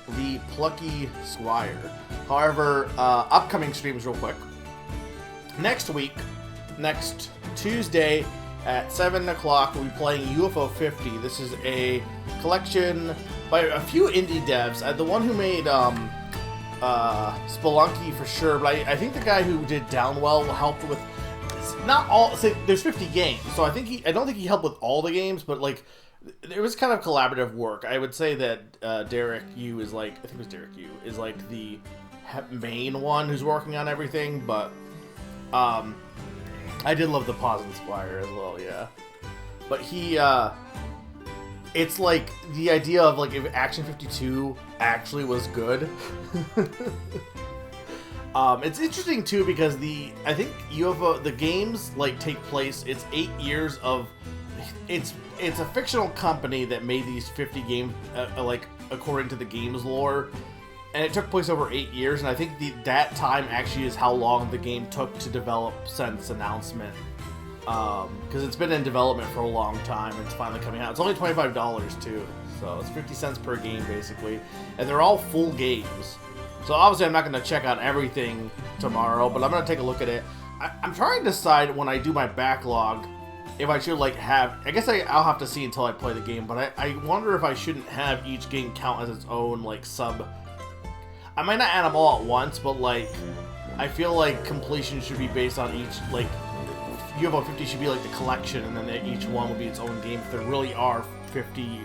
the Plucky Squire. However, upcoming streams real quick. Next week, next Tuesday at 7 o'clock, we'll be playing UFO 50. This is a collection by a few indie devs. The one who made Spelunky for sure, but I think the guy who did Downwell helped with not all. Say, there's 50 games, so I don't think he helped with all the games, but like it was kind of collaborative work. I would say that Derek Yu is like, I think it was Derek Yu is like the main one who's working on everything, but I did love the Plucky Squire as well, yeah. But he, it's like the idea of like if Action 52 actually was good. It's interesting too because I think UFO, the games like take place, it's 8 years of, it's a fictional company that made these 50 games, like according to the game's lore. And it took place over 8 years, and I think that time actually is how long the game took to develop since announcement. Because it's been in development for a long time, and it's finally coming out. It's only $25 too, so it's 50 cents per game basically. And they're all full games. So obviously I'm not going to check out everything tomorrow, but I'm going to take a look at it. I'm trying to decide when I do my backlog if I should like have, I guess I'll have to see until I play the game, but I wonder if I shouldn't have each game count as its own like sub. I might not add them all at once, but like, I feel like completion should be based on each, like, UFO 50 should be like the collection, and then each one will be its own game if there really are 50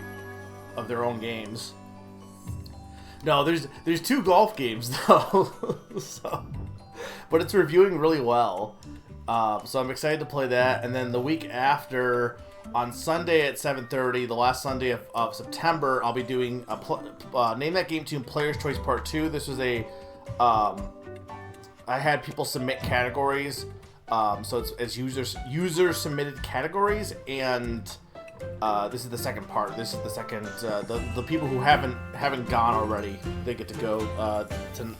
of their own games. No, there's 2 golf games though, but it's reviewing really well. So I'm excited to play that, and then the week after, on Sunday at 7:30, the last Sunday of September, I'll be doing a Name That Game Tune Player's Choice Part 2. This was a, I had people submit categories, so it's user submitted categories, and this is the second part. This is the second, the people who haven't gone already, they get to go to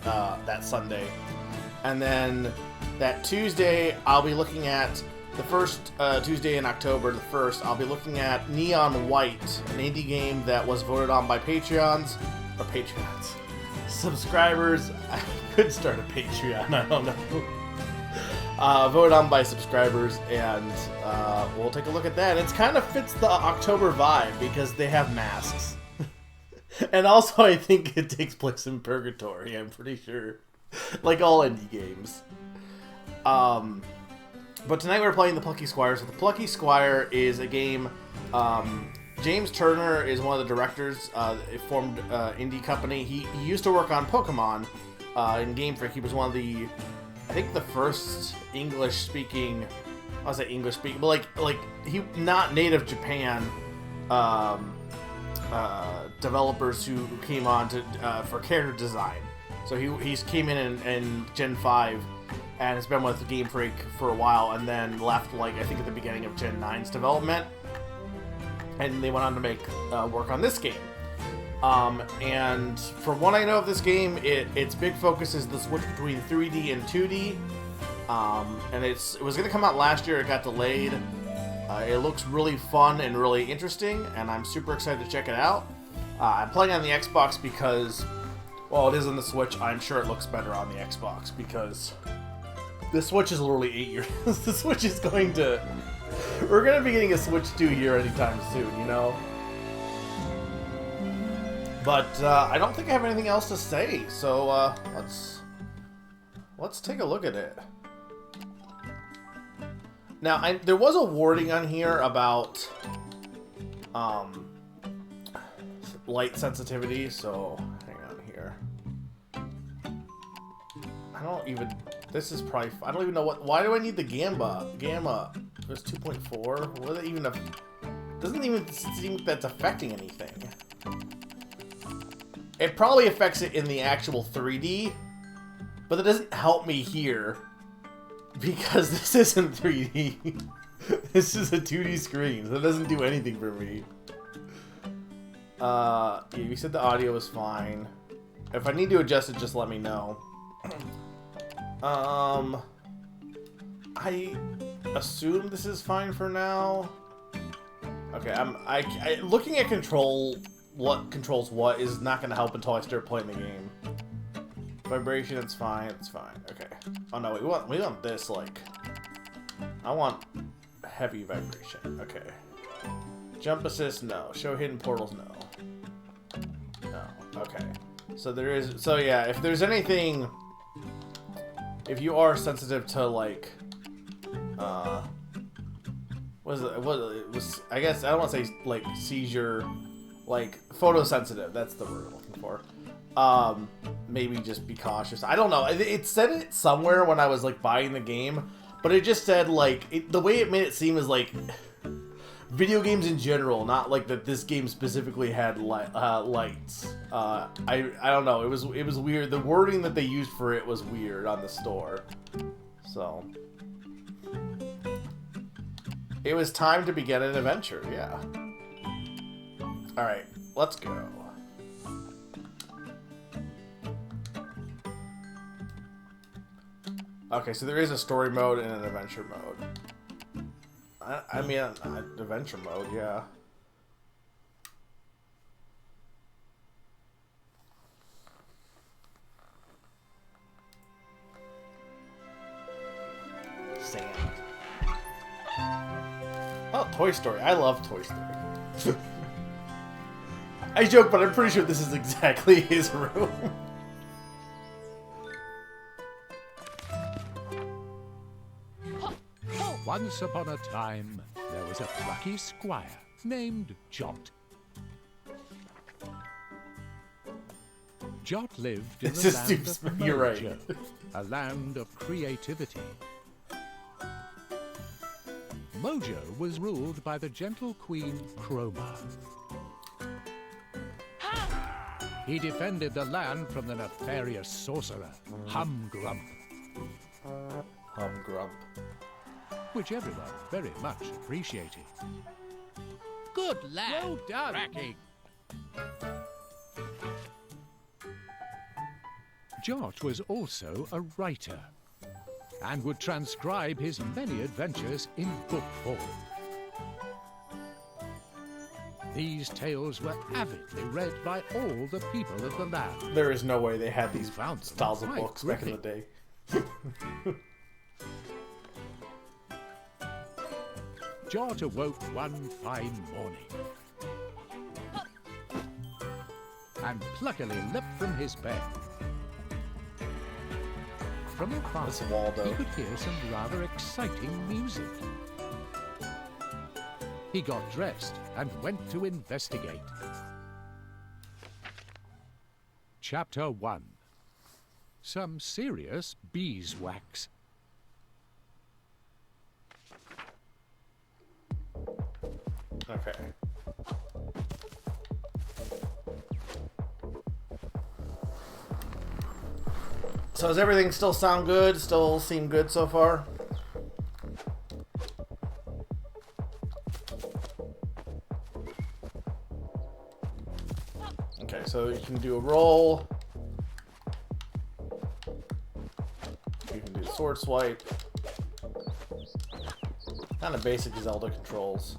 that Sunday. And then that Tuesday, I'll be looking at the first Tuesday in October, the 1st, I'll be looking at Neon White, an indie game that was voted on by subscribers. I could start a Patreon, I don't know. Voted on by subscribers, and we'll take a look at that. It kind of fits the October vibe because they have masks. And also, I think it takes place in Purgatory, I'm pretty sure. Like all indie games. But tonight we're playing the Plucky Squire. So the Plucky Squire is a game. James Turner is one of the directors. It formed indie company. He used to work on Pokemon in Game Freak. He was one of the, I think, the first English-speaking. I'll say English-speaking, but like he not native Japan developers who came on to for character design. So he came in Gen 5. And has been with Game Freak for a while, and then left, like, I think at the beginning of Gen 9's development. And they went on to make work on this game. And from what I know of this game, its big focus is the switch between 3D and 2D. And it was going to come out last year, it got delayed. It looks really fun and really interesting, and I'm super excited to check it out. I'm playing on the Xbox because, well, it is on the Switch. I'm sure it looks better on the Xbox because the Switch is literally 8 years. The Switch is going to... We're going to be getting a Switch 2 here anytime soon, you know? But I don't think I have anything else to say, so let's take a look at it. Now, there was a warning on here about light sensitivity, so hang on here. I don't even... This is probably... I don't even know what... Why do I need the Gamma? There's 2.4? What does it even... Doesn't even seem that's affecting anything. It probably affects it in the actual 3D, but that doesn't help me here because this isn't 3D. This is a 2D screen, so it doesn't do anything for me. Yeah, you said the audio was fine. If I need to adjust it, just let me know. I assume this is fine for now. Okay, I looking at control what controls what is not going to help until I start playing the game. Vibration, it's fine. It's fine. Okay. Oh no, we want this like. I want heavy vibration. Okay. Jump assist, no. Show hidden portals, no. No. Okay. So there is. So yeah, if there's anything, if you are sensitive to like, what is it? What it was? I guess I don't want to say like seizure, like photosensitive. That's the word I'm looking for. Maybe just be cautious. I don't know. It said it somewhere when I was like buying the game, but it just said like the way it made it seem is like video games in general, not like that this game specifically had lights. I don't know. It was weird. The wording that they used for it was weird on the store. So it was time to begin an adventure. Yeah. All right, let's go. Okay, so there is a story mode and an adventure mode. I mean, adventure mode, yeah. Sand. Oh, Toy Story. I love Toy Story. I joke, but I'm pretty sure this is exactly his room. Once upon a time, there was a plucky squire named Jot. Jot lived in the land of Mojo, a land of creativity. Mojo was ruled by the gentle queen Chroma. He defended the land from the nefarious sorcerer Humgrump. Humgrump. Which everyone very much appreciated. Good lad! Well done, Cracky! Jot was also a writer, and would transcribe his many adventures in book form. These tales were avidly read by all the people of the land. There is no way they had these styles of books back in the day. Jot awoke one fine morning and pluckily leapt from his bed. From afar, he could hear some rather exciting music. He got dressed and went to investigate. Chapter 1. Some serious beeswax. Okay. So does everything still sound good? Still seem good so far? Okay, so you can do a roll. You can do sword swipe. Kind of basic Zelda controls.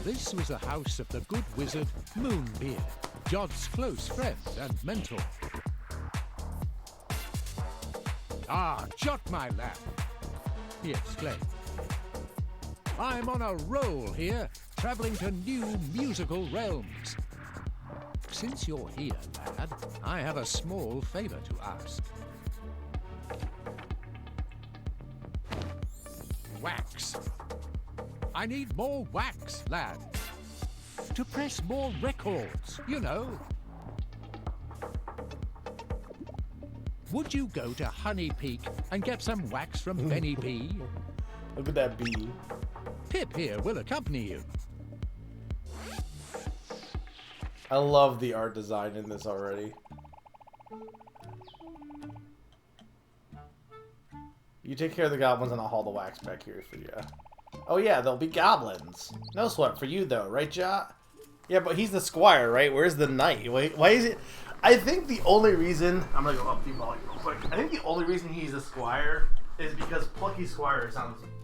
This was the house of the good wizard Moonbeard, Jot's close friend and mentor. "Ah, Jot, my lad," he exclaimed. "I'm on a roll here, traveling to new musical realms. Since you're here, lad, I have a small favor to ask. Wax. I need more wax, lad. To press more records, you know. Would you go to Honey Peak and get some wax from Benny B? Look at that bee. Pip here will accompany you." I love the art design in this already. You take care of the goblins and I'll haul the wax back here for you. Oh yeah, there'll be goblins. No sweat for you though, right, Jot? Yeah, but he's the squire, right? Where's the knight? Why is it? I think the only reason I'm gonna go up the volume real quick. I think the only reason he's a squire is because Plucky Squire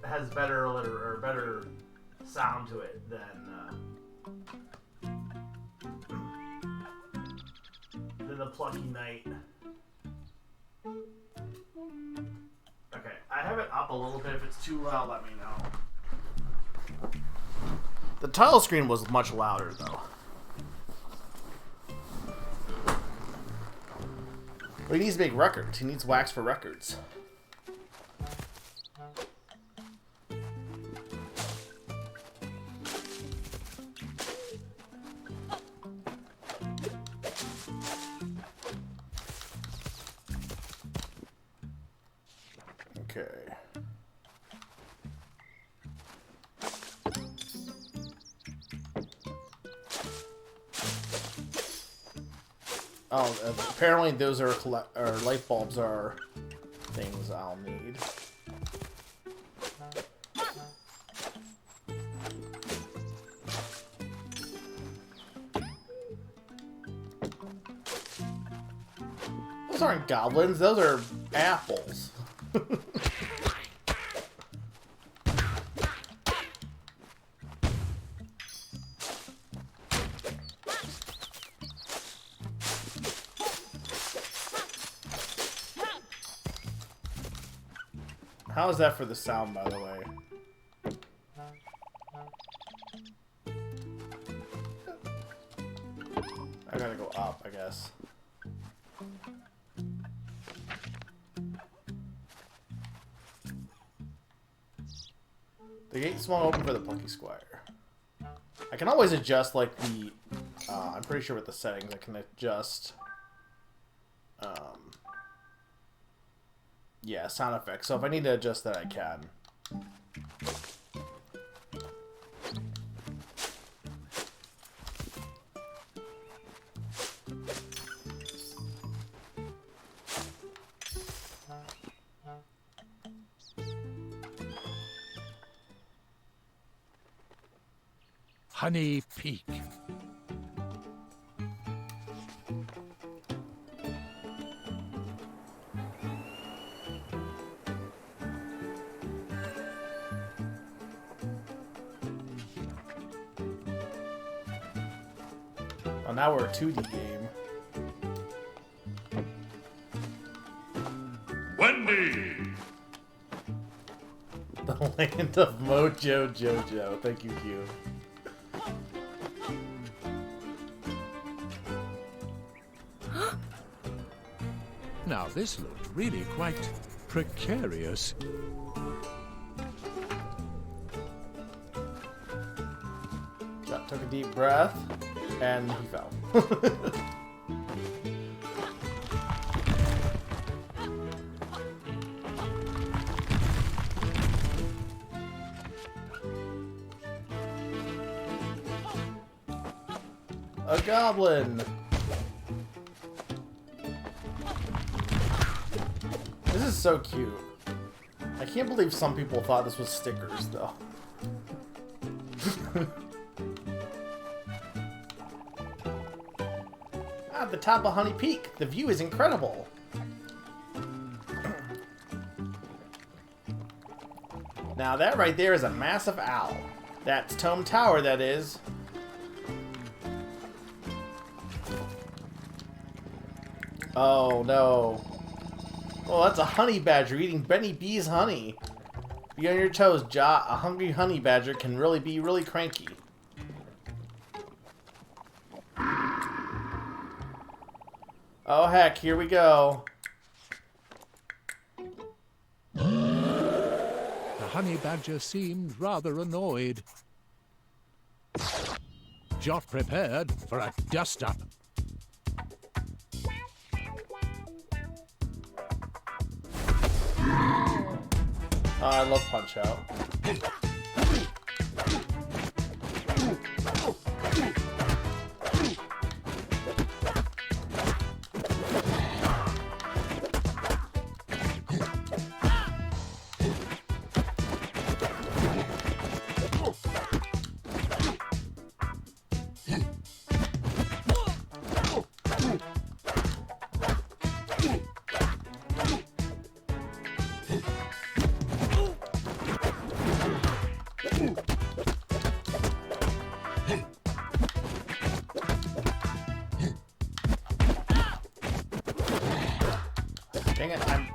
has better sound to it than the Plucky Knight. Okay, I have it up a little bit. If it's too loud, let me know. The title screen was much louder though. But he needs to make records. He needs wax for records. Okay. Oh, apparently those are light bulbs are things I'll need. Those aren't goblins, those are apples. How is that for the sound, by the way? I gotta go up, I guess. The gate swung open for the Plucky Squire. I can always adjust, like, the... I'm pretty sure with the settings I can adjust... yeah, sound effects. So if I need to adjust that, I can. Honey Peak. Well, now we're a 2D game. Wendy! The land of Mojo Jojo. Thank you, Q. Now this looked really quite precarious. Jack took a deep breath, and he fell. A goblin! This is so cute. I can't believe some people thought this was stickers, though. At the top of Honey Peak, the view is incredible. Now that right there is a massive owl. That's Tome Tower, that is. Oh no. Oh, that's a honey badger eating Benny B's honey. Be on your toes, Ja. A hungry honey badger can really be really cranky. Oh heck, here we go. The honey badger seemed rather annoyed. Jot prepared for a dust-up. Oh, I love Punch-Out. Dang it, I'm...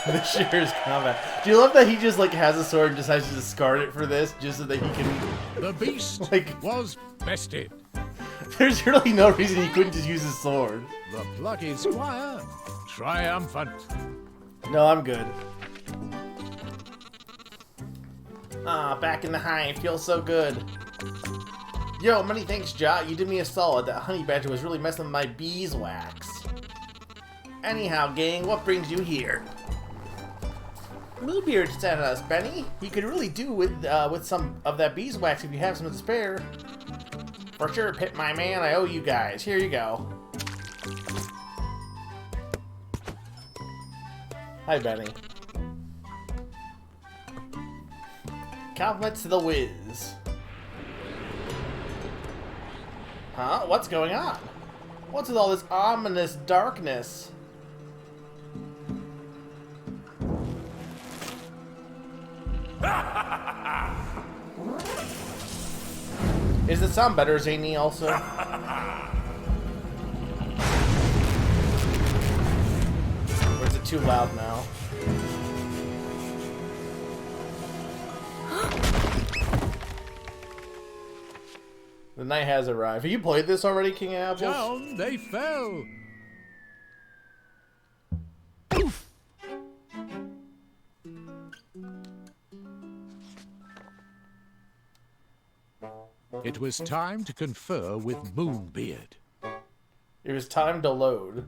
The sheer's combat. Do you love that he just like has a sword and decides to discard it for this just so that he can... The beast like, was bested. There's really no reason he couldn't just use his sword. The Plucky Squire, triumphant. No, I'm good. Ah, back in the hive. Feels so good. Yo, many thanks, Jot. You did me a solid. That honey badger was really messing with my beeswax. Anyhow, gang, what brings you here? Bluebeard sent us, Benny. You could really do with some of that beeswax if you have some to spare. For sure, Pip, my man. I owe you guys. Here you go. Hi, Benny. Compliments to the whiz. Huh? What's going on? What's with all this ominous darkness? Is the sound better, Zany, also? Or is it too loud now? The night has arrived. Have you played this already, King Apples? Down they fell. It was time to confer with Moonbeard. It was time to load.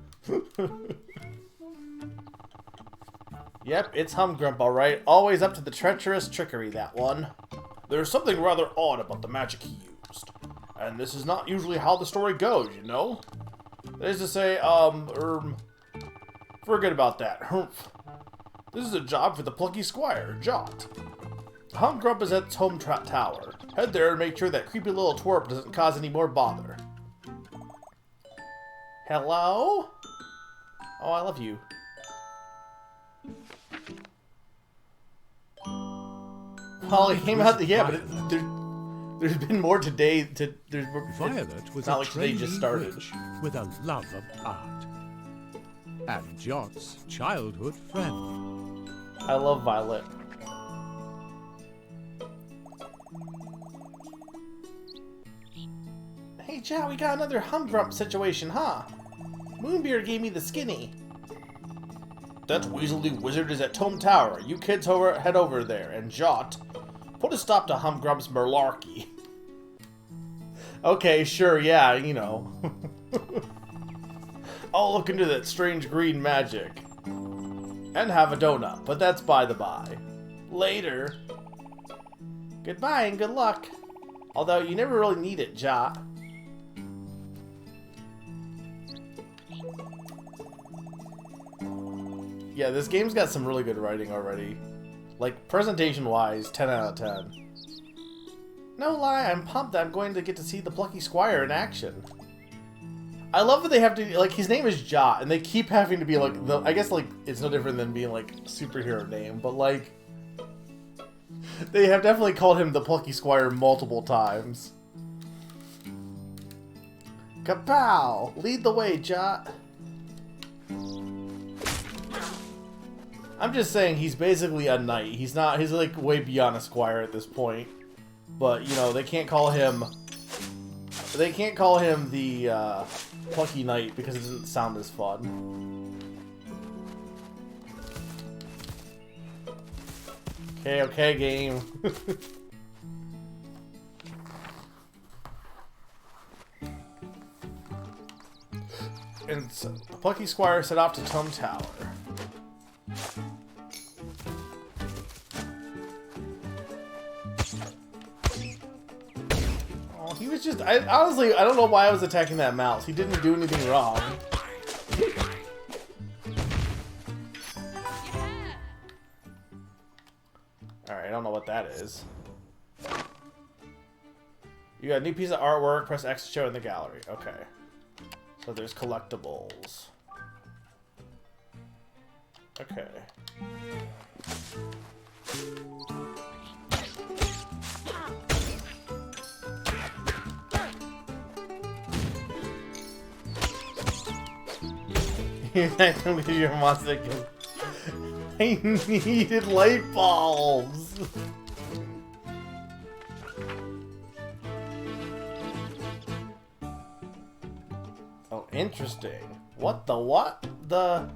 Yep, it's Humgrump, alright. Always up to the treacherous trickery, that one. There's something rather odd about the magic he used. And this is not usually how the story goes, you know? That is to say, forget about that. Humph. This is a job for the Plucky Squire, Jot. Humgrump is at its home tower. Head there and make sure that creepy little twerp doesn't cause any more bother. Hello? Oh, I love you. Well, it came out the... Yeah, but there's been more today. Violet was not a like today just started. witch with a love of art. And Jot's childhood friend. I love Violet. Hey, Jot, we got another Humgrump situation, huh? Moonbeard gave me the skinny. That Weaselly wizard is at Tome Tower. You kids head over there, and Jot, put a stop to Humgrump's malarkey. Okay, sure, yeah, you know. I'll look into that strange green magic. And have a donut, but that's by the by. Later. Goodbye and good luck. Although you never really need it, Jot. Yeah, this game's got some really good writing already. Like, presentation-wise, 10 out of 10. No lie, I'm pumped that I'm going to get to see the Plucky Squire in action. I love that they have to, like, his name is Jot, and they keep having to be, like, I guess, like, it's no different than being, like, a superhero name, but, like, they have definitely called him the Plucky Squire multiple times. Kapow! Lead the way, Jot. I'm just saying he's basically a knight. He's like way beyond a squire at this point. But, you know, they can't call him the Plucky Knight because it doesn't sound as fun. Okay, game. And so, the Plucky Squire set off to Tome Tower. Oh, he was just... honestly, I don't know why I was attacking that mouse. He didn't do anything wrong. Alright, I don't know what that is. You got a new piece of artwork. Press X to show in the gallery. Okay. So there's collectibles. Okay. You're not gonna leave your monster kills. I needed light bulbs. Oh, interesting. What the what? The...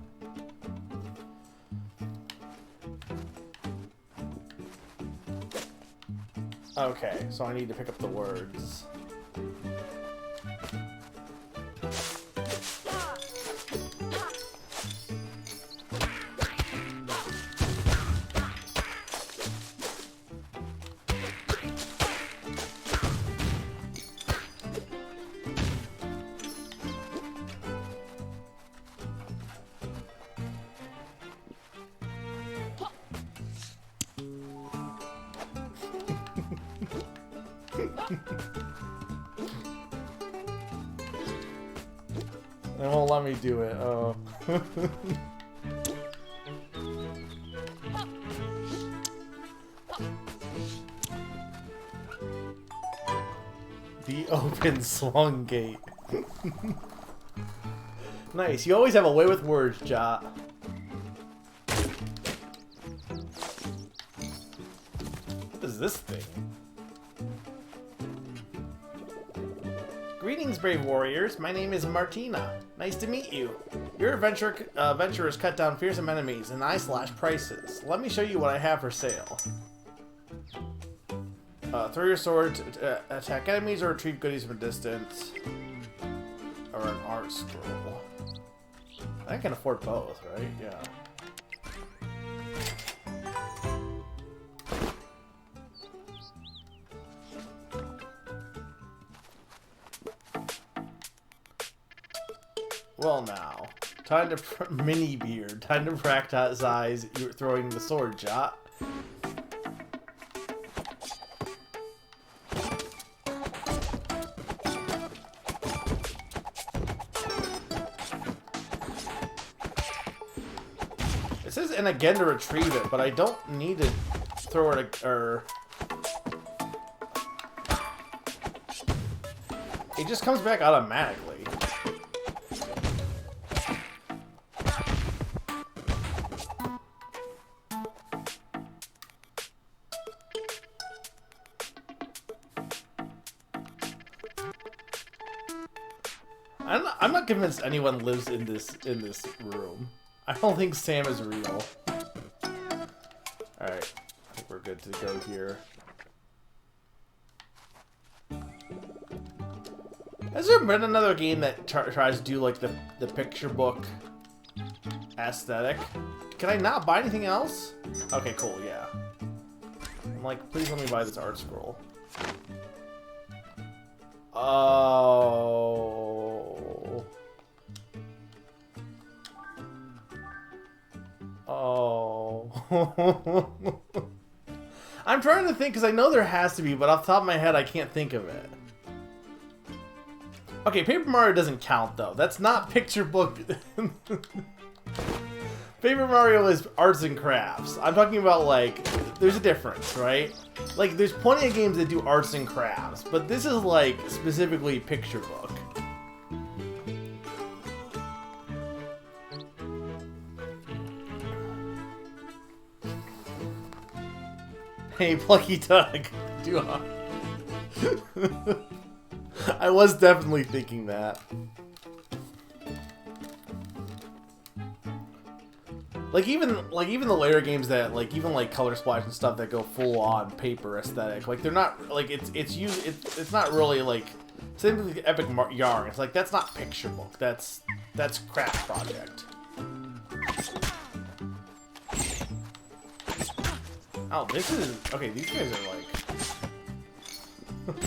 Okay, so I need to pick up the words. They won't let me do it. Oh. The open swung gate. Nice. You always have a way with words, Ja. What is this thing? Greetings, brave warriors. My name is Martina. Nice to meet you. Your adventurers cut down fearsome enemies, and I slash prices. Let me show you what I have for sale. Throw your sword to attack enemies or retrieve goodies from a distance. Or an art scroll. I can afford both, right? Yeah. Well now, time to mini beard. Time to practice you throwing the sword, Jot. It says and again to retrieve it, but I don't need to throw it or it just comes back automatically. I'm not convinced anyone lives in this room. I don't think Sam is real. Alright, I think we're good to go here. Has there been another game that tries to do like the picture book aesthetic? Can I not buy anything else? Okay, cool, yeah. I'm like, please let me buy this art scroll. Oh. Oh. I'm trying to think because I know there has to be, but off the top of my head, I can't think of it. Okay, Paper Mario doesn't count though. That's not picture book. Paper Mario is arts and crafts. I'm talking about like, there's a difference, right? Like, there's plenty of games that do arts and crafts, but this is like specifically picture book. Hey, Plucky Doug. I was definitely thinking that. Like even the later games that even Color Splash and stuff that go full on paper aesthetic, like they're not like it's not really like same with Epic Yarn. It's like that's not picture book. That's craft project. Oh, this is okay. These guys are like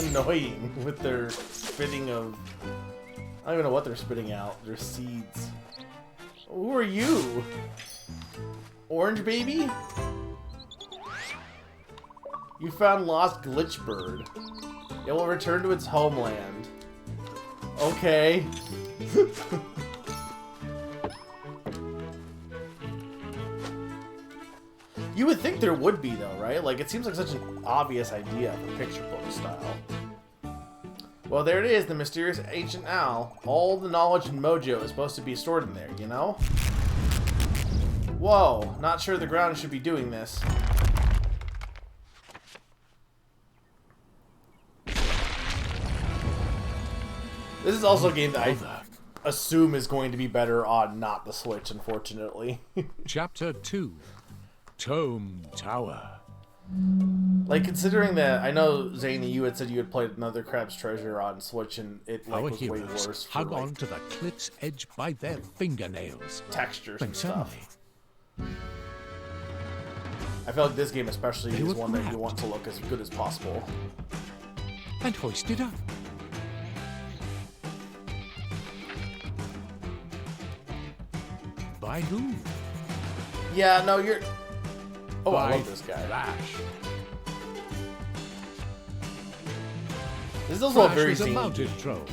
annoying with their spitting of. I don't even know what they're spitting out. They're seeds. Who are you? Orange baby? You found lost glitch bird. It will return to its homeland. Okay. You would think there would be though, right? Like it seems like such an obvious idea for picture book style. Well, there it is, the mysterious ancient owl. All the knowledge and mojo is supposed to be stored in there, you know? Whoa, not sure the ground should be doing this. This is also a game that I assume is going to be better on not the Switch, unfortunately. Chapter 2, Tome Tower. Like, considering that, I know, Zany, you had said you had played Another Crab's Treasure on Switch, and it like, Our was way heroes worse for, hug like, on to the cliff's edge by their fingernails. textures When and suddenly, stuff. I feel like this game especially They is were one that you grabbed. want to look as good as possible. and hoisted up. By whom? Yeah, no, you're... Oh, By I love this guy. Flash. This is also a Flash very was a zany mounted game. troll.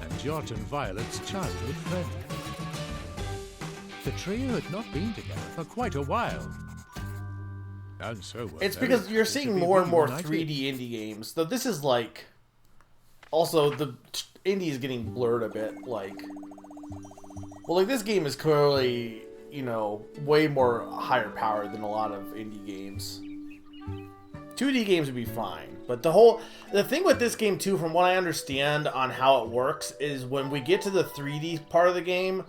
And Jot and Violet's childhood friend. The trio had not been together for quite a while. And so were It's very because you're happy to seeing be more and more reunited. 3D indie games. Though this is like... Also, the indie is getting blurred a bit, like... Well, like, this game is clearly, you know, way more higher powered than a lot of indie games. 2D games would be fine, but the thing with this game too, from what I understand on how it works, is when we get to the 3D part of the game,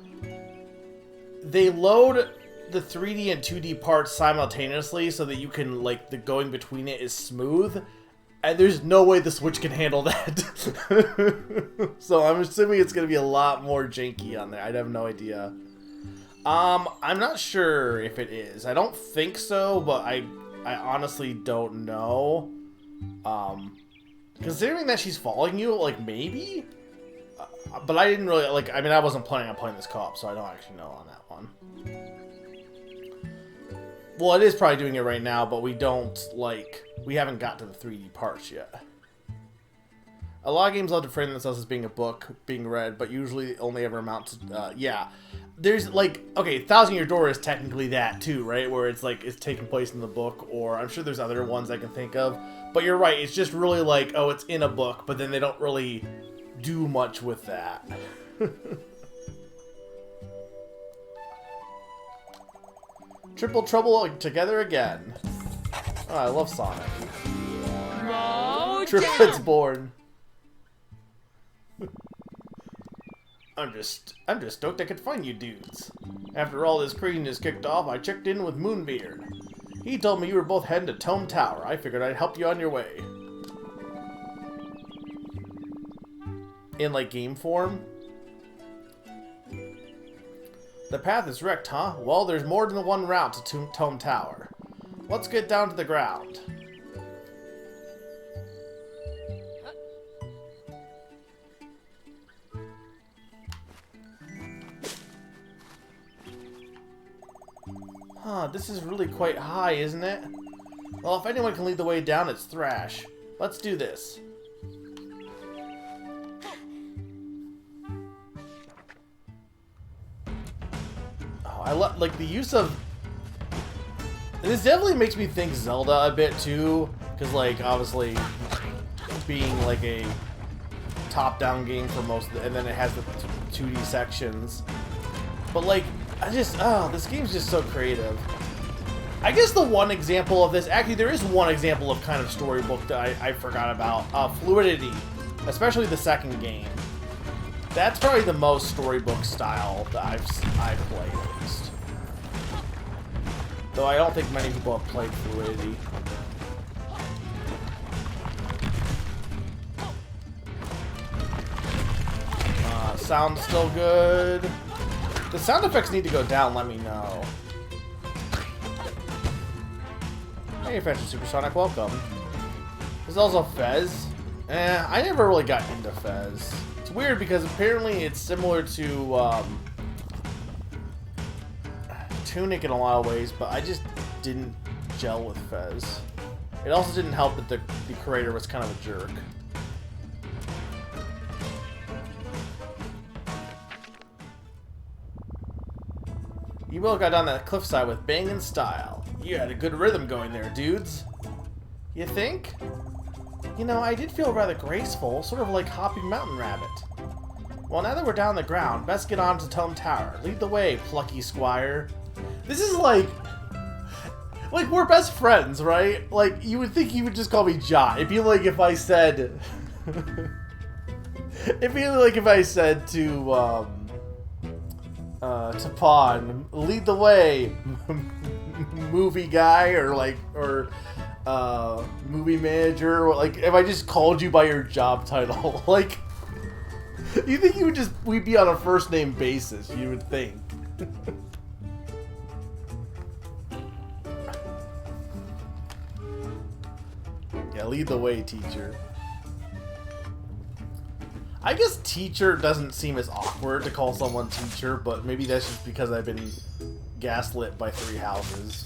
they load the 3D and 2D parts simultaneously so that you can, like, the going between it is smooth, and there's no way the Switch can handle that. So I'm assuming it's going to be a lot more janky on there. I'd have no idea. I'm not sure if it is. I don't think so, but I honestly don't know. Considering that she's following you, like, maybe? But I didn't really, like, I mean, I wasn't planning on playing this co-op, so I don't actually know on that one. Well, it is probably doing it right now, but we don't, like, we haven't got to the 3D parts yet. A lot of games love to frame themselves as being a book, being read, but usually only ever amount to, yeah. There's, like, okay, Thousand Year Door is technically that, too, right? Where it's, like, it's taking place in the book, or I'm sure there's other ones I can think of. But you're right, it's just really like, oh, it's in a book, but then they don't really do much with that. Triple Trouble together again. Oh, I love Sonic. Triplets born. I'm just stoked I could find you dudes. After all this craziness kicked off, I checked in with Moonbeard. He told me you were both heading to Tome Tower. I figured I'd help you on your way. In, like, game form? The path is wrecked, huh? Well, there's more than one route to Tome Tower. Let's get down to the ground. Huh, this is really quite high, isn't it? Well, if anyone can lead the way down, it's Thrash. Let's do this. Oh, I love, like, the use of... This definitely makes me think Zelda a bit, too. Because, like, obviously, being, like, a top-down game for most of the... And then it has the 2D sections. But, like... this game's just so creative. I guess the one example of this, actually there is one example of kind of storybook that I forgot about. Fluidity, especially the second game. That's probably the most storybook style that I've played, at least. Though I don't think many people have played Fluidity. Sound's still good. The sound effects need to go down, let me know. Hey, Fashion Supersonic, welcome. There's also Fez. I never really got into Fez. It's weird because apparently it's similar to Tunic in a lot of ways, but I just didn't gel with Fez. It also didn't help that the creator was kind of a jerk. You both got down that cliffside with banging style. You had a good rhythm going there, dudes. You think? You know, I did feel rather graceful, sort of like hopping mountain rabbit. Well, now that we're down on the ground, best get on to Tome Tower. Lead the way, Plucky Squire. This is like we're best friends, right? Like, you would think he would just call me Jot. It'd be like if I said... it'd be like if I said to Pawn, lead the way, movie guy, or movie manager, or like, if I just called you by your job title. Like, you think we'd be on a first name basis, you would think. Yeah, lead the way, teacher. I guess teacher doesn't seem as awkward to call someone teacher, but maybe that's just because I've been gaslit by 3 houses.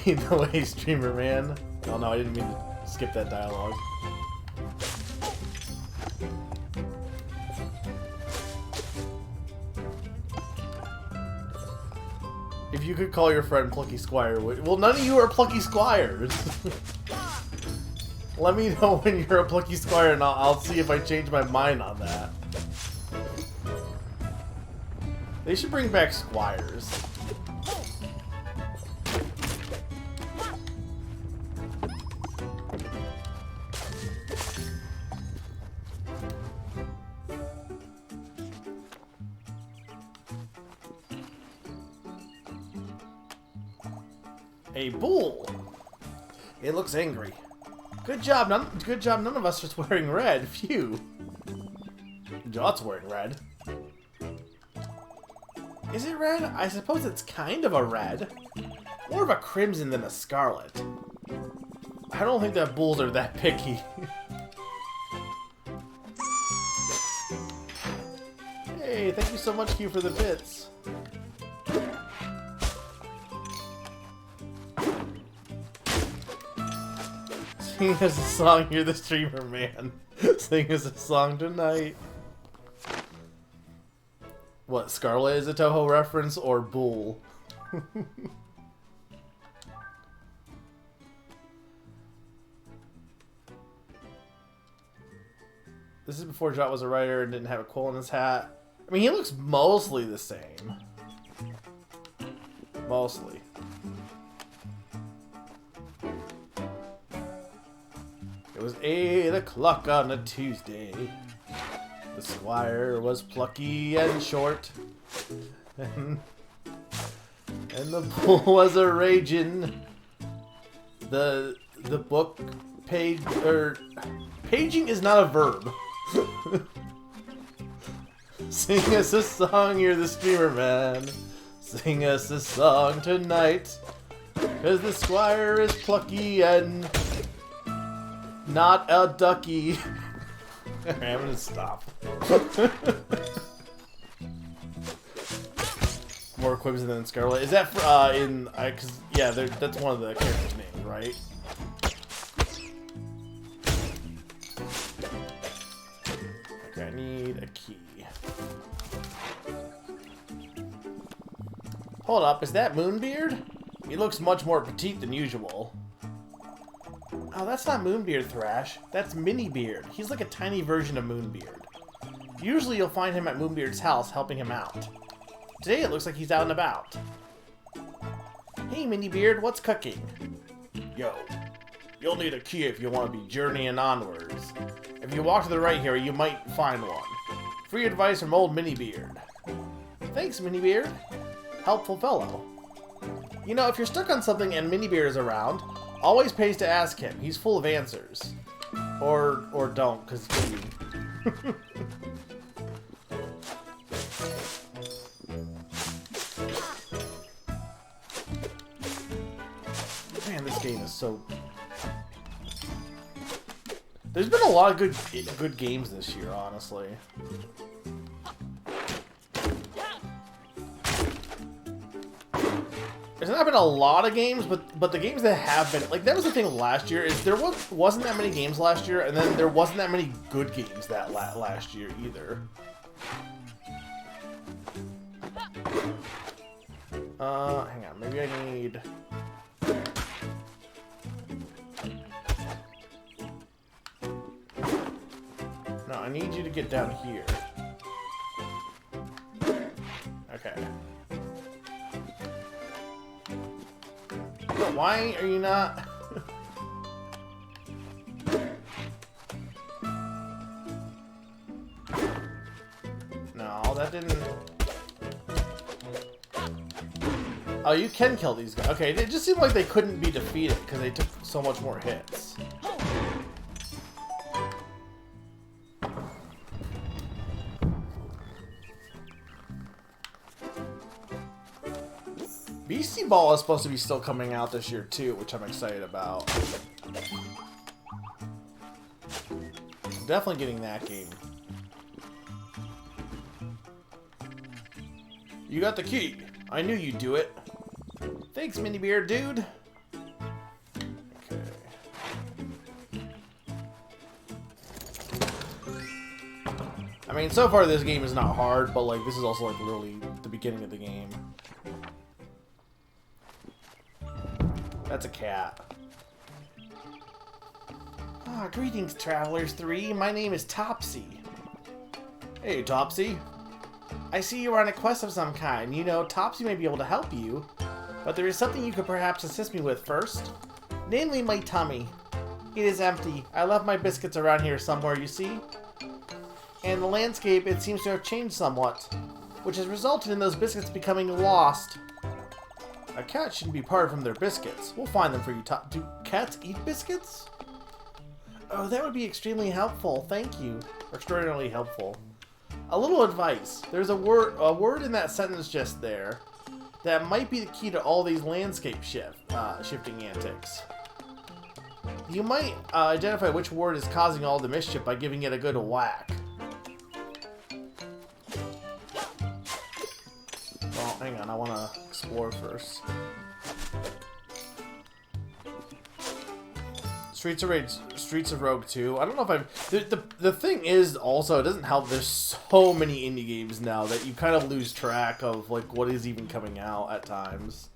Lead the way, streamer man. Oh no, I didn't mean to skip that dialogue. If you could call your friend Plucky Squire, well, none of you are Plucky Squires. Let me know when you're a Plucky Squire, and I'll see if I change my mind on that. They should bring back Squires. A bull. It looks angry. Good job, none of us is wearing red. Phew. Jot's wearing red. Is it red? I suppose it's kind of a red. More of a crimson than a scarlet. I don't think that bulls are that picky. Hey, thank you so much, Q, for the bits. Sing us a song, you're the streamer man. Sing us a song tonight. What, Scarlet is a Toho reference or Bull? This is before Jot was a writer and didn't have a quill in his hat. I mean, he looks mostly the same. Mostly. It was 8 o'clock on a Tuesday. The squire was plucky and short, and the bull was a raging. The book page paging is not a verb. Sing us a song, you're the streamer man. Sing us a song tonight, 'cause the squire is plucky and not a ducky. Alright, I'm gonna stop. More Quibs than Scarlet. Is that for, cause, yeah, that's one of the characters' names, right? Okay, I need a key. Hold up, is that Moonbeard? He looks much more petite than usual. Oh, that's not Moonbeard, Thrash. That's Minibeard. He's like a tiny version of Moonbeard. Usually you'll find him at Moonbeard's house helping him out. Today it looks like he's out and about. Hey, Minibeard, what's cooking? Yo, you'll need a key if you want to be journeying onwards. If you walk to the right here, you might find one. Free advice from old Minibeard. Thanks, Minibeard. Helpful fellow. You know, if you're stuck on something and Minibeard is around, always pays to ask him. He's full of answers. Or don't, because it's cheating. Man, this game is so... There's been a lot of good games this year, honestly. There's not been a lot of games, but the games that have been, like, that was the thing last year, is there wasn't that many games last year, and then there wasn't that many good games that last year either. Hang on, maybe I need... I need you to get down here. Okay. Why are you not... No, that didn't... Oh, you can kill these guys. Okay, it just seemed like they couldn't be defeated because they took so much more hits. Beastie Ball is supposed to be still coming out this year too, which I'm excited about. I'm definitely getting that game. You got the key. I knew you'd do it. Thanks, Mini Bear dude. Okay. I mean, so far this game is not hard, but like this is also like literally the beginning of the game. That's a cat. Ah, greetings, Travelers 3. My name is Topsy. Hey, Topsy. I see you are on a quest of some kind. You know, Topsy may be able to help you, but there is something you could perhaps assist me with first. Namely, my tummy. It is empty. I left my biscuits around here somewhere, you see? And the landscape, it seems to have changed somewhat, which has resulted in those biscuits becoming lost. A cat shouldn't be parted from their biscuits. We'll find them for you. Do cats eat biscuits? Oh, that would be extremely helpful. Thank you. Extraordinarily helpful. A little advice. There's a word in that sentence just there that might be the key to all these landscape shifting antics. You might identify which word is causing all the mischief by giving it a good whack. Well, hang on. I want to explore first. Streets of Rogue 2. I don't know if I've... The thing is, also, it doesn't help. There's so many indie games now that you kind of lose track of, like, what is even coming out at times.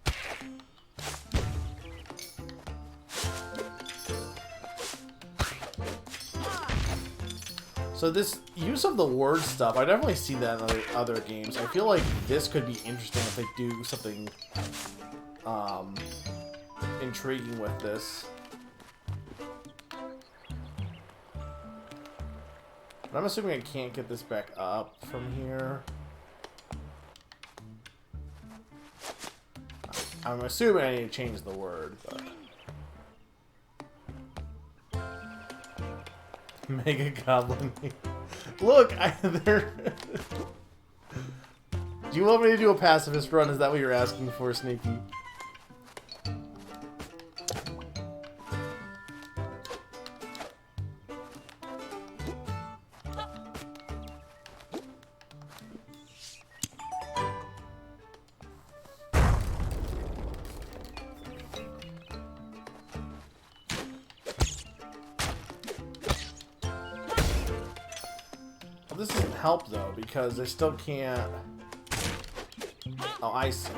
So this use of the word stuff, I definitely see that in other games. I feel like this could be interesting if they do something intriguing with this. But I'm assuming I can't get this back up from here. I'm assuming I need to change the word, but... Mega Goblin. Look, they're... Do you want me to do a pacifist run? Is that what you're asking for, Sneaky? This doesn't help though, because they still can't... Oh, I see.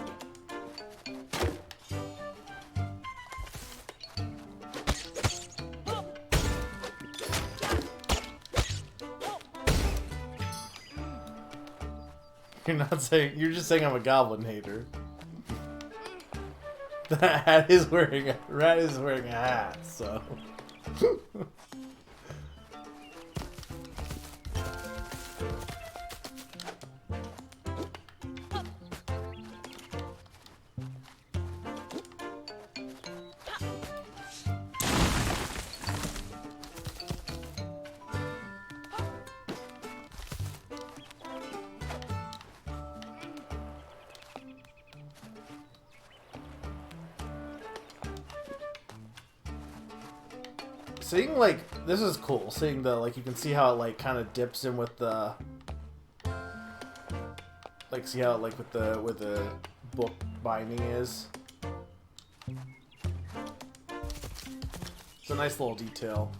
You're not saying... You're just saying I'm a goblin hater. The rat is wearing a hat, so... Seeing, like, this is cool. Seeing the, like, you can see how it, like, kind of dips in with the... Like, see how it, like, with the book binding is? It's a nice little detail.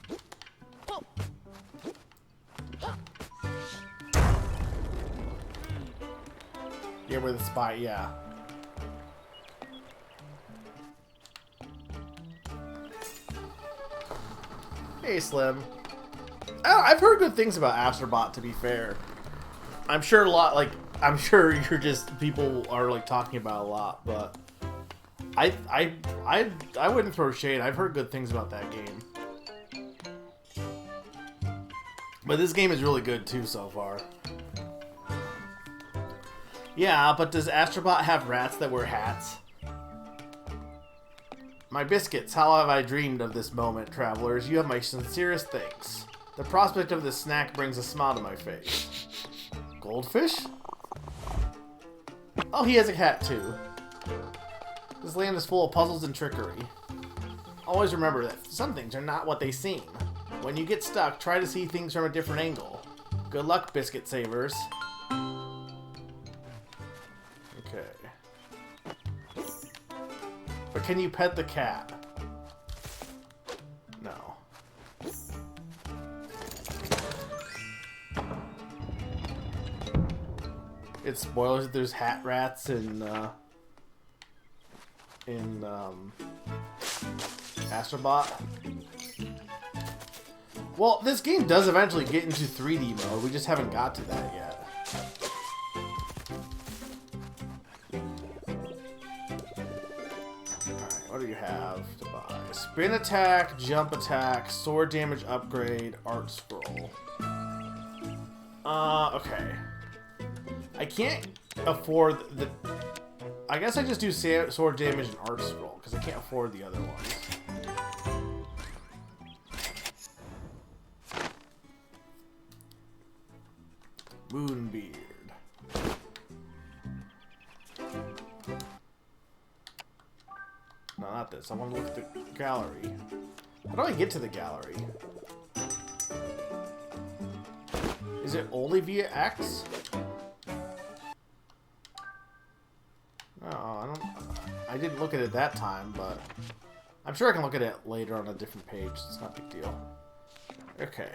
Yeah, where the spy, yeah. Hey, Slim. I've heard good things about Astrobot, to be fair. I'm sure I'm sure you're just, people are like talking about it a lot, but I wouldn't throw shade. I've heard good things about that game. But this game is really good too so far. Yeah, but does Astrobot have rats that wear hats? My biscuits, how have I dreamed of this moment, travelers? You have my sincerest thanks. The prospect of this snack brings a smile to my face. Goldfish? Oh, he has a hat too. This land is full of puzzles and trickery. Always remember that some things are not what they seem. When you get stuck, try to see things from a different angle. Good luck, biscuit savers. Okay. But can you pet the cat? No. It spoilers that there's hat rats in Astrobot. Well, this game does eventually get into 3D mode. We just haven't got to that yet. Alright, what do you have to buy? Spin attack, jump attack, sword damage upgrade, art scroll. Okay. I can't afford the... I guess I just do sword damage and art scroll, because I can't afford the other ones. Moonbeard. No, not this. I want to look at the gallery. How do I get to the gallery? Is it only via X? Oh, I didn't look at it that time, but I'm sure I can look at it later on a different page. It's not a big deal. Okay.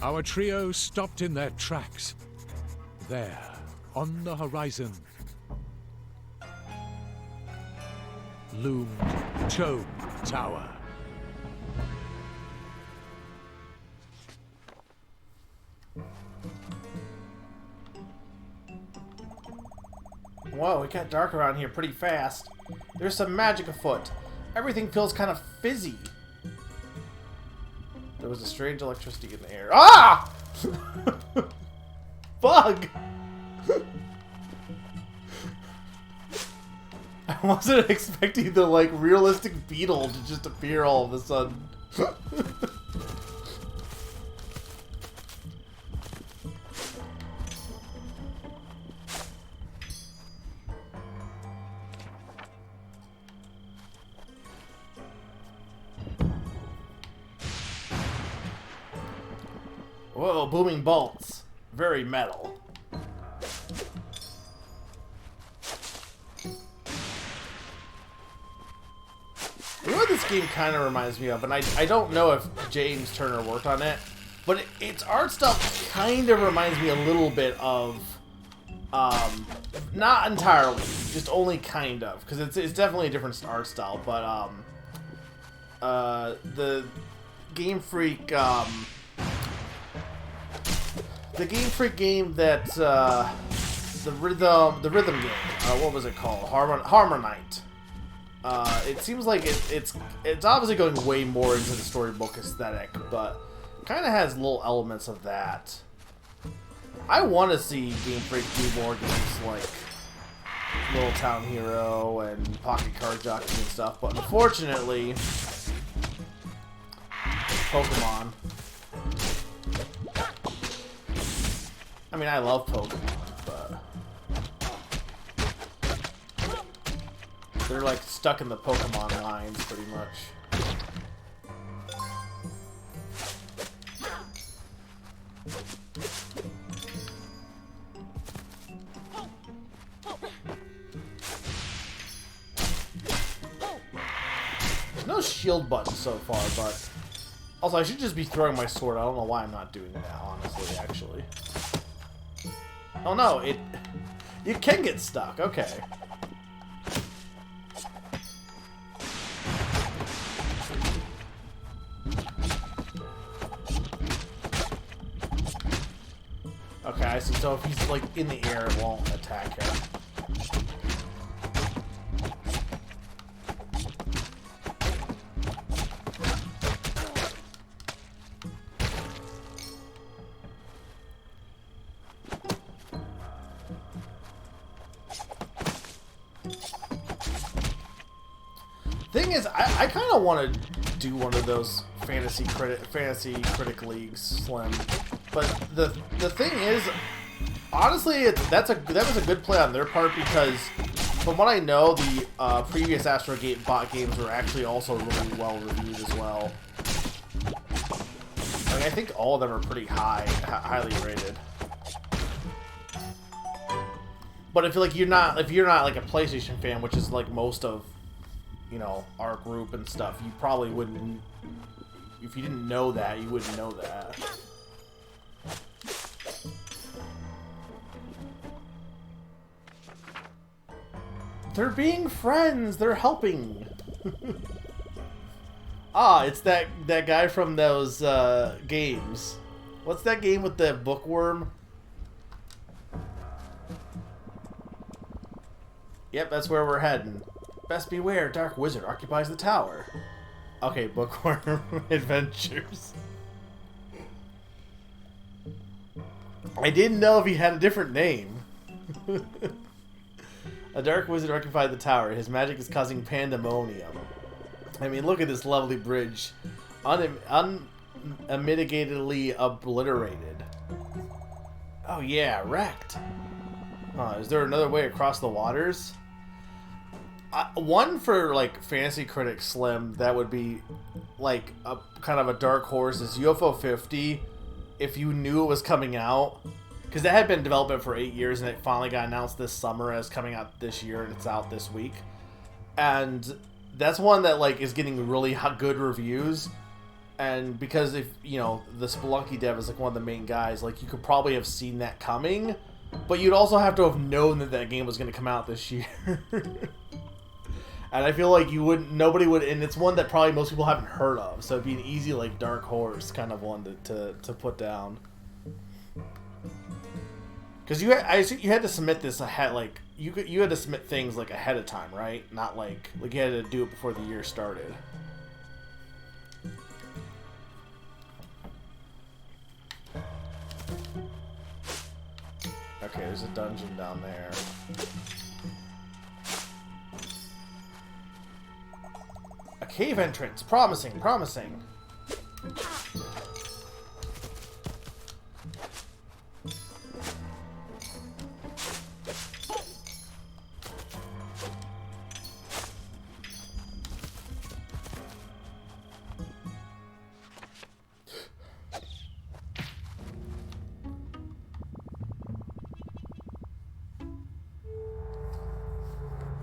Our trio stopped in their tracks. There, on the horizon, loomed Chobe Tower. Whoa, it got dark around here pretty fast. There's some magic afoot. Everything feels kind of fizzy. There was a strange electricity in the air. Ah! Bug! I wasn't expecting the, like, realistic beetle to just appear all of a sudden. Whoa, booming bolts. Very metal. You know what this game kind of reminds me of? And I don't know if James Turner worked on it, but its art style kind of reminds me a little bit of... not entirely, just only kind of. Because it's definitely a different art style, but... the Game Freak... the Game Freak game that, the rhythm game, what was it called? Harmonite. It seems like it's obviously going way more into the storybook aesthetic, but kind of has little elements of that. I want to see Game Freak do more games like Little Town Hero and Pocket Card Jockey and stuff, but unfortunately, Pokemon. I mean, I love Pokemon, but they're like stuck in the Pokemon lines pretty much. There's no shield button so far, but also I should just be throwing my sword. I don't know why I'm not doing that, honestly, actually. Oh no, you can get stuck, okay. I see. So if he's like in the air, it won't attack him. Thing is, I kind of want to do one of those fantasy critic leagues, Slim. But the thing is, honestly, that was a good play on their part, because from what I know, the previous Astro Gate bot games were actually also really well reviewed as well. Like, I think all of them are pretty highly rated. But if you're not like a PlayStation fan, which is like most of, you know, our group and stuff, you probably wouldn't. If you didn't know that, you wouldn't know that. They're being friends. They're helping. Ah, it's that guy from those games. What's that game with the bookworm? Yep, that's where we're heading. Best beware, Dark Wizard occupies the tower. Okay, Bookworm Adventures. I didn't know if he had a different name. A Dark Wizard occupied the tower. His magic is causing pandemonium. I mean, look at this lovely bridge. Unmitigatedly obliterated. Oh yeah, wrecked. Is there another way across the waters? One for like fantasy critic Slim that would be like a kind of a dark horse is UFO 50. If you knew it was coming out, because that had been in development for 8 years and it finally got announced this summer as coming out this year, and it's out this week. And that's one that like is getting really good reviews. And because if you know the Spelunky dev is like one of the main guys, like you could probably have seen that coming, but you'd also have to have known that that game was going to come out this year. And I feel like nobody would, and it's one that probably most people haven't heard of, so it'd be an easy, like, dark horse kind of one to put down. Because you had to submit this ahead, like, you had to submit things, like, ahead of time, right? Not, like you had to do it before the year started. Okay, there's a dungeon down there. A cave entrance. Promising, promising.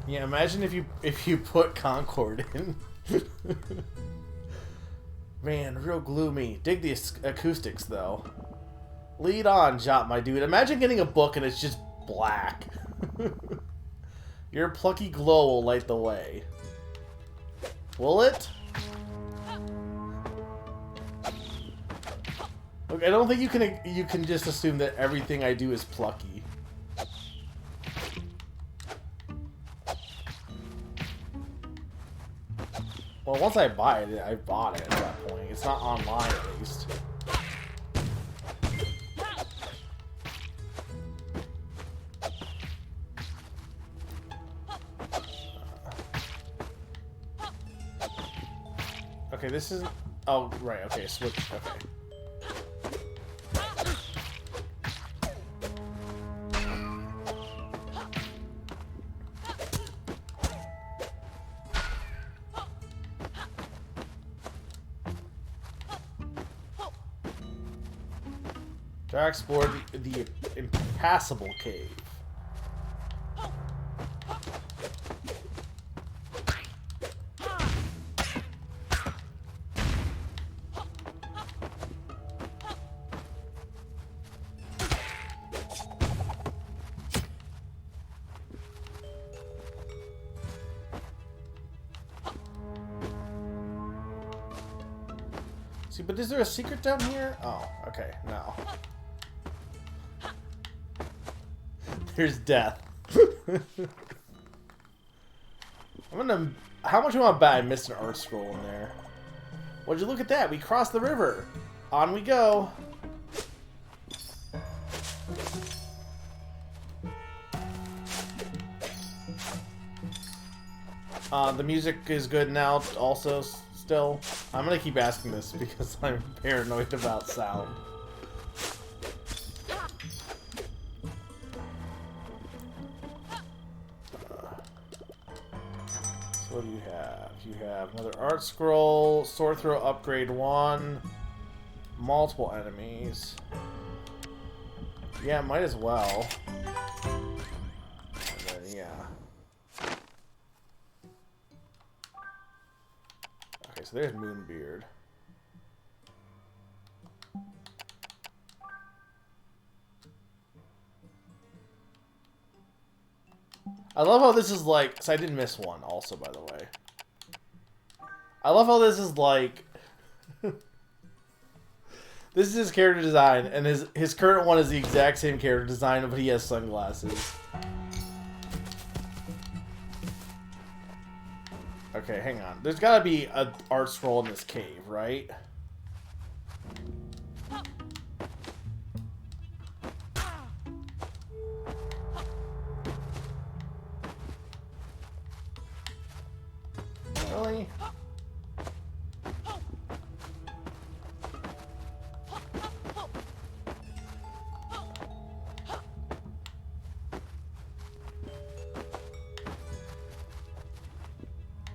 Yeah, imagine if you put Concord in. Man, real gloomy. Dig the acoustics, though. Lead on, Jot, my dude. Imagine getting a book and it's just black. Your plucky glow will light the way. Will it? Look, I don't think you can just assume that everything I do is plucky. Well, once I buy it, I bought it at that point. It's not online, at least. Okay, this is... Oh, right, okay, switch, okay. I explored the impassable cave. See, but is there a secret down here? Oh, okay, no. There's death. How much do you want to bet I missed an art scroll in there? Would you look at that? We crossed the river. On we go. The music is good now, also, still. I'm gonna keep asking this because I'm paranoid about sound. So what do you have? You have another art scroll, sword throw upgrade 1, multiple enemies. Yeah, might as well. And then, yeah. Okay, so there's Moonbeard. I love how this is like, so I didn't miss one also, by the way. I love how this is like, this is his character design, and his current one is the exact same character design, but he has sunglasses. Okay, hang on. There's gotta be an art scroll in this cave, right? Really?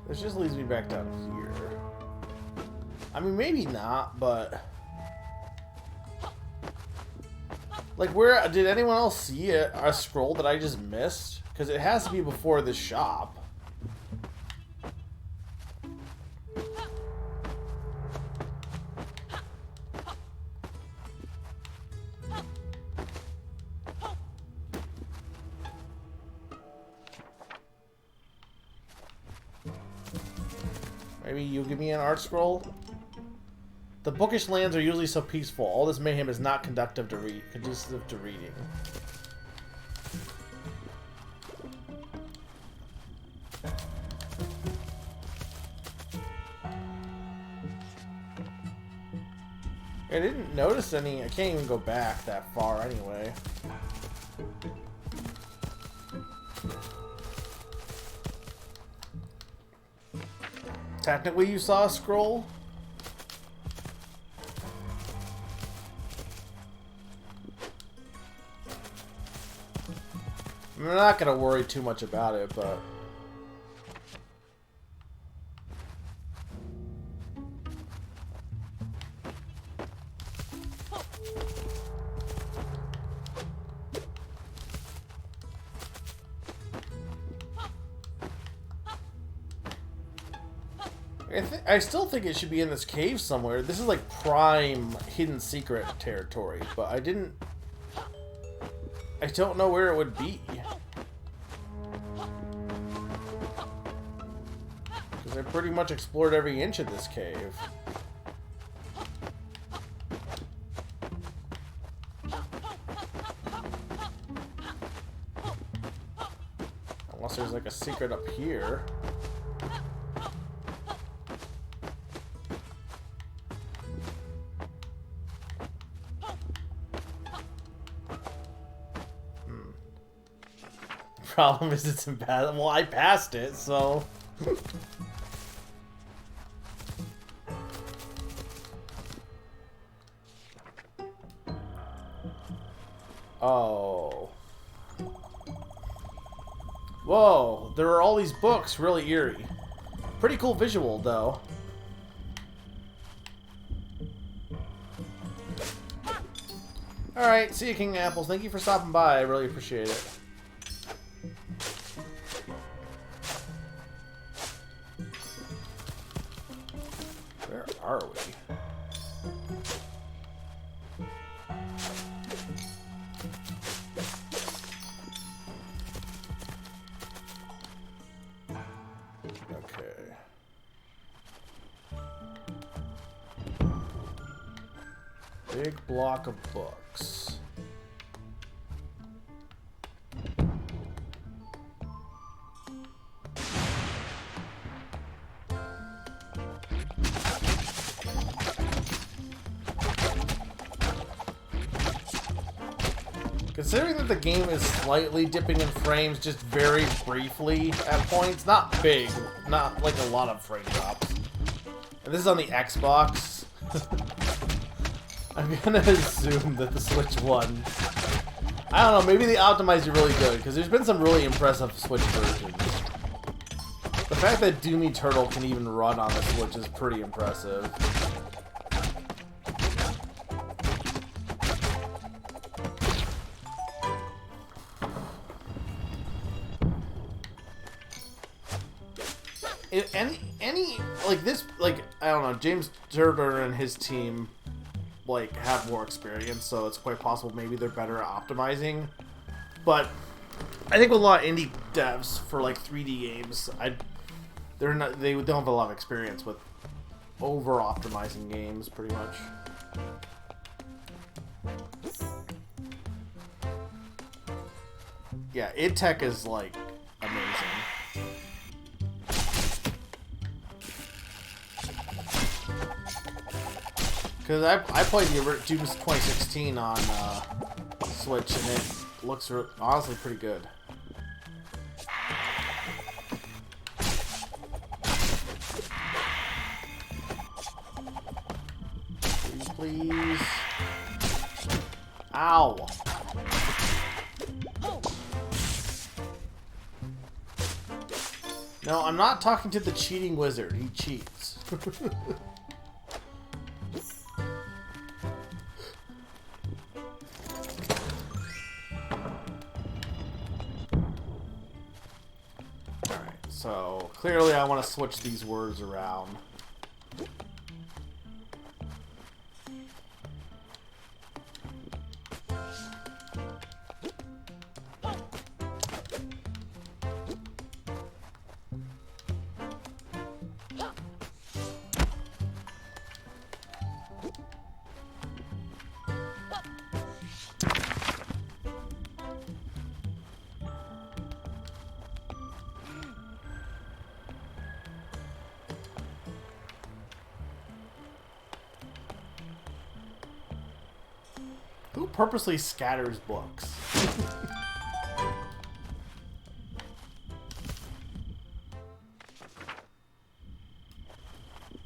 This just leads me back down here. I mean, maybe not, but... Like, where... Did anyone else see a scroll that I just missed? Because it has to be before this shop. Maybe you give me an art scroll? The bookish lands are usually so peaceful. All this mayhem is not conducive to reading. I didn't notice any. I can't even go back that far anyway. Technically, you saw a scroll? I'm not gonna worry too much about it, but... I still think it should be in this cave somewhere. This is like prime hidden secret territory, but I don't know where it would be. Because I pretty much explored every inch of this cave. Unless there's like a secret up here. Problem is it's impassable. Well, I passed it, so... Oh. Whoa, there are all these books. Really eerie. Pretty cool visual, though. Alright, see you, King Apples. Thank you for stopping by. I really appreciate it. Where are we? Okay. Big block of books. Considering that the game is slightly dipping in frames just very briefly at points, not big, not like a lot of frame drops. And this is on the Xbox. I'm gonna assume that the Switch won. I don't know, maybe they optimized it really good, because there's been some really impressive Switch versions. The fact that Doom Eternal can even run on the Switch is pretty impressive. If any like this, like, I don't know, James Turner and his team like have more experience, so it's quite possible maybe they're better at optimizing. But I think with a lot of indie devs for like 3D games, they don't have a lot of experience with over optimizing games, pretty much. Yeah, id Tech is like amazing. Because I played the Doom 2016 on Switch, and it looks honestly pretty good. Please. Ow. No, I'm not talking to the cheating wizard. He cheats. So, clearly I want to switch these words around. Who purposely scatters books?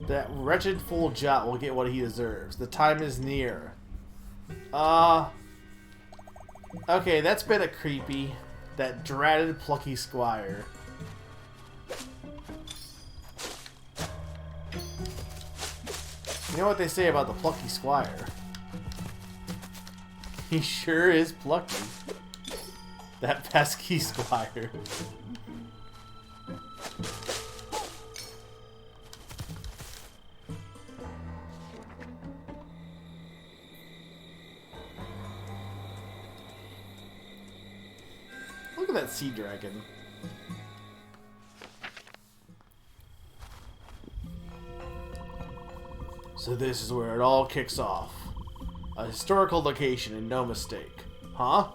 That wretched fool Jot will get what he deserves. The time is near. Okay, that's been a creepy. That dreaded Plucky Squire. You know what they say about the Plucky Squire? He sure is plucky. That pesky squire. Look at that sea dragon. So this is where it all kicks off. A historical location and no mistake. Huh?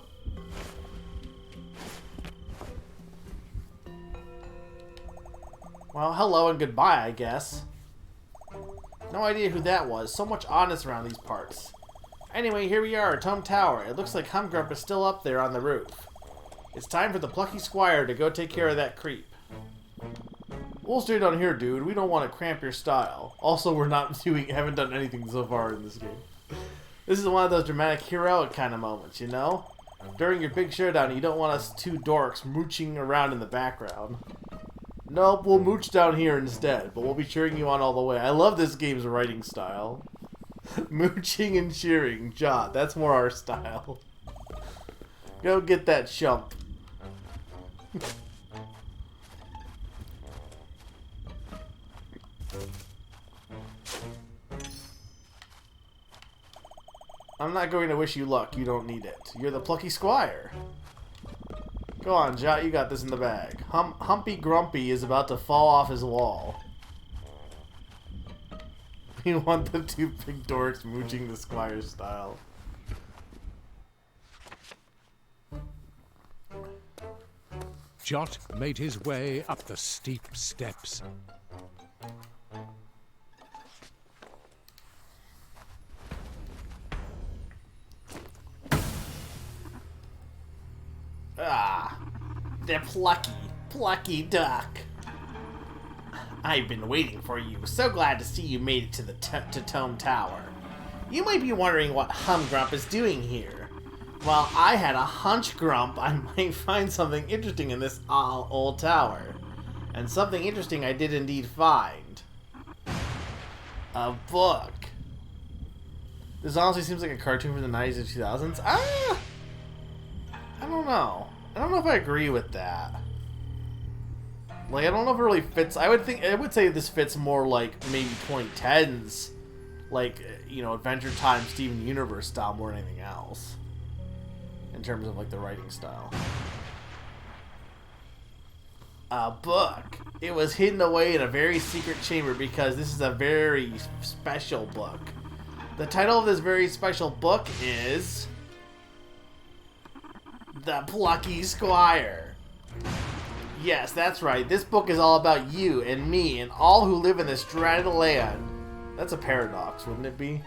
Well, hello and goodbye, I guess. No idea who that was. So much oddness around these parts. Anyway, here we are at Tome Tower. It looks like Humgrump is still up there on the roof. It's time for the Plucky Squire to go take care of that creep. We'll stay down here, dude. We don't want to cramp your style. Also, haven't done anything so far in this game. This is one of those dramatic, heroic kind of moments, you know? During your big showdown, you don't want us two dorks mooching around in the background. Nope, we'll mooch down here instead, but we'll be cheering you on all the way. I love this game's writing style. Mooching and cheering. Jot, that's more our style. Go get that chump. I'm not going to wish you luck. You don't need it. You're the Plucky Squire. Go on, Jot. You got this in the bag. Humpy Grumpy is about to fall off his wall. You want the two big dorks mooching the Squire style. Jot made his way up the steep steps. Plucky Duck. I've been waiting for you. So glad to see you made it to the to Tome Tower. You might be wondering what Humgrump is doing here. Well, I had a hunch, Grump. I might find something interesting in this old tower. And something interesting I did indeed find. A book. This honestly seems like a cartoon from the 90s and 2000s. I don't know. I don't know if I agree with that. Like, I don't know if it really fits. I would say this fits more like maybe 2010s, like, you know, Adventure Time, Steven Universe style more than anything else. In terms of, like, the writing style. A book. It was hidden away in a very secret chamber because this is a very special book. The title of this very special book is The Plucky Squire. Yes, that's right. This book is all about you and me and all who live in this dreaded land. That's a paradox, wouldn't it be?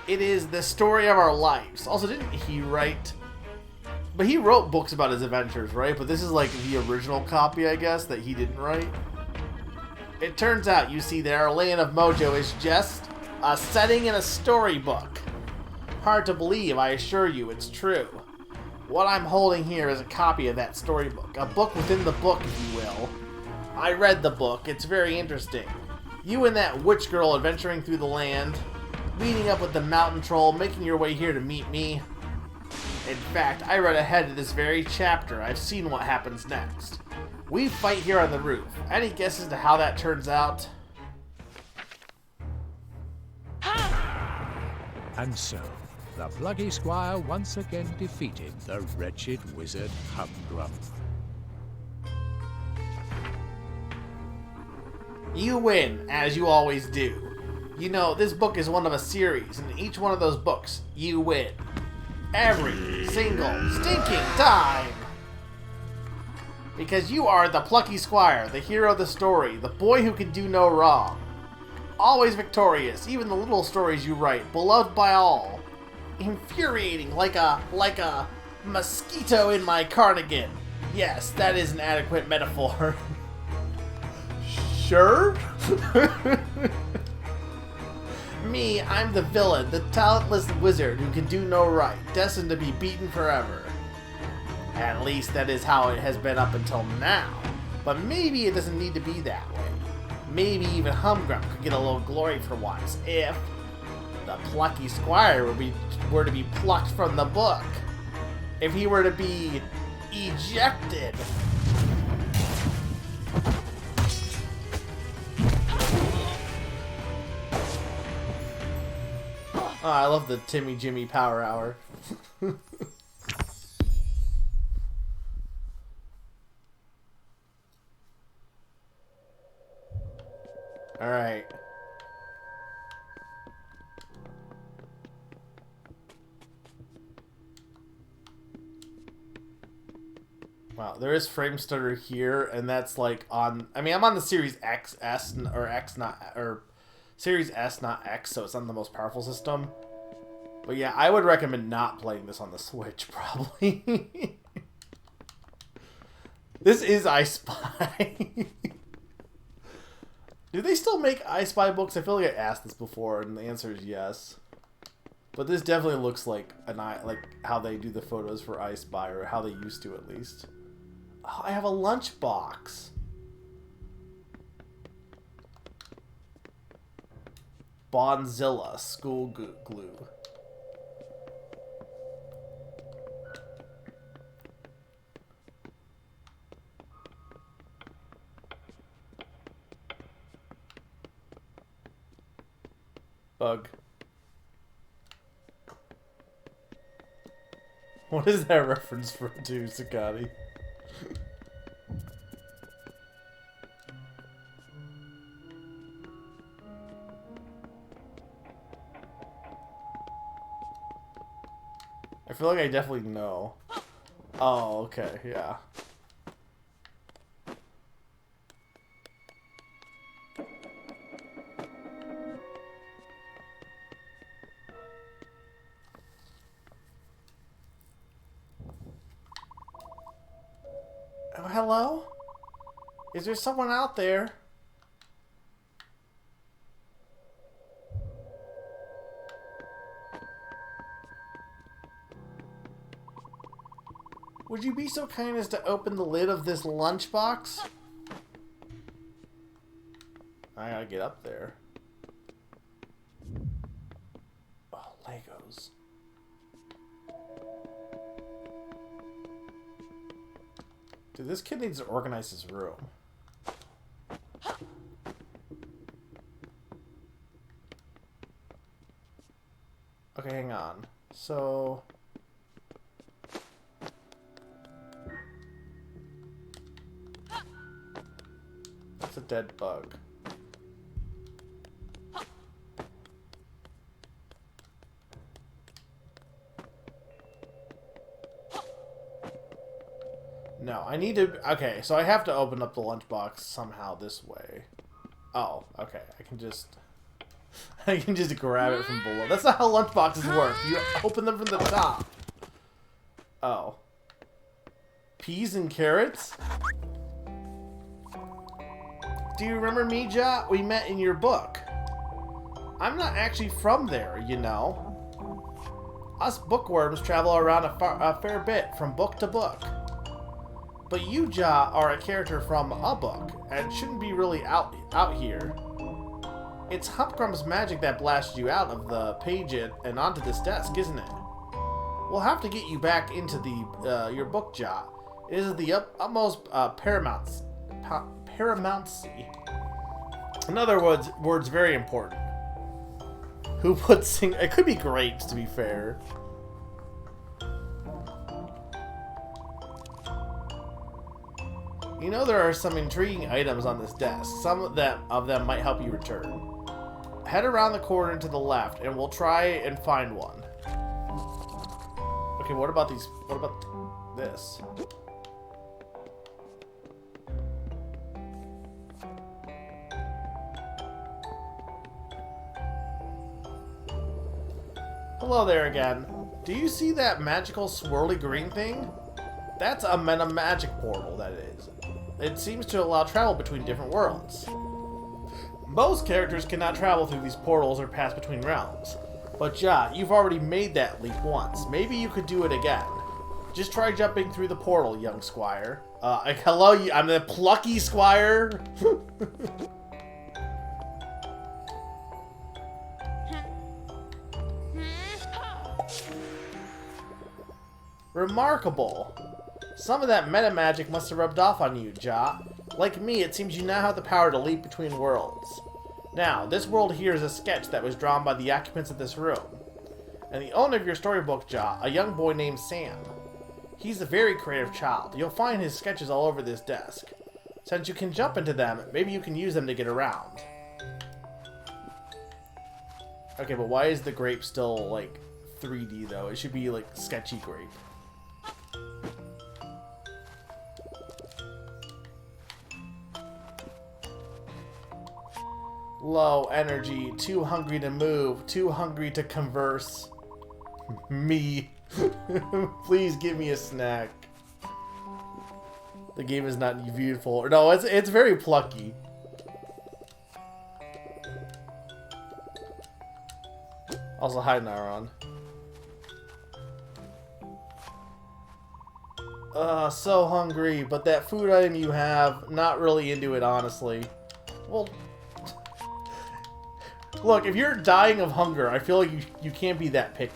It is the story of our lives. Also, didn't he write... But he wrote books about his adventures, right? But this is like the original copy, I guess, that he didn't write. It turns out, you see, that our land of Mojo is just a setting in a storybook. Hard to believe, I assure you, it's true. What I'm holding here is a copy of that storybook. A book within the book, if you will. I read the book. It's very interesting. You and that witch girl adventuring through the land, meeting up with the mountain troll, making your way here to meet me. In fact, I read ahead to this very chapter. I've seen what happens next. We fight here on the roof. Any guesses as to how that turns out? And so, the Plucky Squire once again defeated the wretched wizard Humgrump. You win, as you always do. You know, this book is one of a series, and in each one of those books, you win. Every single stinking time! Because you are the Plucky Squire, the hero of the story, the boy who can do no wrong. Always victorious, even the little stories you write, beloved by all. Infuriating, like a mosquito in my cardigan. Yes, that is an adequate metaphor. Sure? Me, I'm the villain, the talentless wizard who can do no right, destined to be beaten forever. At least that is how it has been up until now. But maybe it doesn't need to be that way. Maybe even Humgrump could get a little glory for once if the Plucky Squire were to be plucked from the book. If he were to be ejected. Oh, I love the Timmy Jimmy Power Hour. Alright. Wow, there is frame stutter here, and that's like on... I mean, I'm on the Series XS, or X, not... or Series S, not X, so it's not the most powerful system. But yeah, I would recommend not playing this on the Switch, probably. This is I Spy. Do they still make I Spy books? I feel like I asked this before, and the answer is yes. But this definitely looks like how they do the photos for I Spy, or how they used to at least. Oh, I have a lunchbox. Bonzilla school glue. Bug. What is that reference to, Sakati? I feel like I definitely know. Oh, okay, yeah. Oh, hello? Is there someone out there? Would you be so kind as to open the lid of this lunchbox? I gotta get up there. Oh, Legos. Dude, this kid needs to organize his room. Okay, hang on. So... that's a dead bug. No, I need to... okay, so I have to open up the lunchbox somehow this way. Oh, okay. I can just grab it from below. That's not how lunchboxes work. You open them from the top. Oh. Peas and carrots? Do you remember me, Ja? We met in your book. I'm not actually from there, you know. Us bookworms travel around a fair bit from book to book. But you, Ja, are a character from a book, and shouldn't be really out here. It's Humpgrump's magic that blasted you out of the page and onto this desk, isn't it? We'll have to get you back into the your book, Ja. It is of the utmost paramountcy. In other words, very important. Who puts it could be grapes, to be fair. You know there are some intriguing items on this desk. Some of them might help you return. Head around the corner to the left, and we'll try and find one. Okay, what about these? What about this? Hello there again. Do you see that magical swirly green thing? That's a meta magic portal, that is. It seems to allow travel between different worlds. Most characters cannot travel through these portals or pass between realms. But Ja, you've already made that leap once. Maybe you could do it again. Just try jumping through the portal, young squire. Hello, I'm the Plucky Squire. Remarkable. Some of that meta magic must have rubbed off on you, Ja. Like me, it seems you now have the power to leap between worlds. Now, this world here is a sketch that was drawn by the occupants of this room. And the owner of your storybook, Ja, a young boy named Sam. He's a very creative child. You'll find his sketches all over this desk. Since you can jump into them, maybe you can use them to get around. Okay, but why is the grape still, like, 3D, though? It should be, like, sketchy grape. Low energy, too hungry to move, too hungry to converse. Me. Please give me a snack. The game is not beautiful. No, it's very plucky. Also, hi, Naron. So hungry, but that food item you have, not really into it, honestly. Well, look, if you're dying of hunger, I feel like you can't be that picky.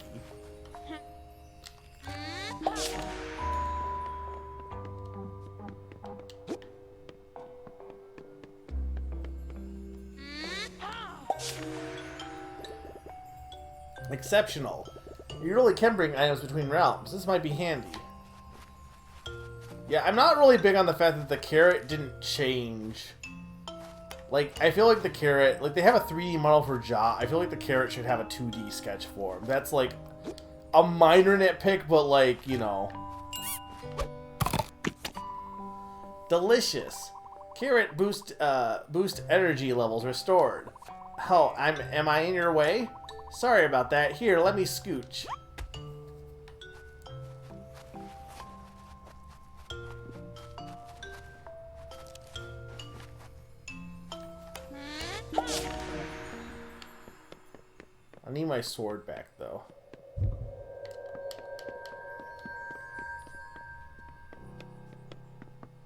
Exceptional. You really can bring items between realms. This might be handy. Yeah, I'm not really big on the fact that the carrot didn't change. Like, I feel like the carrot... like, they have a 3D model for Ja. I feel like the carrot should have a 2D sketch for him. That's, like, a minor nitpick, but, like, you know. Delicious. Carrot boost energy levels restored. Oh, am I in your way? Sorry about that. Here, let me scooch. I need my sword back, though.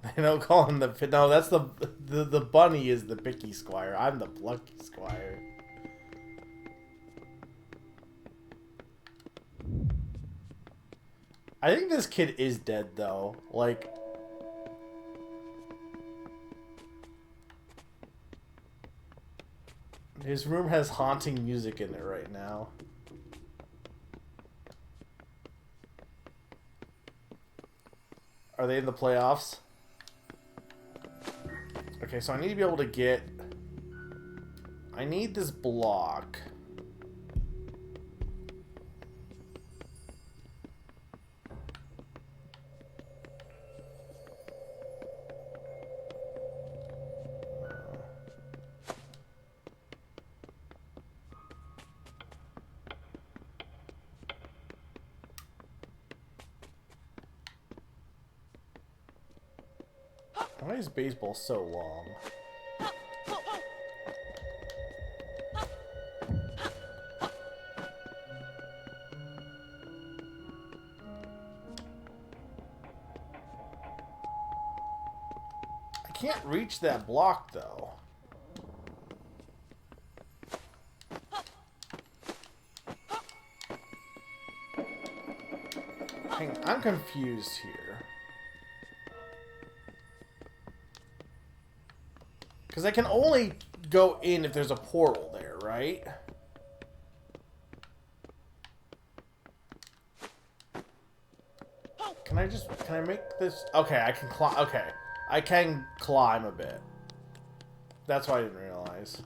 I don't call him the... No, that's the bunny is the Plucky Squire. I'm the Plucky Squire. I think this kid is dead, though. Like... His room has haunting music in it right now. Are they in the playoffs? Okay, so I need to be able to get... I need this block. Why is baseball so long? I can't reach that block, though. Hang on, I'm confused here. Because I can only go in if there's a portal there, right? Can I make this? Okay, I can climb. Okay, I can climb a bit. That's what I didn't realize.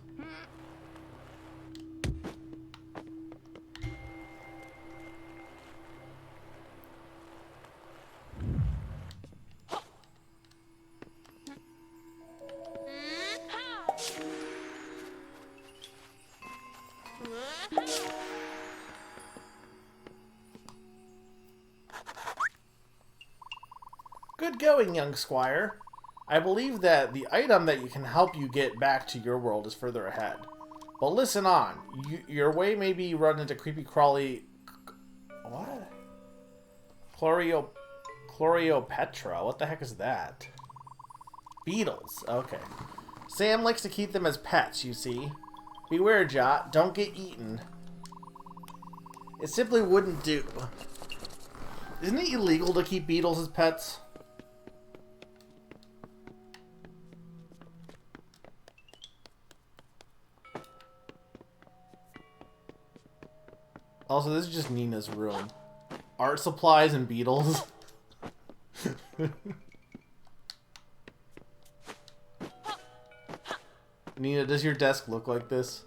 Good going, young squire. I believe that the item that can help you get back to your world is further ahead. But listen on. Your way may be run into creepy crawly... What? Chloriopetra. What the heck is that? Beetles. Okay. Sam likes to keep them as pets, you see. Beware, Jot. Don't get eaten. It simply wouldn't do. Isn't it illegal to keep beetles as pets? Also, this is just Nina's room. Art supplies and beetles. Nina, does your desk look like this?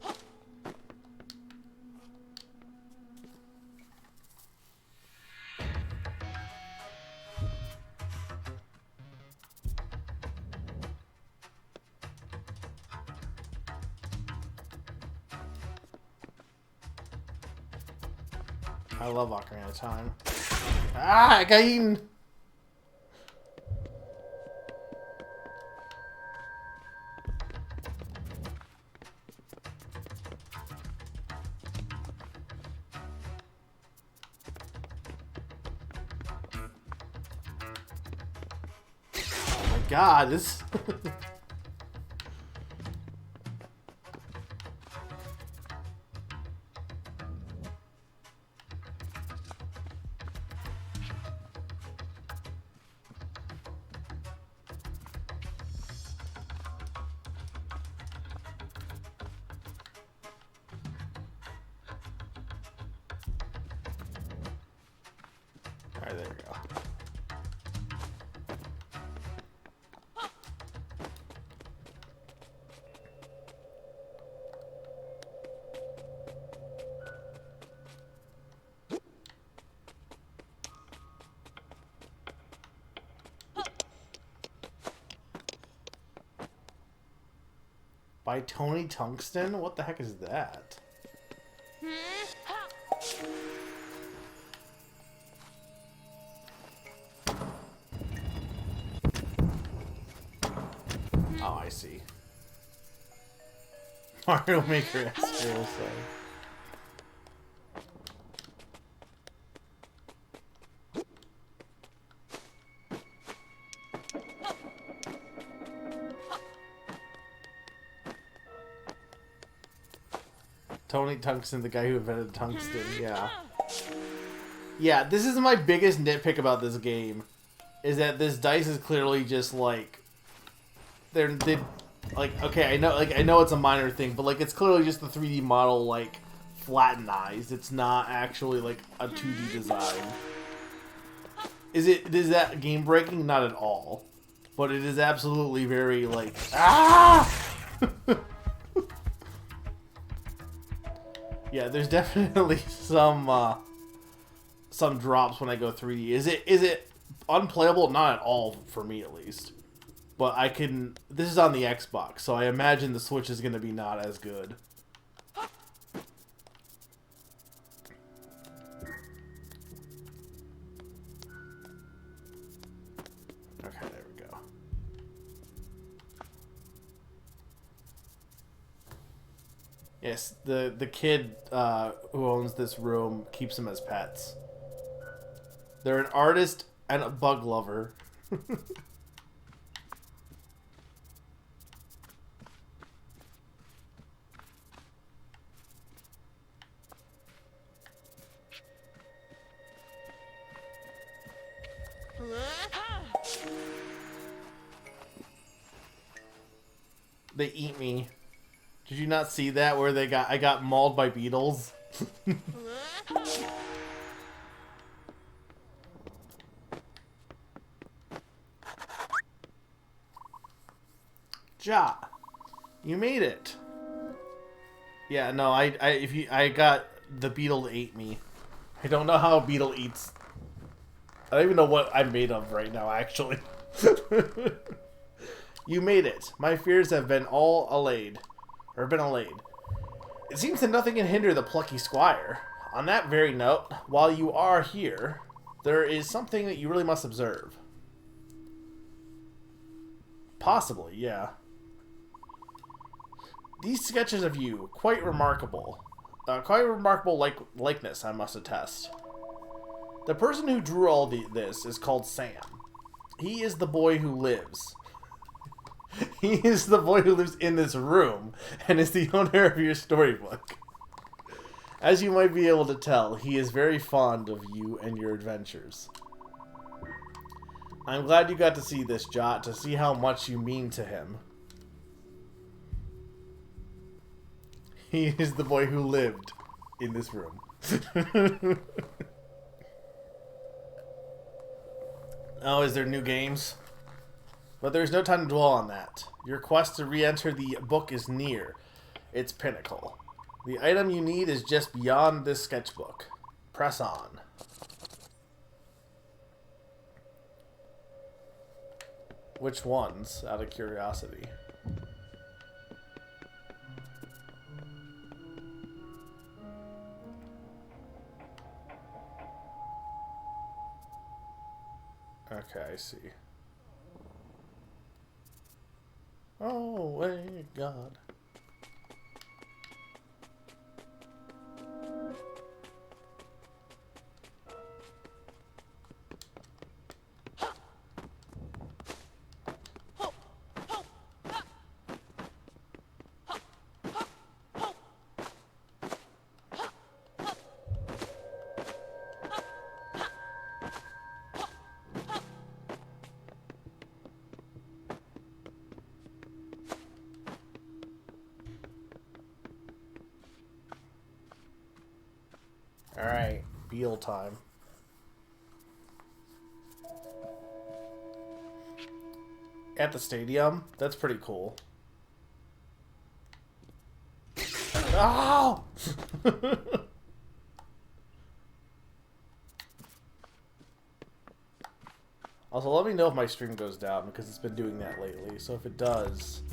I love Ocarina of Time. Ah, I got eaten! Oh my god, this... Alright, there we go. By Tony Tungsten? What the heck is that? Oh, I see. Mario Maker S0. Tony Tungsten, the guy who invented tungsten. Yeah. Yeah, this is my biggest nitpick about this game. Is that this dice is clearly just like... They like, okay, I know it's a minor thing, but like it's clearly just the 3D model like flattenized. It's not actually like a 2D design. Is that game breaking? Not at all. But it is absolutely very like Yeah, there's definitely some drops when I go 3D. Is it unplayable? Not at all for me at least. But I can... This is on the Xbox, so I imagine the Switch is going to be not as good. Okay, there we go. Yes, the kid who owns this room keeps them as pets. They're an artist and a bug lover. They eat me. Did you not see that where I got mauled by beetles? Ja, you made it. Yeah, no, I got the beetle ate me. I don't know how a beetle eats. I don't even know what I'm made of right now, actually. You made it. My fears have been all allayed. Or been allayed. It seems that nothing can hinder the Plucky Squire. On that very note, while you are here, there is something that you really must observe. Possibly, yeah. These sketches of you, quite remarkable. Quite remarkable likeness, I must attest. The person who drew all this is called Sam. He is the boy who lives. He is the boy who lives in this room, and is the owner of your storybook. As you might be able to tell, he is very fond of you and your adventures. I'm glad you got to see this, Jot, to see how much you mean to him. He is the boy who lived in this room. Oh, is there new games? But there's no time to dwell on that. Your quest to re-enter the book is near its pinnacle. The item you need is just beyond this sketchbook. Press on. Which ones, out of curiosity? Okay, I see. Oh, thank God. Alright, Beal time. At the stadium? That's pretty cool. Oh! Also, let me know if my stream goes down, because it's been doing that lately. So if it does...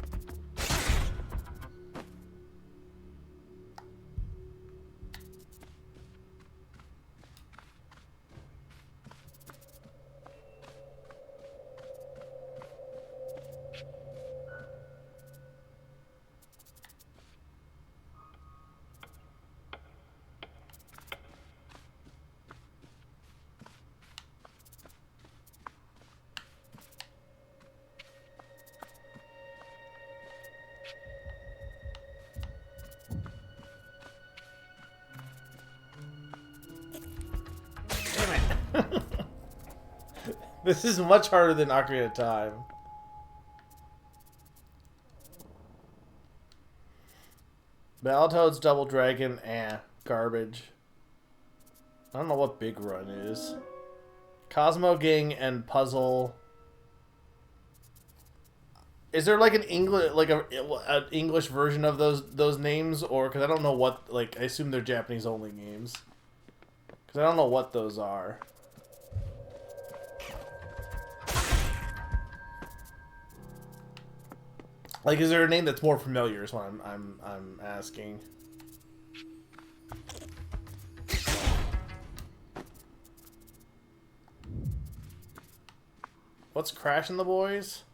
This is much harder than Ocarina of Time. Battletoads, Double Dragon, garbage. I don't know what Big Run is. Cosmo Gang and Puzzle. Is there like an English version of those names, or because I don't know what, like, I assume they're Japanese only games, because I don't know what those are. Like, is there a name that's more familiar? Is what I'm asking. What's crashing the boys?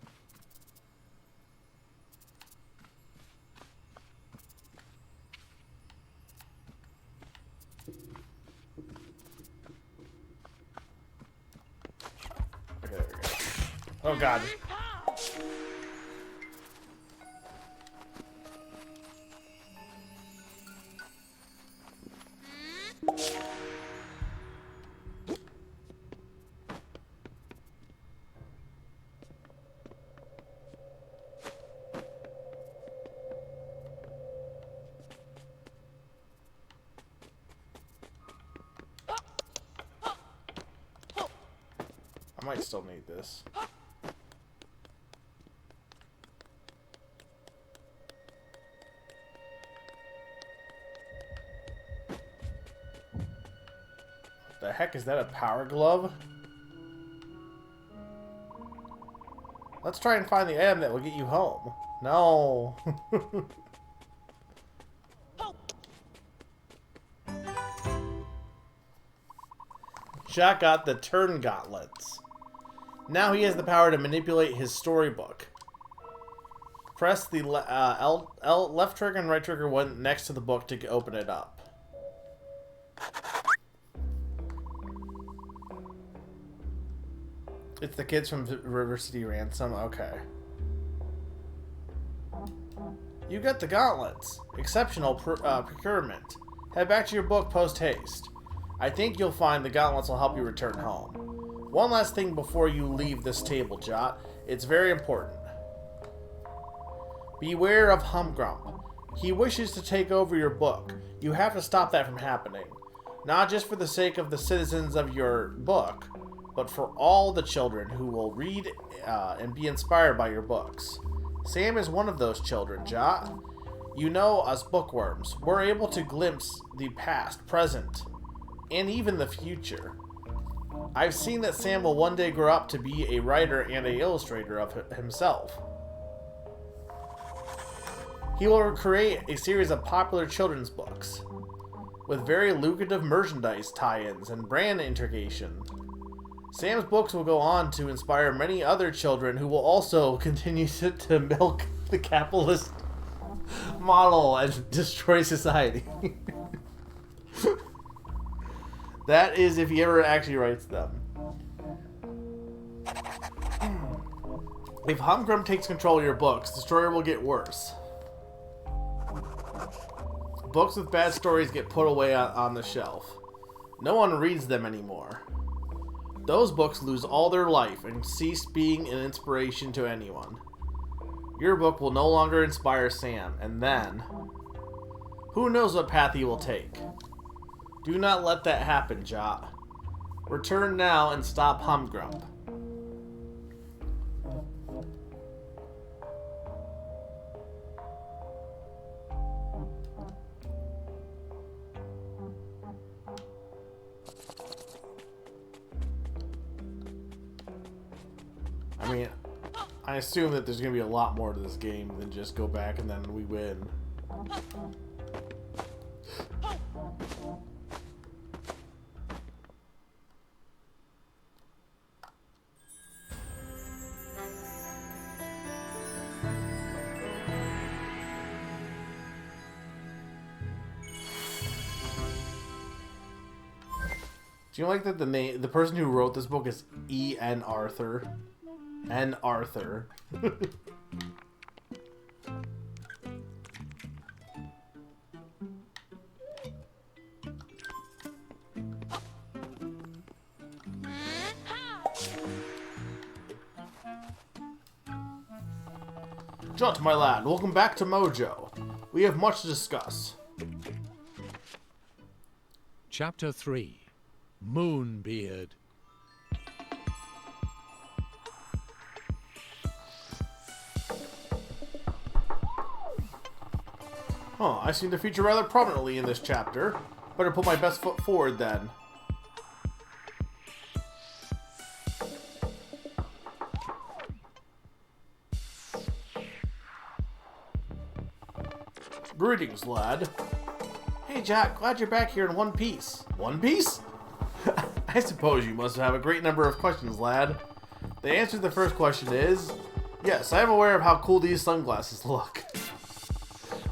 Okay, there we go. Oh god. I might still need this. The heck is that, a power glove? Let's try and find the item that will get you home. No. Jack got the turn gauntlets. Now he has the power to manipulate his storybook. Press the left trigger and right trigger one next to the book to open it up. It's the kids from River City Ransom. Okay. You got the gauntlets. Exceptional procurement. Head back to your book post-haste. I think you'll find the gauntlets will help you return home. One last thing before you leave this table, Jot. It's very important. Beware of Humgrump. He wishes to take over your book. You have to stop that from happening. Not just for the sake of the citizens of your book, but for all the children who will read and be inspired by your books. Sam is one of those children, Jot. You know, us bookworms, we're able to glimpse the past, present, and even the future. I've seen that Sam will one day grow up to be a writer and an illustrator of himself. He will create a series of popular children's books, with very lucrative merchandise tie-ins and brand integration. Sam's books will go on to inspire many other children who will also continue to milk the capitalist model and destroy society. That is if he ever actually writes them. If Humgrum takes control of your books, the story will get worse. Books with bad stories get put away on the shelf. No one reads them anymore. Those books lose all their life and cease being an inspiration to anyone. Your book will no longer inspire Sam, and then, who knows what path he will take. Do not let that happen, Jot. Return now and stop Humgrump. I mean, I assume that there's going to be a lot more to this game than just go back and then we win. Do you like that the person who wrote this book is E.N. Arthur? N. Arthur. Jut, my lad, welcome back to Mojo. We have much to discuss. Chapter 3. Moonbeard. Huh, I seem to feature rather prominently in this chapter. Better put my best foot forward then. Greetings, lad. Hey, Jack, glad you're back here in one piece. One Piece? I suppose you must have a great number of questions, lad. The answer to the first question is, yes, I am aware of how cool these sunglasses look.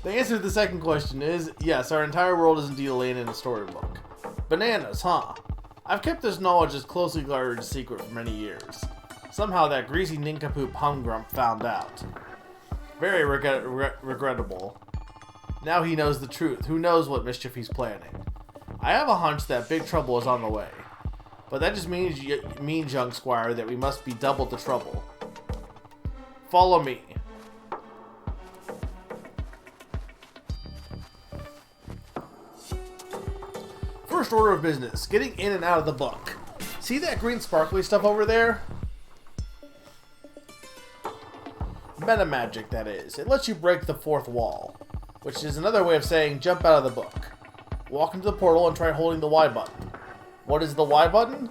The answer to the second question is, yes, our entire world is indeed laying in a storybook. Bananas, huh? I've kept this knowledge as closely guarded a secret for many years. Somehow that greasy nincompoop Humgrump found out. Very regrettable. Now he knows the truth. Who knows what mischief he's planning? I have a hunch that big trouble is on the way. But that just means, young Squire, that we must be double the trouble. Follow me. First order of business, getting in and out of the book. See that green sparkly stuff over there? Meta magic, that is. It lets you break the fourth wall, which is another way of saying jump out of the book. Walk into the portal and try holding the Y button. What is the Y button?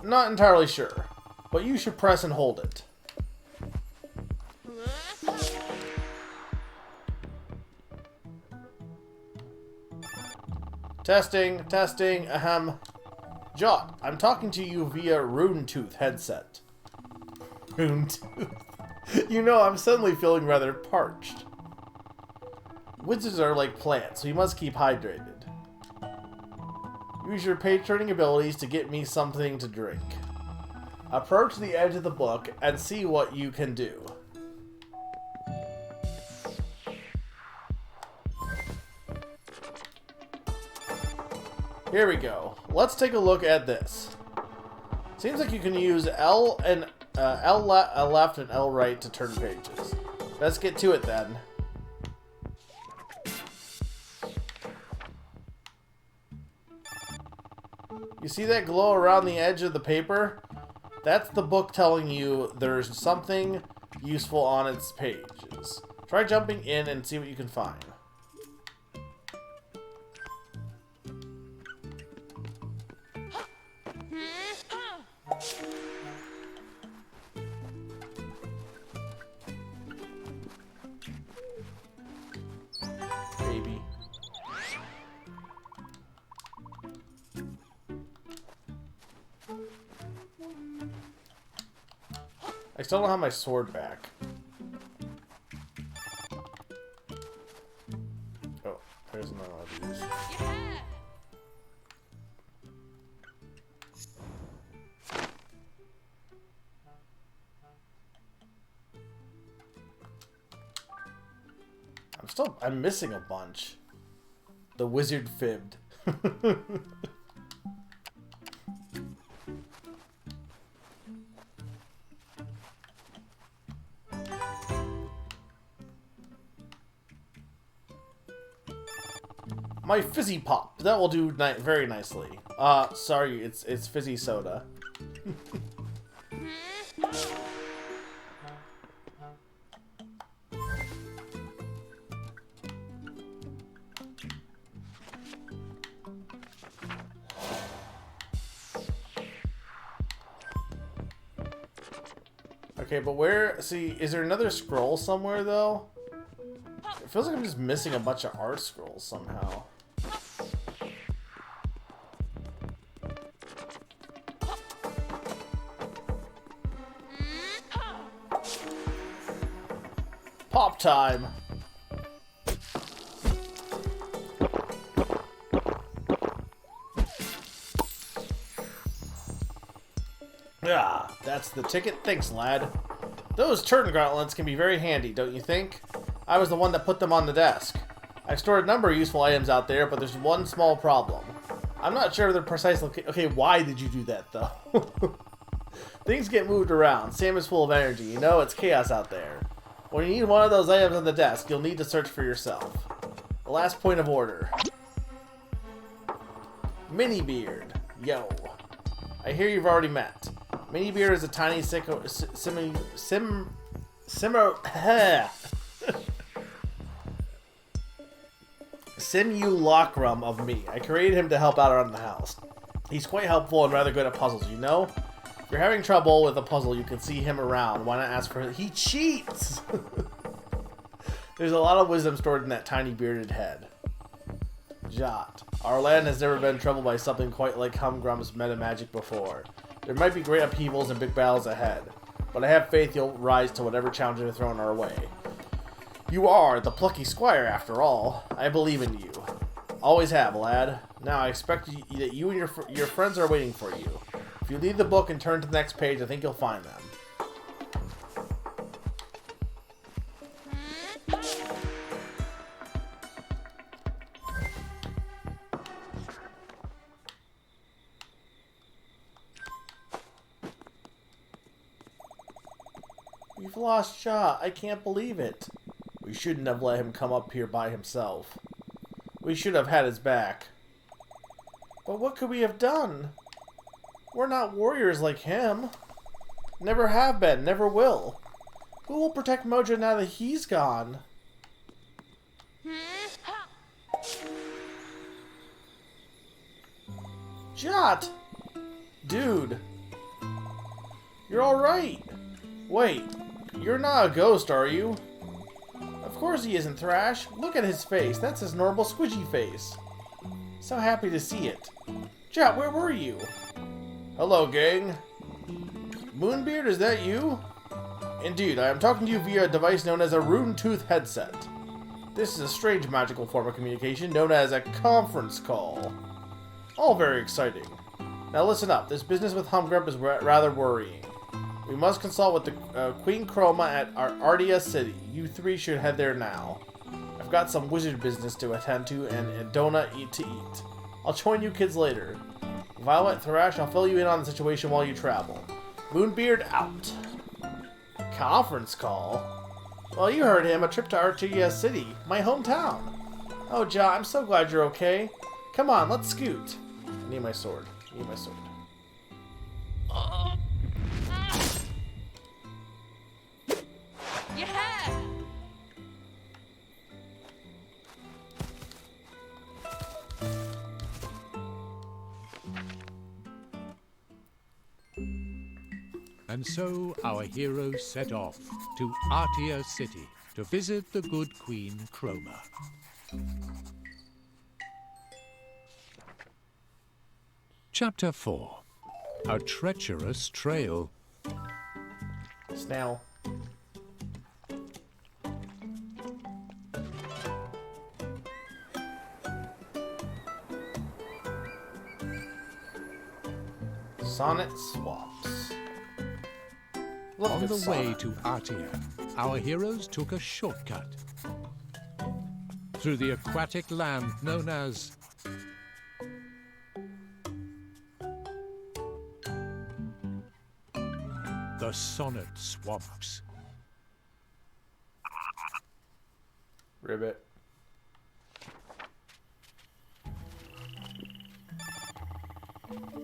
Not entirely sure, but you should press and hold it. Testing, ahem. Jot, I'm talking to you via Rune Tooth headset. Rune Tooth. You know, I'm suddenly feeling rather parched. Wizards are like plants, so you must keep hydrated. Use your page-turning abilities to get me something to drink. Approach the edge of the book and see what you can do. Here we go. Let's take a look at this. Seems like you can use L left and L right to turn pages. Let's get to it then. You see that glow around the edge of the paper? That's the book telling you there's something useful on its pages. Try jumping in and see what you can find. Baby. I still don't have my sword back. Oh, there's another one of these. I'm missing a bunch. The wizard fibbed. My fizzy pop. That will do very nicely. Sorry, it's fizzy soda. Okay, but where... See, is there another scroll somewhere, though? It feels like I'm just missing a bunch of art scrolls somehow. Pop time! Ah, that's the ticket. Thanks, lad. Those turn gauntlets can be very handy, don't you think? I was the one that put them on the desk. I've stored a number of useful items out there, but there's one small problem. I'm not sure of the precise location. Okay, why did you do that, though? Things get moved around. Sam is full of energy. You know, it's chaos out there. When you need one of those items on the desk, you'll need to search for yourself. The last point of order. Minibeard. Yo. I hear you've already met. Minibeard is a tiny simulacrum of me. I created him to help out around the house. He's quite helpful and rather good at puzzles, you know? If you're having trouble with a puzzle, you can see him around. Why not ask for him? He cheats! There's a lot of wisdom stored in that tiny bearded head. Jot. Our land has never been troubled by something quite like Humgrum's meta magic before. There might be great upheavals and big battles ahead, but I have faith you'll rise to whatever challenges are thrown our way. You are the Plucky Squire, after all. I believe in you. Always have, lad. Now, I expect that you and your friends are waiting for you. If you leave the book and turn to the next page, I think you'll find them. We've lost Shaw. I can't believe it. We shouldn't have let him come up here by himself. We should have had his back. But what could we have done? We're not warriors like him. Never have been, never will. Who will protect Mojo now that he's gone? Jot! Dude. You're alright. Wait, you're not a ghost, are you? Of course he isn't, Thrash. Look at his face. That's his normal squidgy face. So happy to see it. Jot, where were you? Hello, gang. Moonbeard, is that you? Indeed, I am talking to you via a device known as a Rune Tooth headset. This is a strange magical form of communication known as a conference call. All very exciting. Now listen up, this business with Humgrump is rather worrying. We must consult with the Queen Chroma at Ardia City. You three should head there now. I've got some wizard business to attend to and a donut to eat. I'll join you kids later. Violet, Thrash, I'll fill you in on the situation while you travel. Moonbeard out. Conference call? Well, you heard him. A trip to Ardia City, my hometown. Oh, Ja, I'm so glad you're okay. Come on, let's scoot. I need my sword. I need my sword. Yeah! And so our heroes set off to Artia City to visit the good Queen Chroma. Chapter 4. A Treacherous Trail. Snail. Sonnet swaps. On the way to Artia, our heroes took a shortcut through the aquatic land known as the Sonnet Swamps. Ribbit.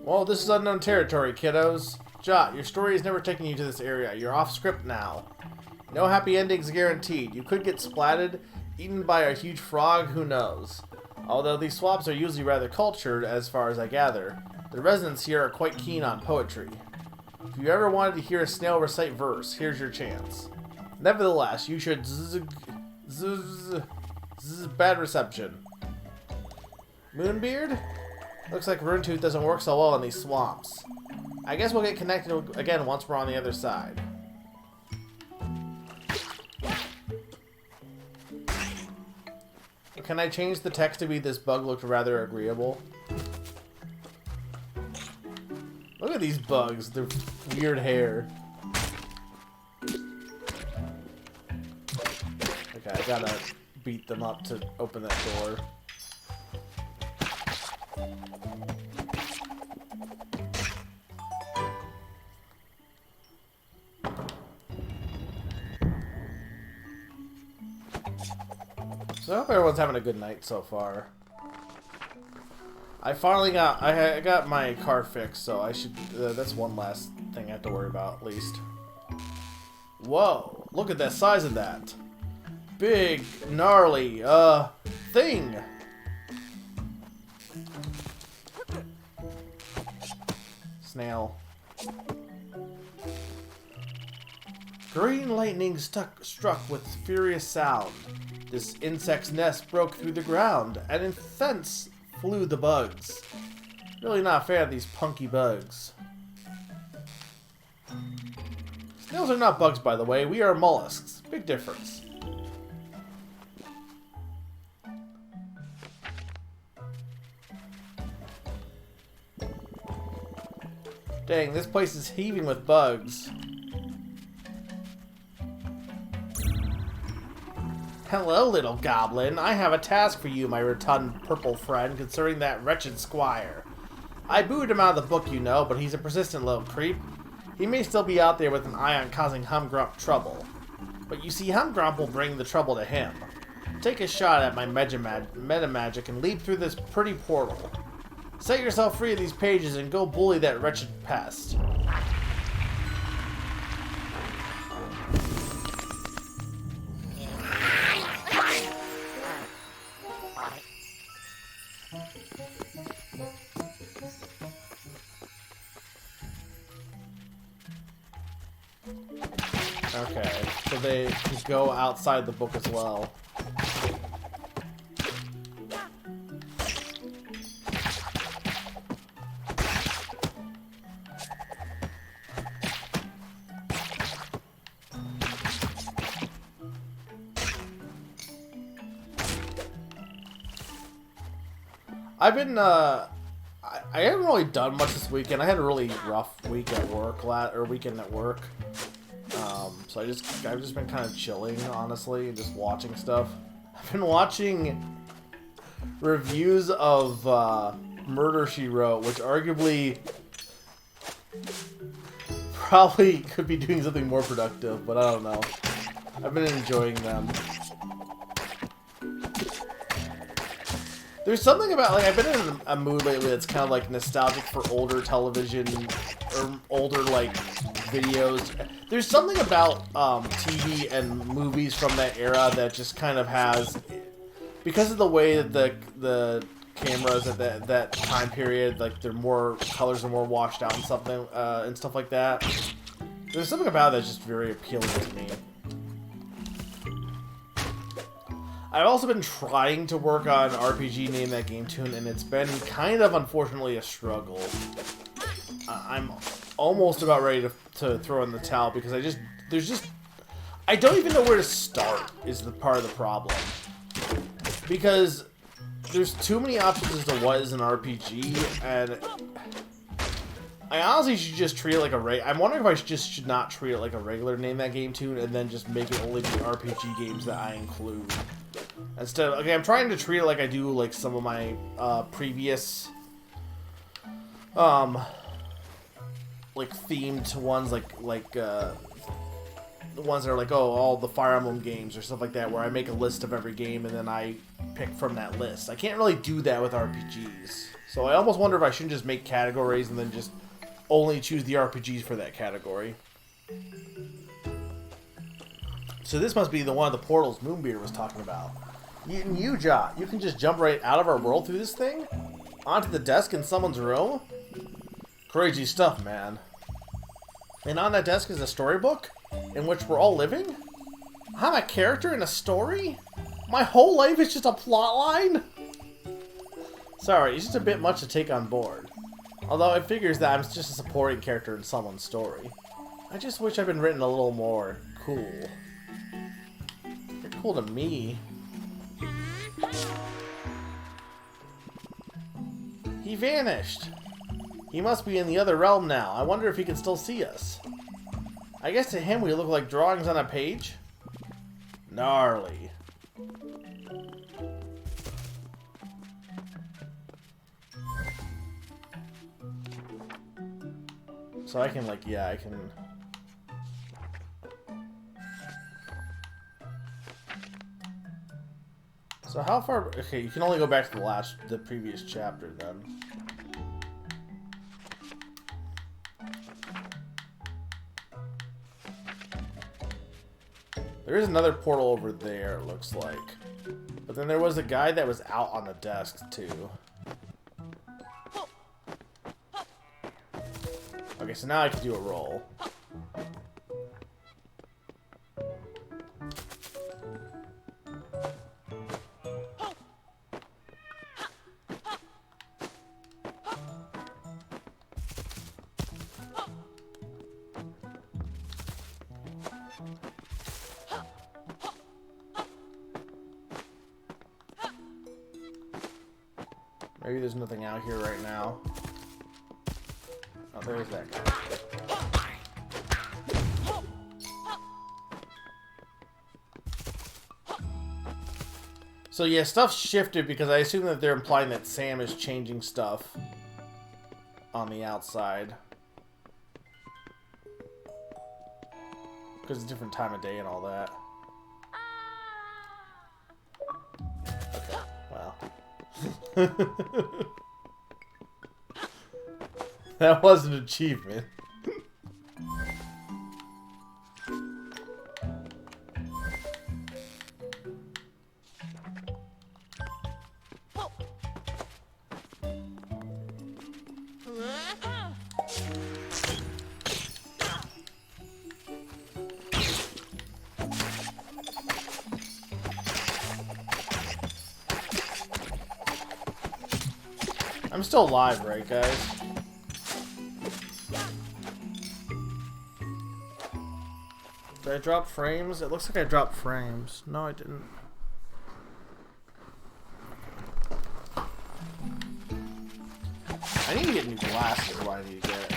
Well, this is unknown territory, kiddos. Jot, your story has never taken you to this area. You're off script now. No happy endings guaranteed. You could get splatted, eaten by a huge frog, who knows. Although these swamps are usually rather cultured, as far as I gather, the residents here are quite keen on poetry. If you ever wanted to hear a snail recite verse, here's your chance. Nevertheless, you should bad reception. Moonbeard? Looks like Rune Tooth doesn't work so well in these swamps. I guess we'll get connected again once we're on the other side. Can I change the text to be this bug looked rather agreeable? Look at these bugs, their weird hair. Okay, I gotta beat them up to open that door. So I hope everyone's having a good night so far. I finally got I got my car fixed, so I should. That's one last thing I have to worry about, at least. Whoa! Look at the size of that. Big, gnarly, thing. Snail. Green lightning struck with furious sound. This insect's nest broke through the ground, and in thence flew the bugs. Really not a fan of these punky bugs. Snails are not bugs, by the way. We are mollusks. Big difference. Dang, this place is heaving with bugs. Hello, little goblin. I have a task for you, my rotund purple friend, concerning that wretched squire. I booted him out of the book, you know, but he's a persistent little creep. He may still be out there with an eye on causing Humgrump trouble. But you see, Humgrump will bring the trouble to him. Take a shot at my meta magic and leap through this pretty portal. Set yourself free of these pages and go bully that wretched pest. Okay, so they can go outside the book as well. I've been, I haven't really done much this weekend. I had a really rough week at work, weekend at work. So I've just been kind of chilling, honestly, and just watching stuff. I've been watching reviews of Murder, She Wrote, which arguably probably could be doing something more productive, but I don't know. I've been enjoying them. There's something about, like, I've been in a mood lately that's kind of, like, nostalgic for older television, or older, like, videos. There's something about TV and movies from that era that just kind of has, because of the way that the cameras at that time period, like, they're more, colors are more washed out and something, and stuff like that. There's something about it that's just very appealing to me. I've also been trying to work on RPG Name That Game Tune, and it's been kind of, unfortunately, a struggle. I'm almost about ready to throw in the towel because I don't even know where to start is the part of the problem. Because there's too many options as to what is an RPG, and I honestly should just treat it like I'm wondering if I should not treat it like a regular Name That Game Tune and then just make it only be RPG games that I include. Instead of, okay, I'm trying to treat it like I do like some of my previous like themed ones, like the ones that are like, oh, all the Fire Emblem games or stuff like that, where I make a list of every game and then I pick from that list. I can't really do that with RPGs. So I almost wonder if I shouldn't just make categories and then just only choose the RPGs for that category. So this must be the one of the portals Moonbeard was talking about. You, Jot, you can just jump right out of our world through this thing? Onto the desk in someone's room? Crazy stuff, man. And on that desk is a storybook in which we're all living? I'm a character in a story? My whole life is just a plot line? Sorry, it's just a bit much to take on board. Although it figures that I'm just a supporting character in someone's story. I just wish I'd been written a little more cool. You're cool to me. He vanished. He must be in the other realm now. I wonder if he can still see us. I guess to him we look like drawings on a page. Gnarly. So I can, like, yeah, I can... So how far? Okay, you can only go back to the previous chapter then. There is another portal over there, it looks like. But then there was a guy that was out on the desk, too. Okay, so now I can do a roll. Maybe there's nothing out here right now. Oh, there's that guy. So yeah, stuff shifted because I assume that they're implying that Sam is changing stuff on the outside. Because it's a different time of day and all that. Okay, well. That was an achievement. I'm still alive, right, guys? Did I drop frames? It looks like I dropped frames. No, I didn't. I need to get new glasses. What I need to get.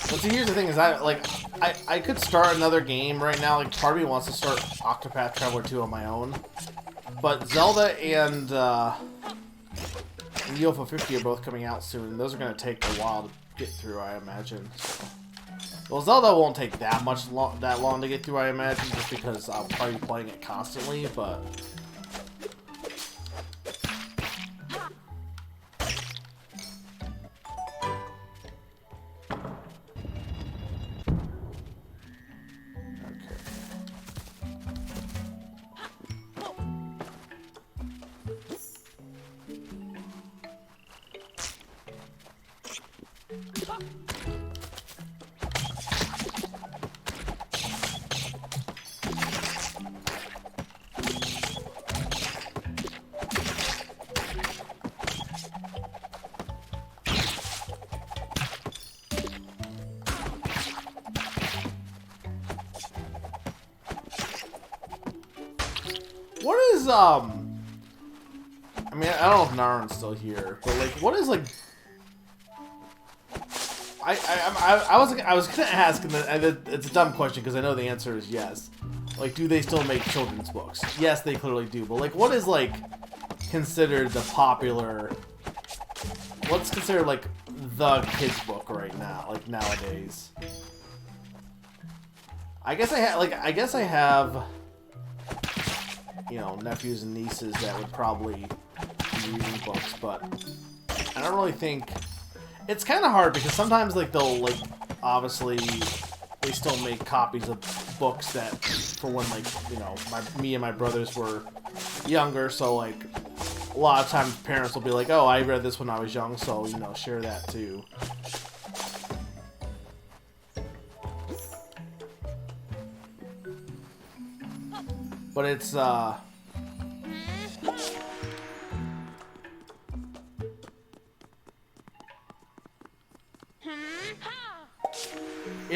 But see, here's the thing: is I could start another game right now. Like, part of me wants to start Octopath Traveler 2 on my own, but Zelda and UFO 50 are both coming out soon. Those are going to take a while to get through, I imagine. So. Well, Zelda won't take that long to get through, I imagine, just because I'll probably be playing it constantly. But what is I mean, I don't know if Naren's still here, but like, what is like? I was gonna ask, and it's a dumb question because I know the answer is yes. Like, do they still make children's books? Yes, they clearly do. But like, what is like considered the popular? What's considered like the kids' book right now? Like nowadays. I guess I have. You know, nephews and nieces that would probably be reading books, but I don't really think it's kind of hard because sometimes like they'll like obviously they still make copies of books that for when like, you know, me and my brothers were younger, so like a lot of times parents will be like, oh, I read this when I was young, so you know, share that too. But it's, it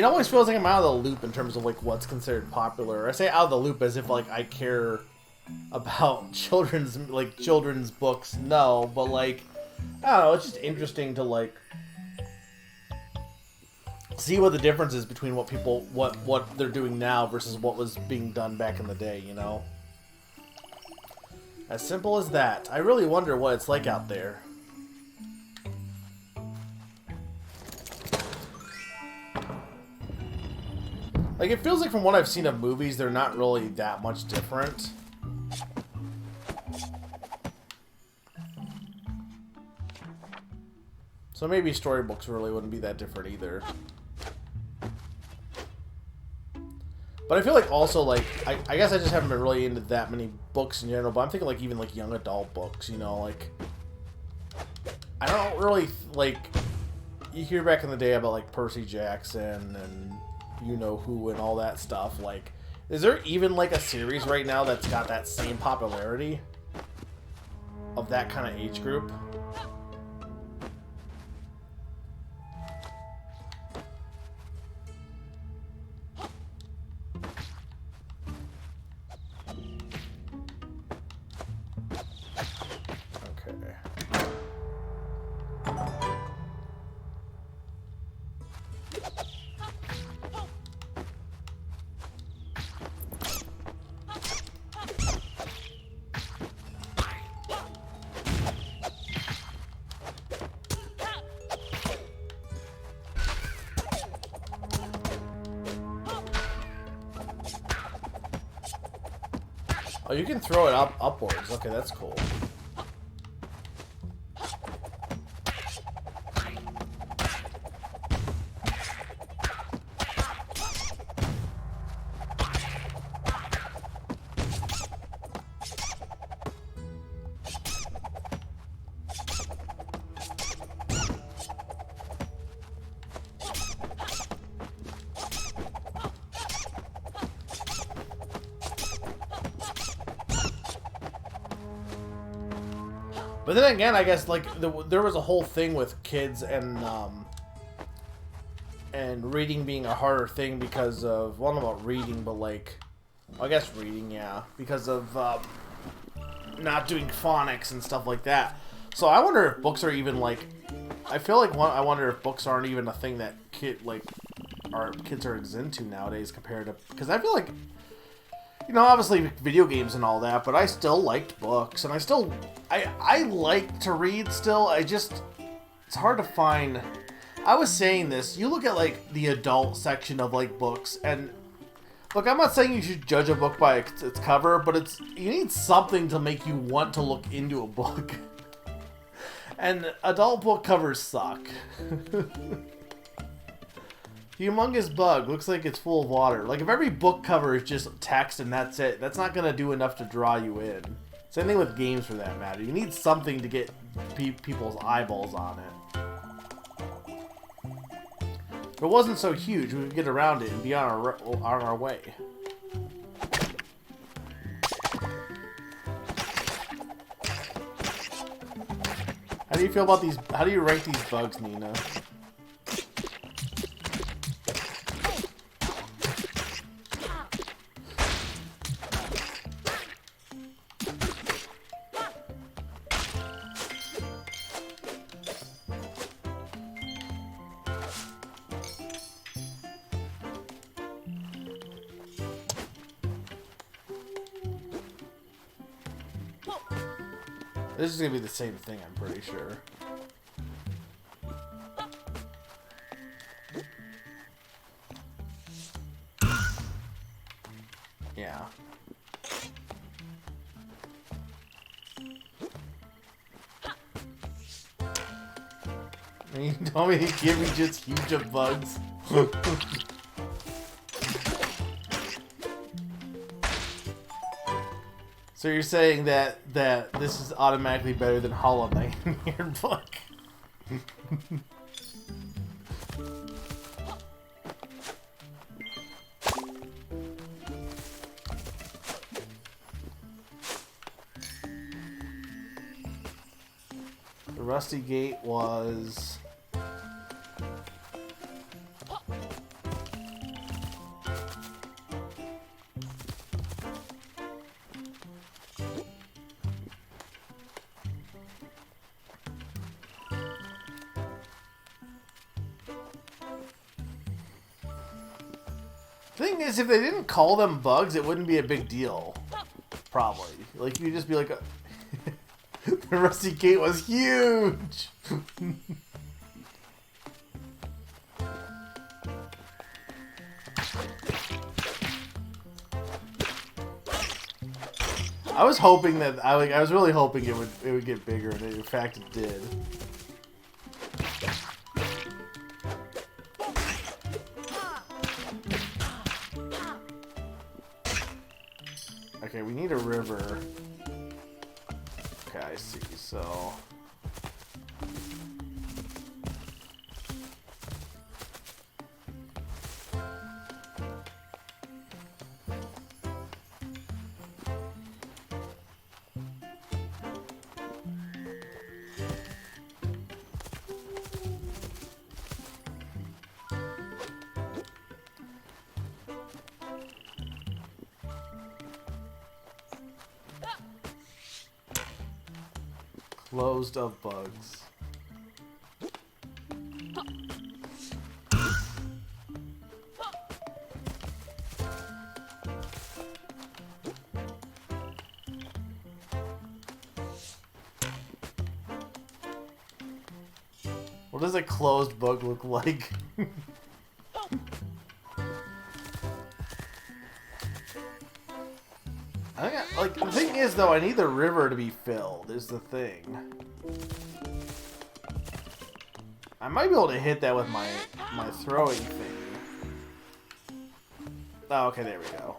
always feels like I'm out of the loop in terms of, like, what's considered popular. I say out of the loop as if, like, I care about children's books. No, but, like, I don't know, it's just interesting to, like, see what the difference is between what they're doing now versus what was being done back in the day, you know? As simple as that. I really wonder what it's like out there. Like, it feels like from what I've seen of movies, they're not really that much different. So maybe storybooks really wouldn't be that different either. But I feel like also, like, I guess I just haven't been really into that many books in general, but I'm thinking, like, even, like, young adult books, you know, like... I don't really, like... You hear back in the day about, like, Percy Jackson and you-know-who and all that stuff, like... Is there even, like, a series right now that's got that same popularity? Of that kind of age group? Oh, you can throw it upwards. Okay, that's cool. But then again, I guess, like, there was a whole thing with kids and reading being a harder thing because of, well, not about reading, but, like, I guess reading, yeah, because of not doing phonics and stuff like that. So I wonder if books are even, like, I feel like I wonder if books aren't even a thing that kids are into nowadays compared to, because I feel like, you know, obviously video games and all that, but I still liked books, and I like to read still. It's hard to find. I was saying this, you look at, like, the adult section of, like, books, and look, I'm not saying you should judge a book by its cover, but you need something to make you want to look into a book. And adult book covers suck. Humongous bug. Looks like it's full of water. Like, if every book cover is just text and that's it, that's not going to do enough to draw you in. Same thing with games, for that matter. You need something to get people's eyeballs on it. If it wasn't so huge, we could get around it and be on our way. How do you feel about these? How do you rank these bugs, Nina? This is gonna be the same thing, I'm pretty sure. Yeah. You told me to give me just huge bugs. So you're saying that this is automatically better than Hollow Knight in your book? The Rusty Gate was... Thing is, if they didn't call them bugs, it wouldn't be a big deal. Probably. Like, you'd just be like, the Rusty Gate was huge! I was hoping that I was really hoping it would get bigger, and in fact it did. Okay, we need a river. Okay, I see. So. Closed of bugs. What does a closed bug look like? I think like the thing is though, I need the river to be filled. Is the thing. I might be able to hit that with my throwing thing. Oh, okay, there we go.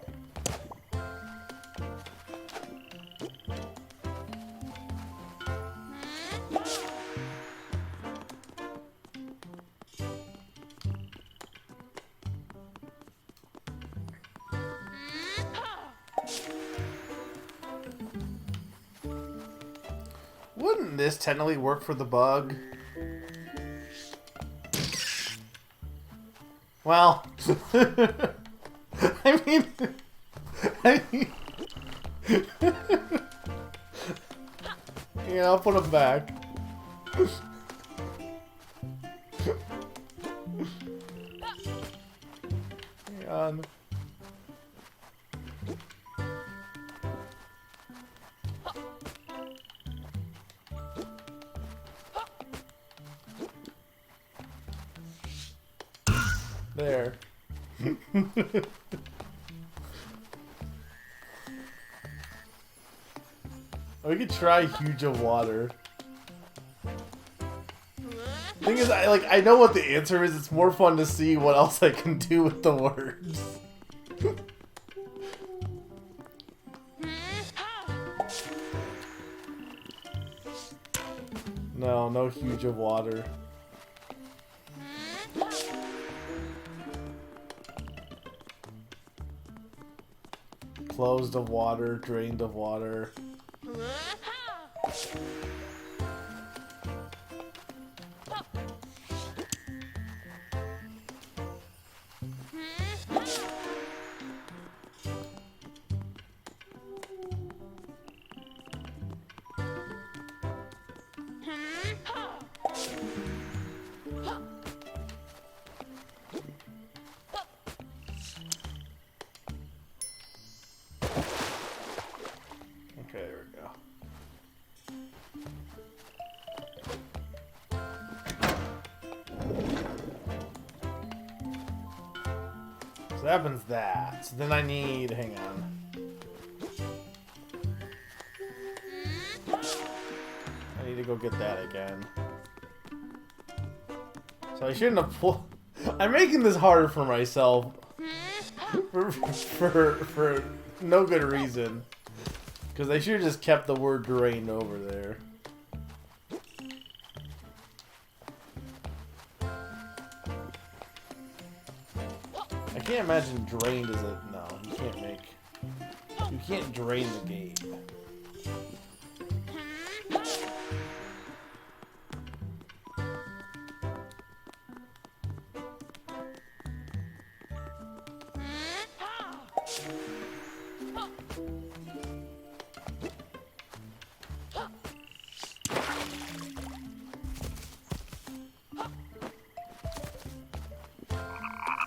Wouldn't this technically work for the bug? Well, I mean, yeah, I'll put him back. Hang on. There. We could try huge of water. Thing is, I know what the answer is. It's more fun to see what else I can do with the words. No, no huge of water. Closed of water, drained of water. Okay, there we go. So that happens that. So then I need, hang on. I need to go get that again. So I shouldn't have pulled. I'm making this harder for myself. For no good reason. Because they should have just kept the word drained over there. I can't imagine drained as a... No, you can't make... You can't drain the game.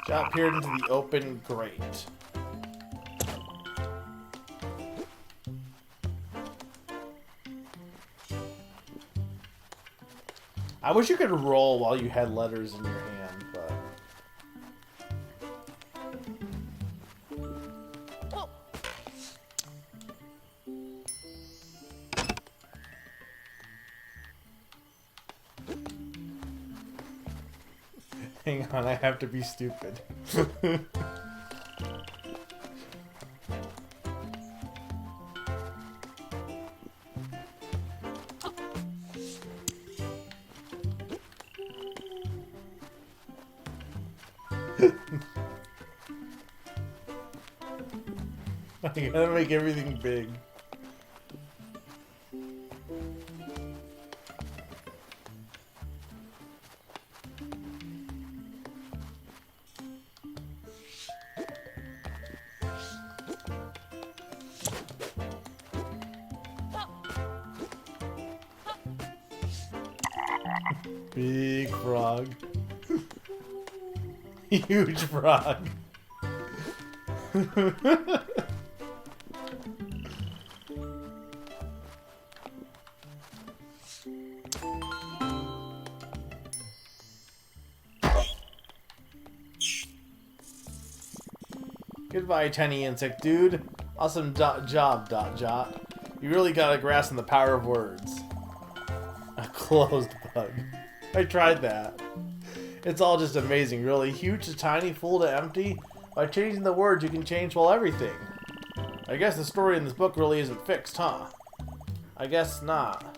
Shot peered into the open grate. I wish you could roll while you had letters in your hand, but... Hang on, I have to be stupid. I gotta make everything big. Big frog. Huge frog. Goodbye, tiny insect dude. Awesome job, Jot. You really got a grasp on the power of words. A closed bug. I tried that. It's all just amazing, really. Huge to tiny, full to empty. By changing the words, you can change, well, everything. I guess the story in this book really isn't fixed, huh? I guess not.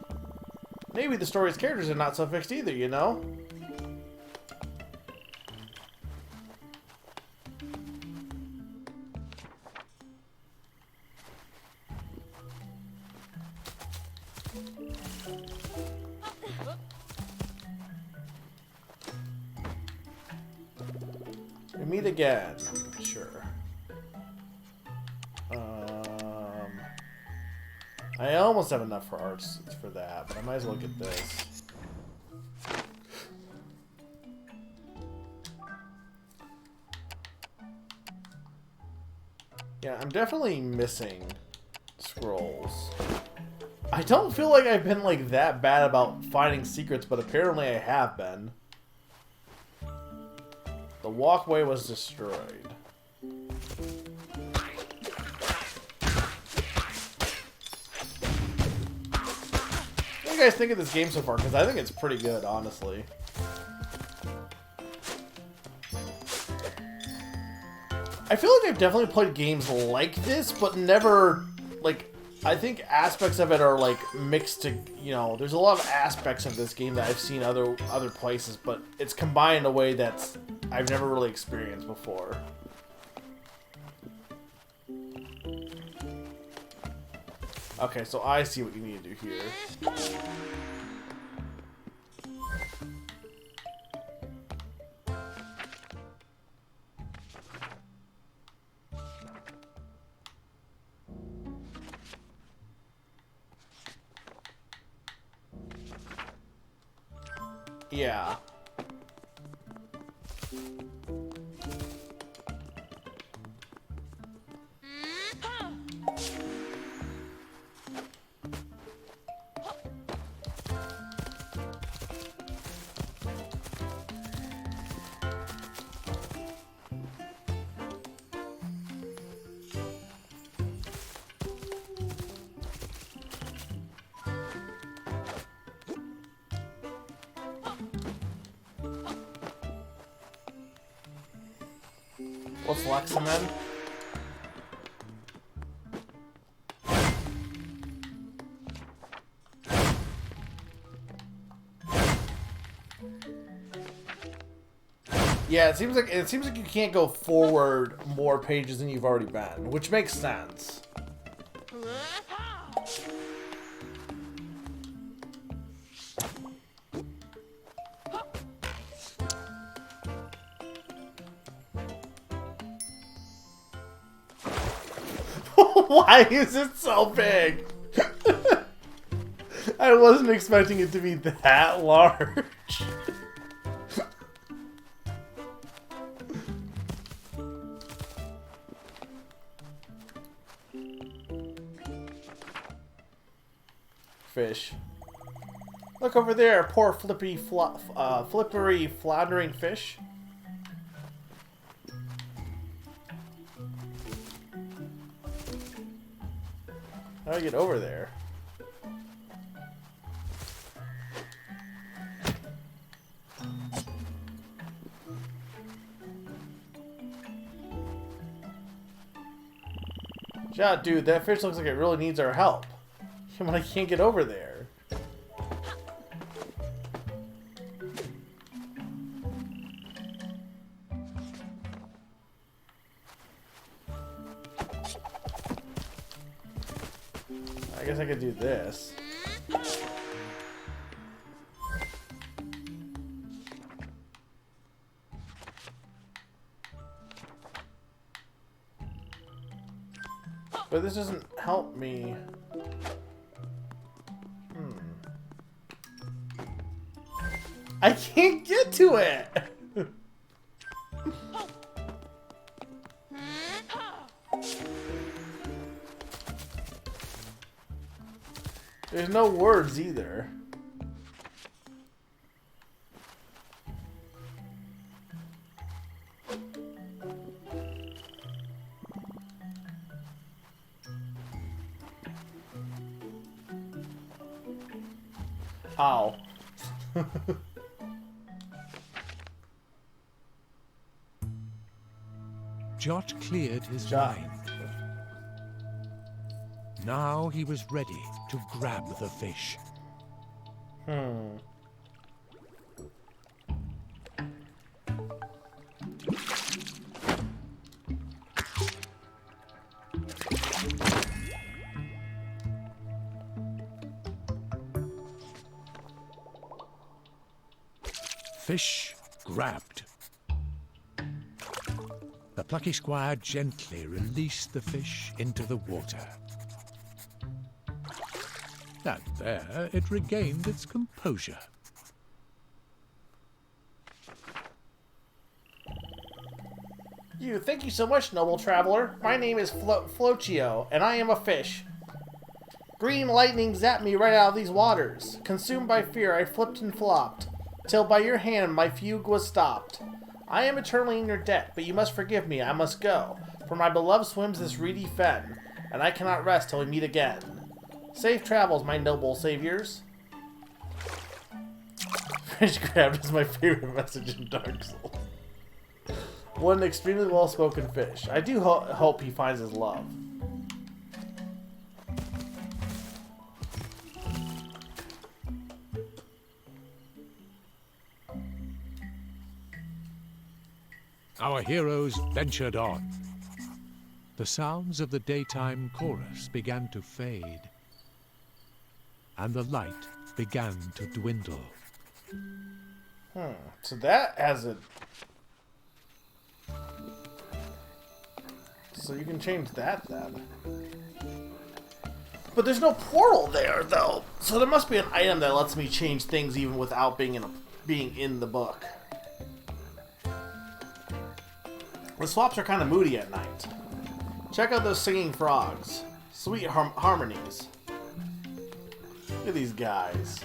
Maybe the story's characters are not so fixed either, you know? We meet again. Sure. I almost have enough for arts for that, but I might as well get this. Yeah, I'm definitely missing scrolls. I don't feel like I've been like that bad about finding secrets, but apparently I have been. The walkway was destroyed. What do you guys think of this game so far? Because I think it's pretty good, honestly. I feel like I've definitely played games like this, but never, like, I think aspects of it are, like, mixed to, you know, there's a lot of aspects of this game that I've seen other places, but it's combined in a way that's I've never really experienced before. Okay, so I see what you need to do here. Yeah. What's Lexamen? Yeah, it seems like you can't go forward more pages than you've already been, which makes sense. Why is it so big? I wasn't expecting it to be that large. Fish. Look over there, poor flippery floundering fish. How do I get over there? Yeah, dude, that fish looks like it really needs our help. But I can't get over there. I guess I could do this. But this doesn't help me. I can't get to it! There's no words either. Ow. Jot cleared his mind. Now he was ready to grab the fish. Fish grabbed. The Plucky Squire gently released the fish into the water. And there it regained its composure. Thank you so much, noble traveler. My name is Flochio, and I am a fish. Green lightning zapped me right out of these waters. Consumed by fear, I flipped and flopped, till by your hand my fugue was stopped. I am eternally in your debt, but you must forgive me, I must go. For my beloved swims this reedy fen, and I cannot rest till we meet again. Safe travels, my noble saviors. Fish grabbed is my favorite message in Dark Souls. What an extremely well-spoken fish. I do hope he finds his love. Our heroes ventured on. The sounds of the daytime chorus began to fade, and the light began to dwindle. So that has a... So you can change that then. But there's no portal there, though. So there must be an item that lets me change things even without being in the book. The swaps are kind of moody at night. Check out those singing frogs. Sweet harmonies. Look at these guys.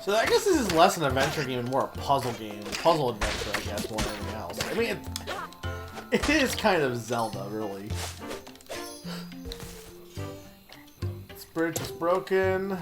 So I guess this is less an adventure game and more a puzzle game. Puzzle adventure, I guess, more than anything else. I mean, it is kind of Zelda, really. This bridge is broken.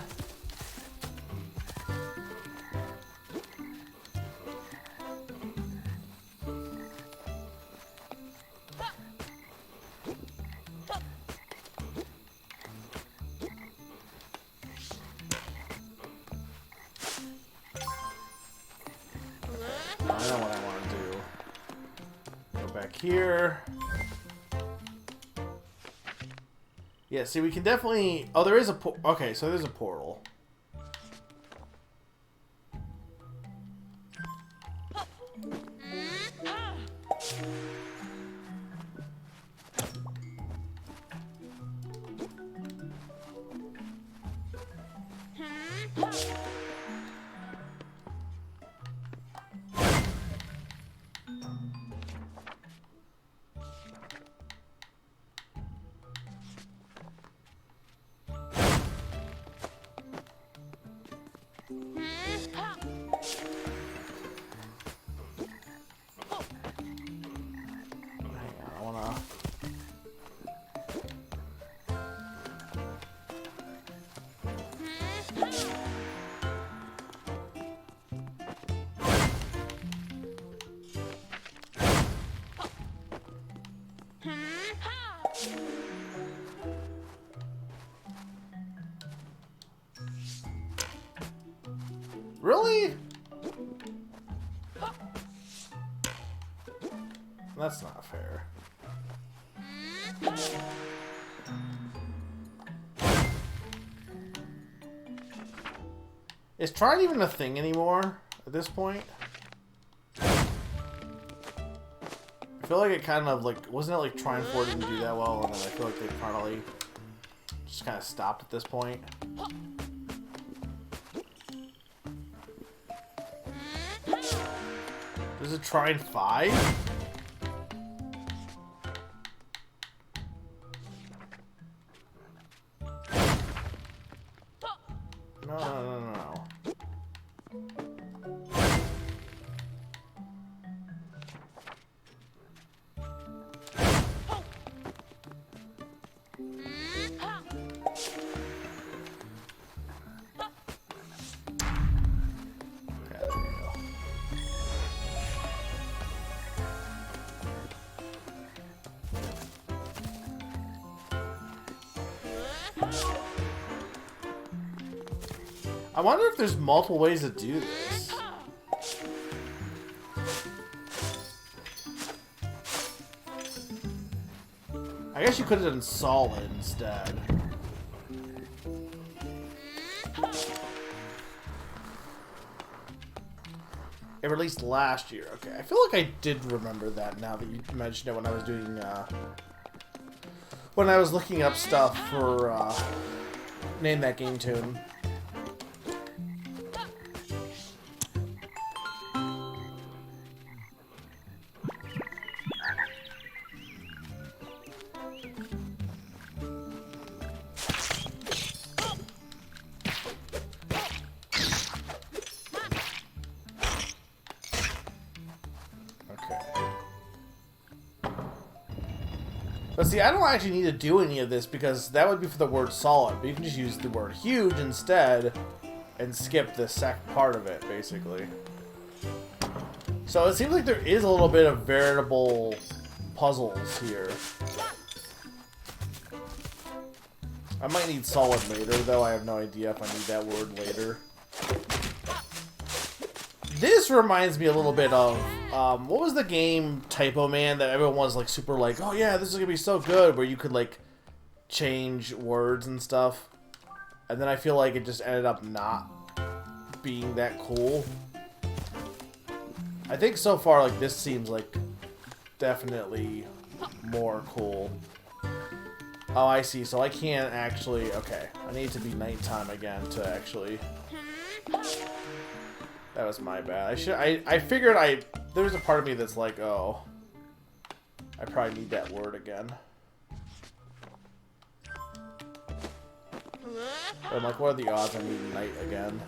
I know what I want to do. Go back here. Yeah, see, we can definitely... Oh, there is a... Okay, so there's a portal. That's not fair. Is trying even a thing anymore at this point? I feel like it kind of like, wasn't it like trying for it didn't do that well, and then I feel like they finally just kind of stopped at this point. Does it try in 5? No. I wonder if there's multiple ways to do this. I guess you could have done solid instead. It released last year. Okay, I feel like I did remember that now that you mentioned it when I was doing, when I was looking up stuff for, Name That Game Tune. But see, I don't actually need to do any of this because that would be for the word solid, but you can just use the word huge instead and skip the second part of it, basically. So it seems like there is a little bit of veritable puzzles here. I might need solid later, though. I have no idea if I need that word later. This reminds me a little bit of, what was the game Typo Man that everyone was like super like, oh yeah, this is gonna be so good, where you could like change words and stuff. And then I feel like it just ended up not being that cool. I think so far like this seems like definitely more cool. Oh, I see. So I can't actually, okay. I need to be nighttime again to actually... That was my bad. I figured there's a part of me that's like, oh, I probably need that word again. But I'm like, what are the odds I need night again?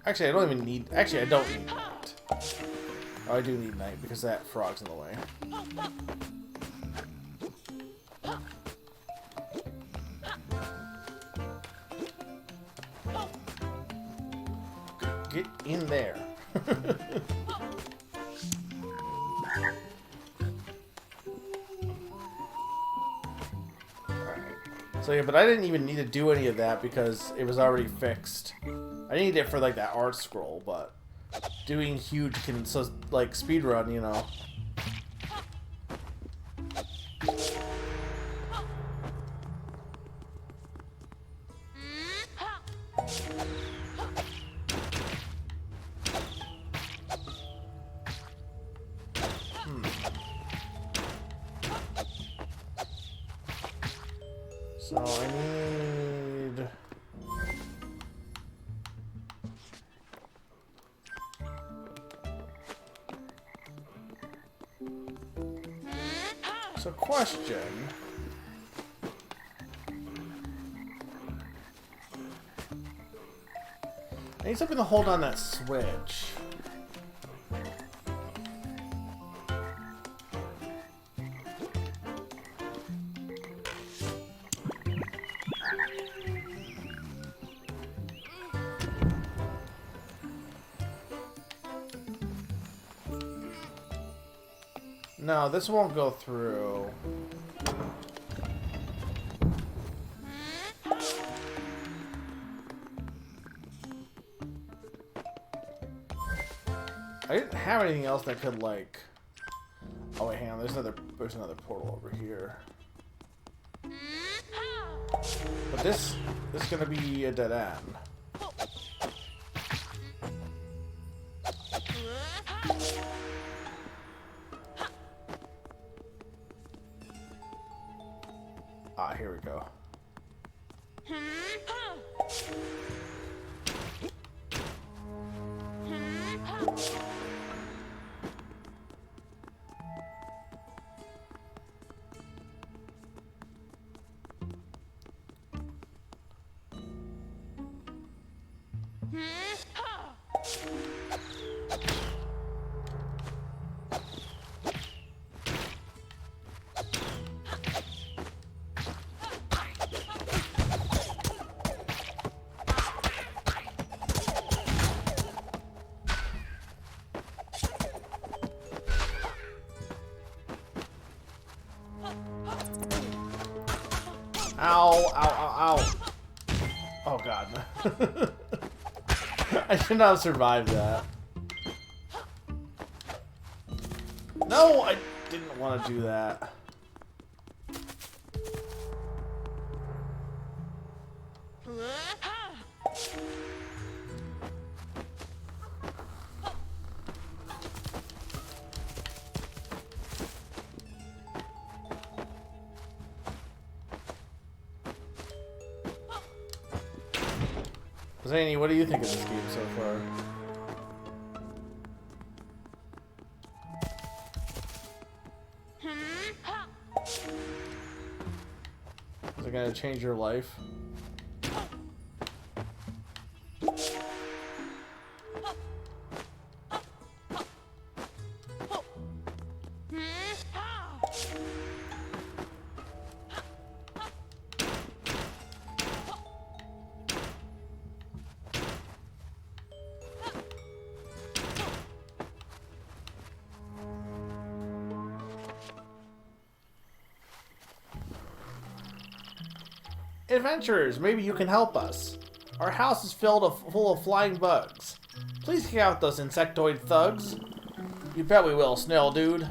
Actually, I don't even need... Actually, I don't need night. Oh, I do need night because that frog's in the way. Get in there. So yeah, but I didn't even need to do any of that because it was already fixed. I need it for like that art scroll, but doing huge can so like speedrun, you know. So I need... So question... I need something to hold on that switch. No, this won't go through. I didn't have anything else that could like. Oh wait, hang on. There's another portal over here. But this is gonna be a dead end. Ah, here we go. Ow, ow, ow, ow. Oh god. I should not have survived that. No, I didn't want to do that. Zany, what do you think of this game so far? Is it gonna change your life? Adventurers, maybe you can help us. Our house is full of flying bugs. Please kick out those insectoid thugs. You bet we will, Snail Dude.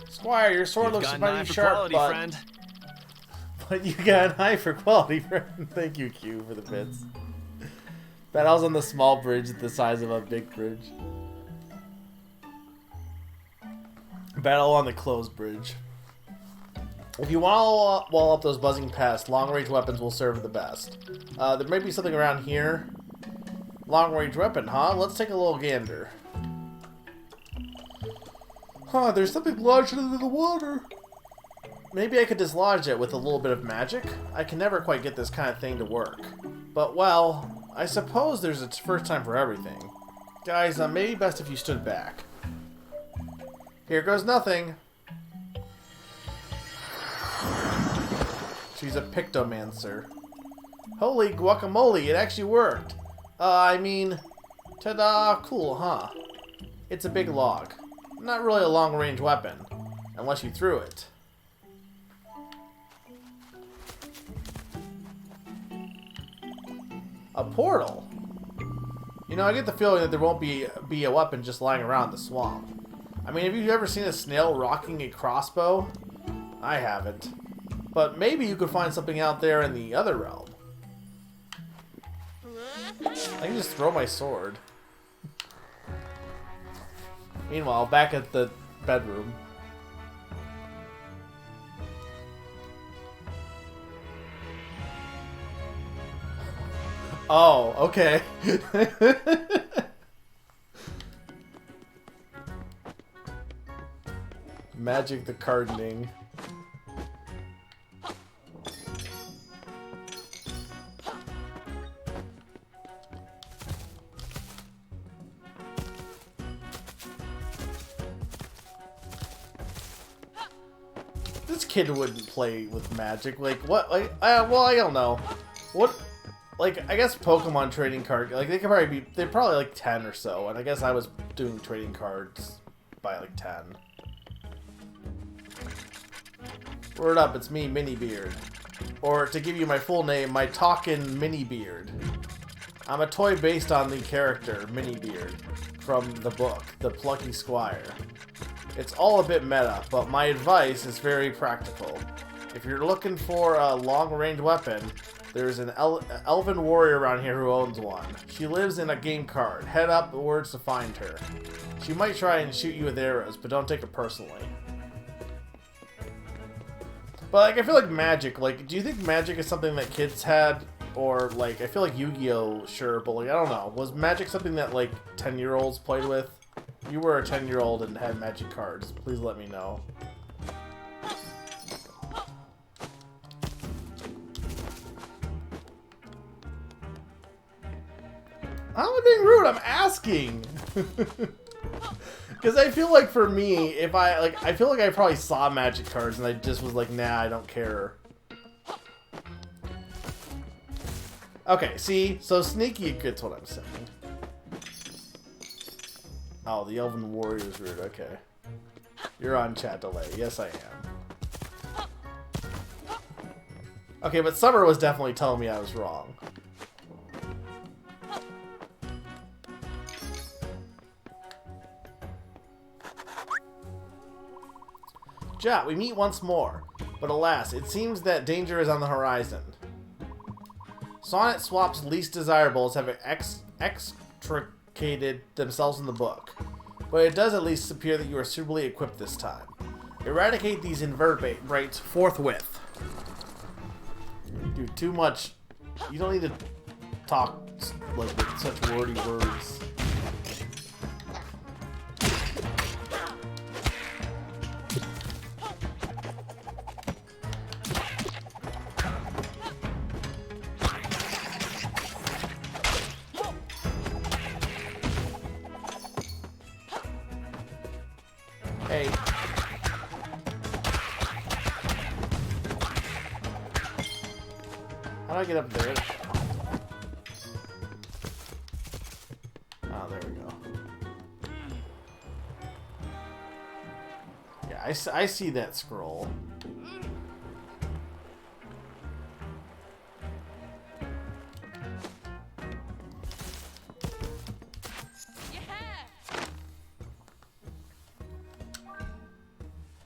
Squire, your sword looks mighty sharp, but you got an eye for quality, friend. Thank you, Q, for the bits. Bet I was on the small bridge the size of a big bridge. Battle on the closed bridge. If you want to wall up those buzzing pests, long-range weapons will serve the best. There may be something around here. Long-range weapon, huh? Let's take a little gander. Huh, there's something lodged under the water. Maybe I could dislodge it with a little bit of magic? I can never quite get this kind of thing to work. But, well, I suppose there's a first time for everything. Guys, maybe best if you stood back. Here goes nothing. She's a pictomancer. Holy guacamole, it actually worked. I mean, ta-da, cool, huh? It's a big log. Not really a long-range weapon, unless you threw it. A portal? You know, I get the feeling that there won't be a weapon just lying around the swamp. I mean, have you ever seen a snail rocking a crossbow? I haven't. But maybe you could find something out there in the other realm. I can just throw my sword. Meanwhile, back at the bedroom. Oh, okay. Magic the Gardening. This kid wouldn't play with magic. Like, what? Like, well, I don't know. What? Like, I guess Pokemon trading card. Like, they could probably be. They're probably like 10 or so. And I guess I was doing trading cards by like 10. Word up, it's me, Mini Beard. Or, to give you my full name, my talkin' Mini Beard. I'm a toy based on the character, Mini Beard, from the book, The Plucky Squire. It's all a bit meta, but my advice is very practical. If you're looking for a long-range weapon, there's an elven warrior around here who owns one. She lives in a game card. Head upwards to find her. She might try and shoot you with arrows, but don't take it personally. But, like, I feel like Magic, like, do you think Magic is something that kids had? Or, like, I feel like Yu-Gi-Oh! Sure, but, like, I don't know. Was Magic something that, like, 10-year-olds played with? If you were a 10-year-old and had Magic cards, please let me know. I'm not being rude, I'm asking! Because I feel like for me, if I feel like I probably saw Magic cards and I just was like, nah, I don't care. Okay, see? So sneaky gets what I'm saying. Oh, the Elven Warrior's rude, okay. You're on chat delay. Yes, I am. Okay, but Summer was definitely telling me I was wrong. Ja, we meet once more, but alas, it seems that danger is on the horizon. Sonnet Swap's least desirables have extricated themselves in the book, but it does at least appear that you are suitably equipped this time. Eradicate these invertebrates forthwith. Dude, too much. You don't need to talk like with such wordy words. Hey. How do I get up there? Oh, there we go. Yeah, I see that scroll.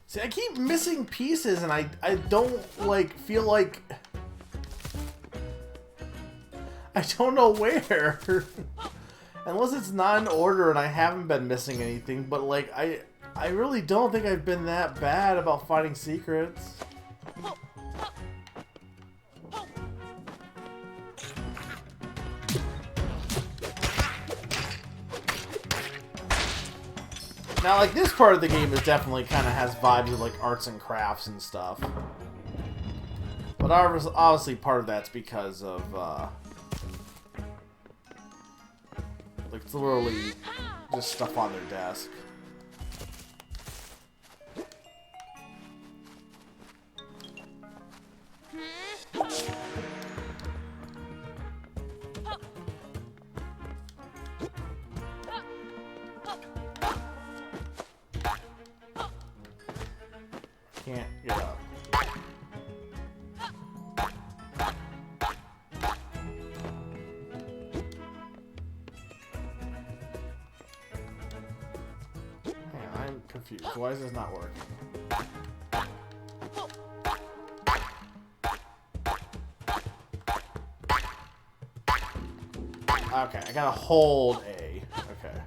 See, I keep missing pieces, and I don't, like, feel like... I don't know where. Unless it's not in order and I haven't been missing anything, but, like, I really don't think I've been that bad about finding secrets. Now, like, this part of the game is definitely kind of has vibes of, like, arts and crafts and stuff. But obviously part of that's because of, like, it's literally just stuff on their desk. Can't get up. Hang on, I'm confused. Why is this not working? Okay, I gotta hold A. Okay.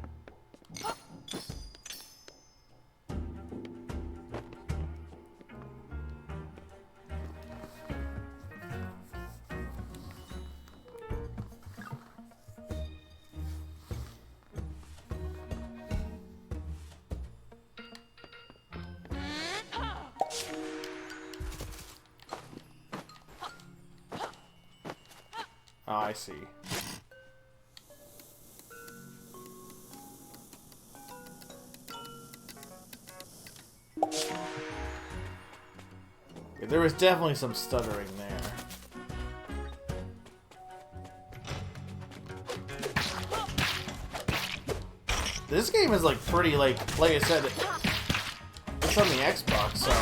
Oh, I see. Yeah, there was definitely some stuttering there. This game is like pretty, like I said, it's on the Xbox, so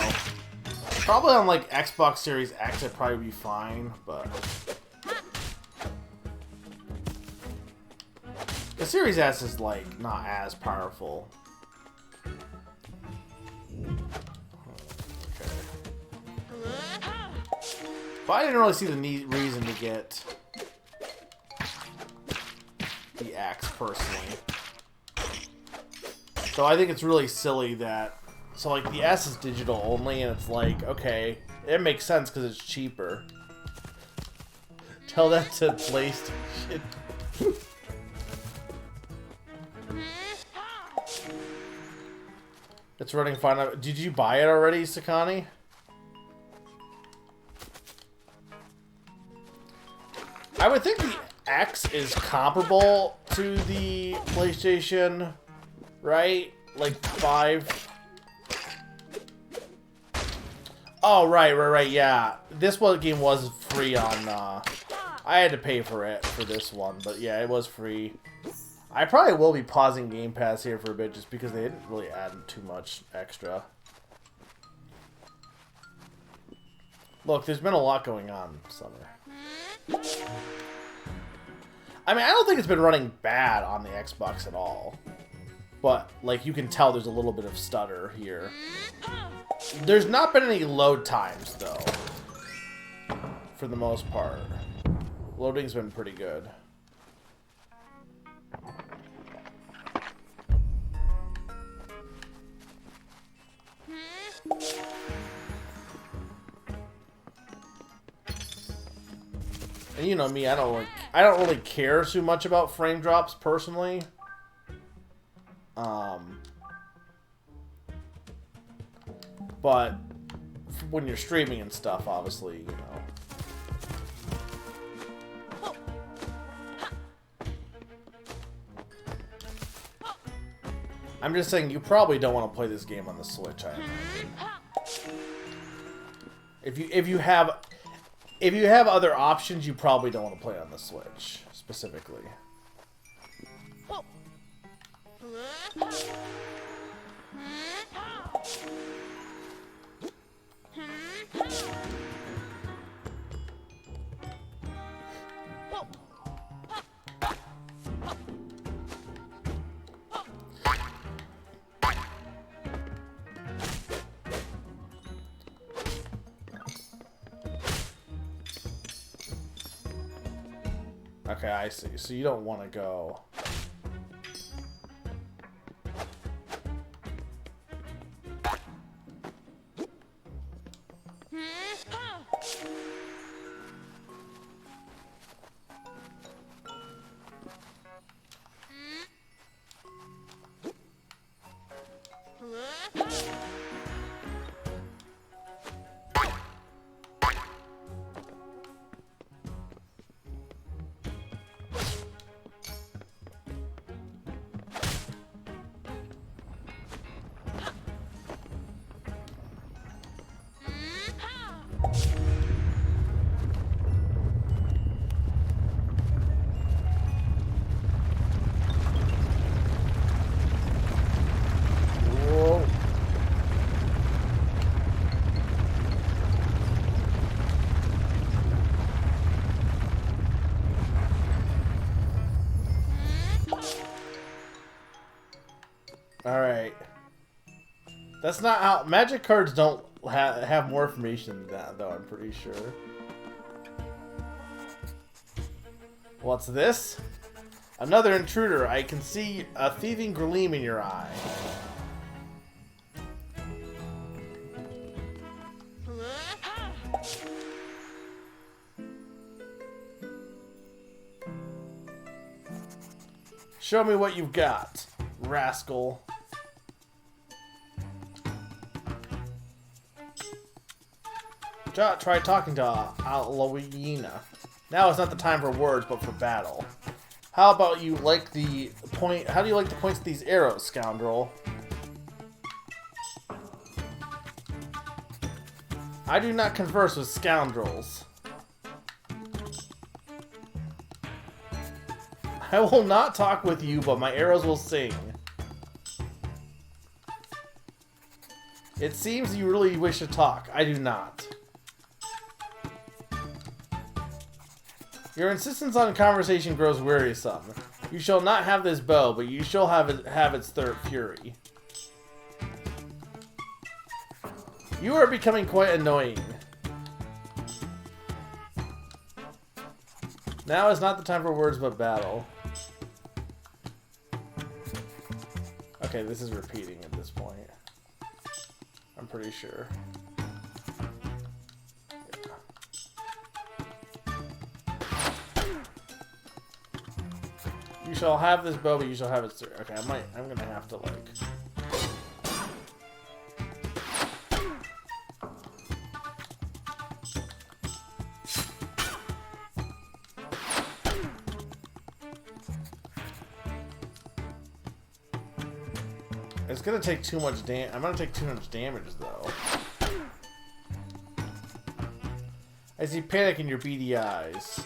Probably on like Xbox Series X, it'd probably be fine, but the Series S is like not as powerful. Okay. But I didn't really see the reason to get the X personally. So I think it's really silly that, so like the S is digital only, and it's like, okay, it makes sense because it's cheaper. Tell that to PlayStation. It's running fine. Did you buy it already, Sakani? I would think the X is comparable to the PlayStation, right? Like 5. Oh, right, yeah. This game was free on, I had to pay for it for this one, but yeah, it was free. I probably will be pausing Game Pass here for a bit just because they didn't really add too much extra. Look, there's been a lot going on this summer. I mean, I don't think it's been running bad on the Xbox at all. But, like, you can tell there's a little bit of stutter here. There's not been any load times, though. For the most part. Loading's been pretty good. And you know me, I don't really care too much about frame drops personally. But when you're streaming and stuff, obviously, you know. I'm just saying you probably don't want to play this game on the Switch, I imagine. If you have other options, you probably don't want to play on the Switch specifically. Okay, I see. So you don't want to go. Alright. That's not how... Magic cards don't have more information than that, though, I'm pretty sure. What's this? Another intruder. I can see a thieving gleam in your eye. Show me what you've got, rascal. Try talking to Aloyina. Now is not the time for words, but for battle. How about you like the point? How do you like the points of these arrows, scoundrel? I do not converse with scoundrels. I will not talk with you, but my arrows will sing. It seems you really wish to talk. I do not. Your insistence on conversation grows wearisome. You shall not have this bow, but you shall have its third fury. You are becoming quite annoying. Now is not the time for words but battle. Okay, this is repeating at this point. I'm pretty sure. You shall have this bow, but you shall have its... Okay, I'm gonna have to, like... It's gonna take too much I'm gonna take too much damage, though. I see panic in your beady eyes.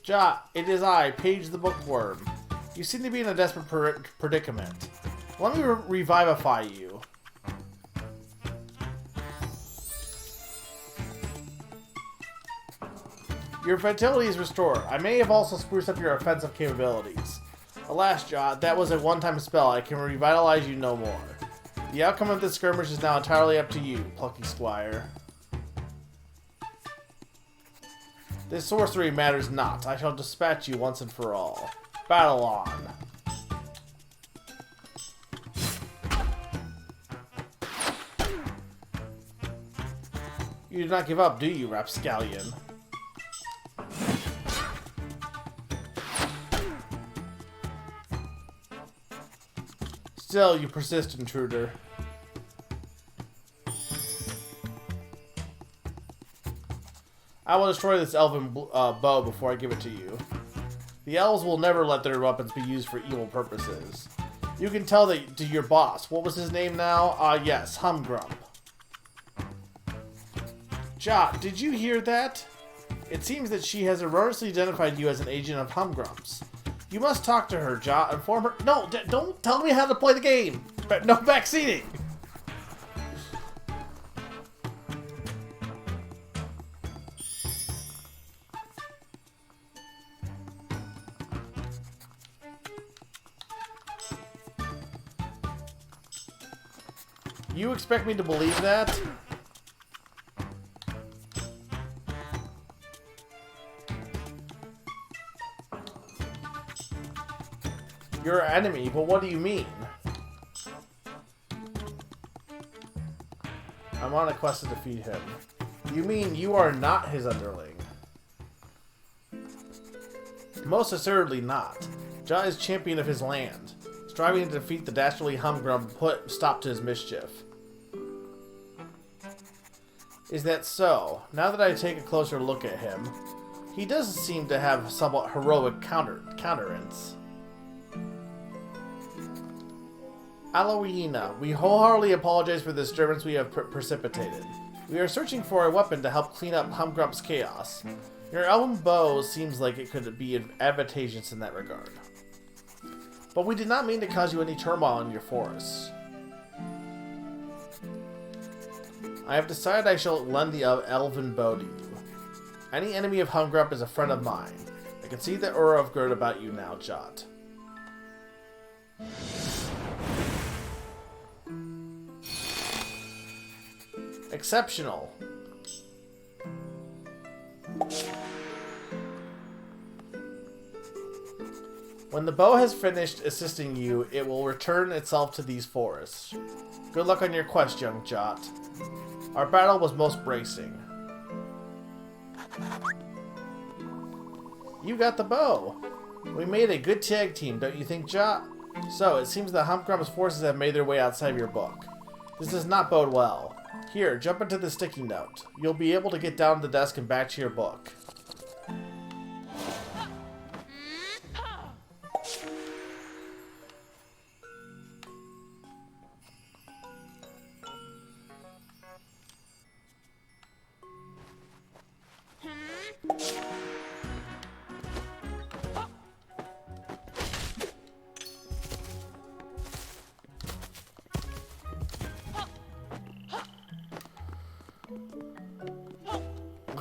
Ja, it is I, Paige the Bookworm. You seem to be in a desperate predicament. Let me revivify you. Your vitality is restored. I may have also spruced up your offensive capabilities. Alas, Ja, that was a one-time spell. I can revitalize you no more. The outcome of this skirmish is now entirely up to you, Plucky Squire. This sorcery matters not. I shall dispatch you once and for all. Battle on. You do not give up, do you, rapscallion? Still, you persist, intruder. I will destroy this elven bow before I give it to you. The elves will never let their weapons be used for evil purposes. You can tell that to your boss. What was his name now? Yes, Humgrump. Ja, did you hear that? It seems that she has erroneously identified you as an agent of Humgrump's. You must talk to her, Ja. Inform her. No, don't tell me how to play the game. But no backseating. You expect me to believe that? You're an enemy, but what do you mean? I'm on a quest to defeat him. You mean you are not his underling? Most assuredly not. Ja is champion of his land, striving to defeat the dastardly Humgrum and put stop to his mischief. Is that so? Now that I take a closer look at him, he does seem to have somewhat heroic countenance. Aloina, we wholeheartedly apologize for the disturbance we have precipitated. We are searching for a weapon to help clean up Humgrump's chaos. Your elven bow seems like it could be advantageous in that regard. But we did not mean to cause you any turmoil in your forests. I have decided I shall lend the elven bow to you. Any enemy of Humgrump is a friend of mine. I can see the aura of good about you now, Jot. Exceptional. When the bow has finished assisting you, it will return itself to these forests. Good luck on your quest, young Jot. Our battle was most bracing. You got the bow. We made a good tag team, don't you think, Jot? So, it seems that Humgrump's forces have made their way outside of your book. This does not bode well. Here, jump into the sticky note. You'll be able to get down to the desk and back to your book.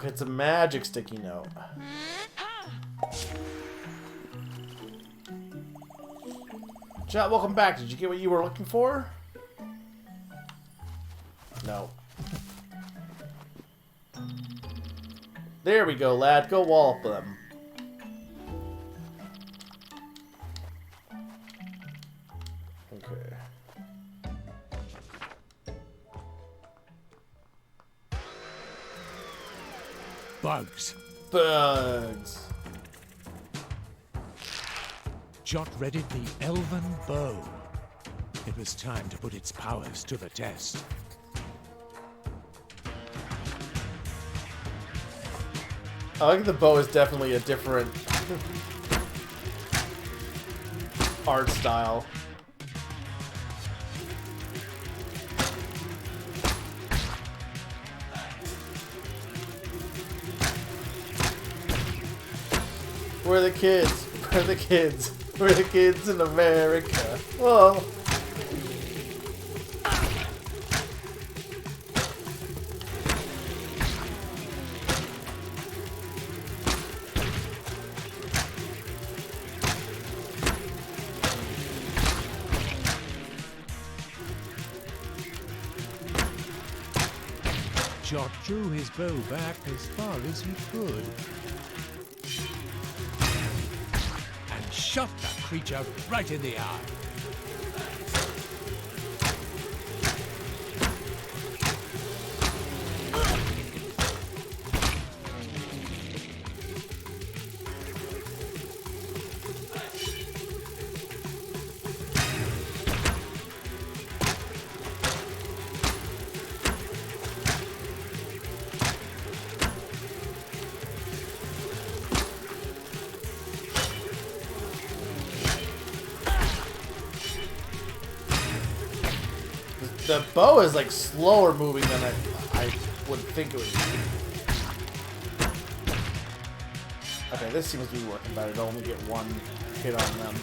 It's a magic sticky note. Chat, welcome back. Did you get what you were looking for? No. There we go, lad. Go wallop them. Okay. Bugs. Bugs. Jot readied the elven bow. It was time to put its powers to the test. I think the bow is definitely a different art style. We're the kids. We're the kids. We're the kids in America. Whoa. Jot drew his bow back as far as he could. And shot that creature right in the eye. The bow is like slower moving than I would think it would be. Okay, this seems to be working better to only get one hit on them.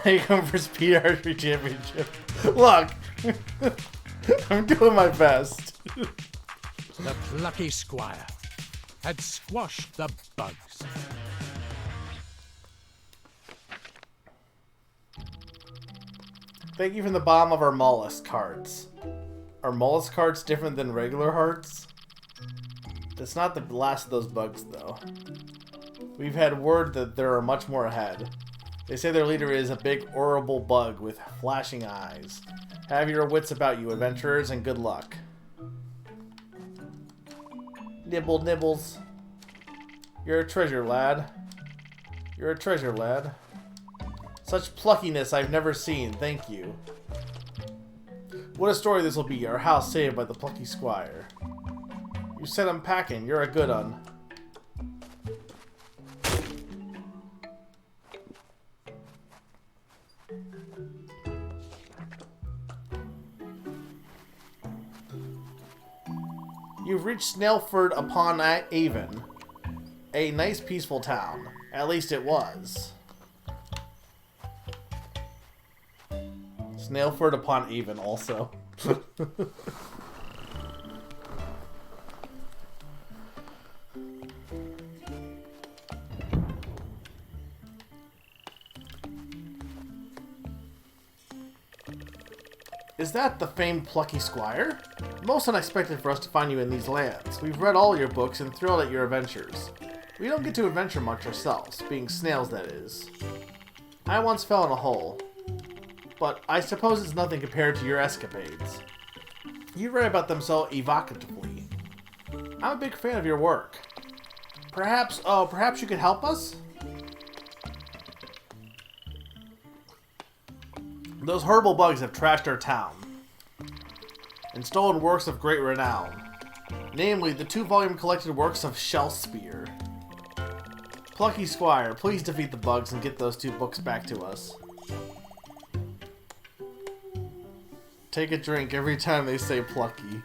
Now you come for Speed Archery Championship. Look! I'm doing my best. The Plucky Squire had squashed the bugs. Thank you from the bottom of our mollusk hearts. Are mollusk hearts different than regular hearts? That's not the last of those bugs, though. We've had word that there are much more ahead. They say their leader is a big, horrible bug with flashing eyes. Have your wits about you, adventurers, and good luck. Nibble, nibbles. You're a treasure, lad. You're a treasure, lad. Such pluckiness I've never seen, thank you. What a story this will be, our house saved by the Plucky Squire. You sent him packing, you're a good un. You've reached Snailford upon Avon. A nice peaceful town. At least it was. Snailford upon Avon also. Is that the famed Plucky Squire? Most unexpected for us to find you in these lands. We've read all your books and thrilled at your adventures. We don't get to adventure much ourselves, being snails that is. I once fell in a hole, but I suppose it's nothing compared to your escapades. You write about them so evocatively. I'm a big fan of your work. Perhaps you could help us? Those horrible bugs have trashed our town and stolen works of great renown, namely the 2-volume collected works of Shellspeare. Plucky Squire, please defeat the bugs and get those 2 books back to us. Take a drink every time they say Plucky.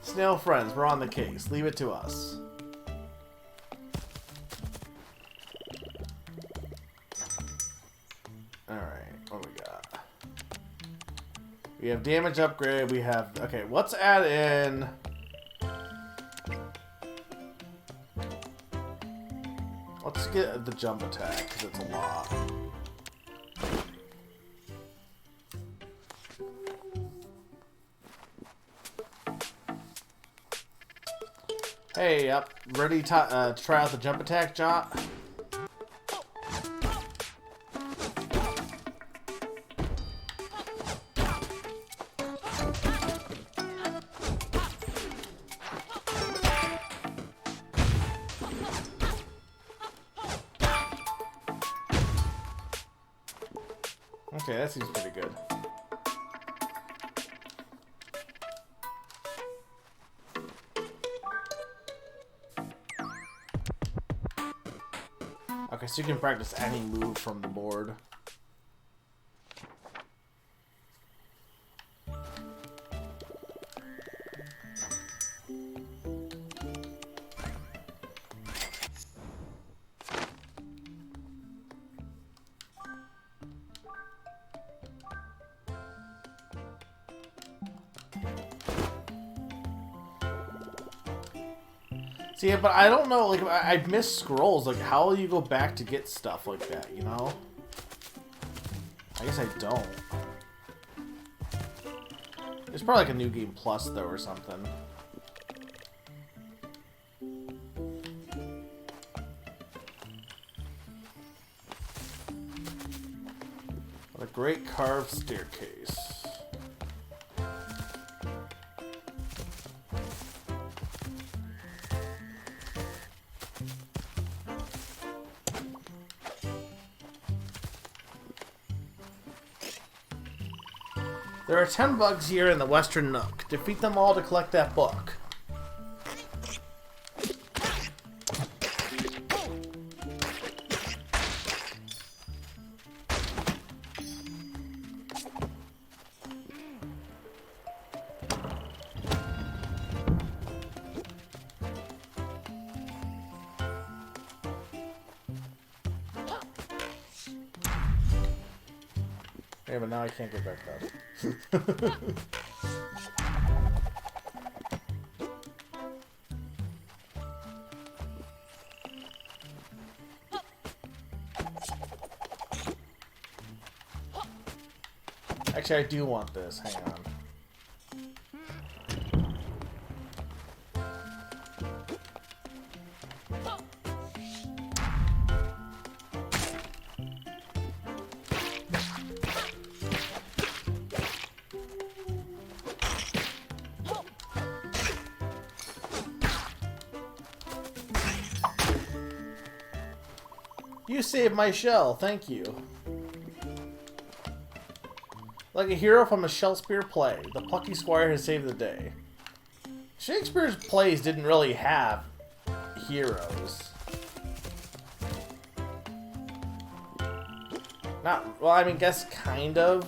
Snail friends, we're on the case. Leave it to us. Alright, what do we got? We have damage upgrade, we have... Okay, let's add in... Let's get the jump attack, because it's a lot. Hey, up. Ready to try out the jump attack, Jot? Okay, that seems pretty good. Okay, so you can practice any move from the board. See, but I don't know, like, I missed scrolls. Like, how will you go back to get stuff like that, you know? I guess I don't. There's probably like a new game plus, though, or something. What a great carved staircase. There are 10 bugs here in the Western Nook. Defeat them all to collect that book. Yeah, but now I can't get back up. Actually, I do want this. Hang on. You saved my shell, thank you. Like a hero from a Shakespeare play, the Plucky Squire has saved the day. Shakespeare's plays didn't really have heroes. Not, well, I mean, guess kind of.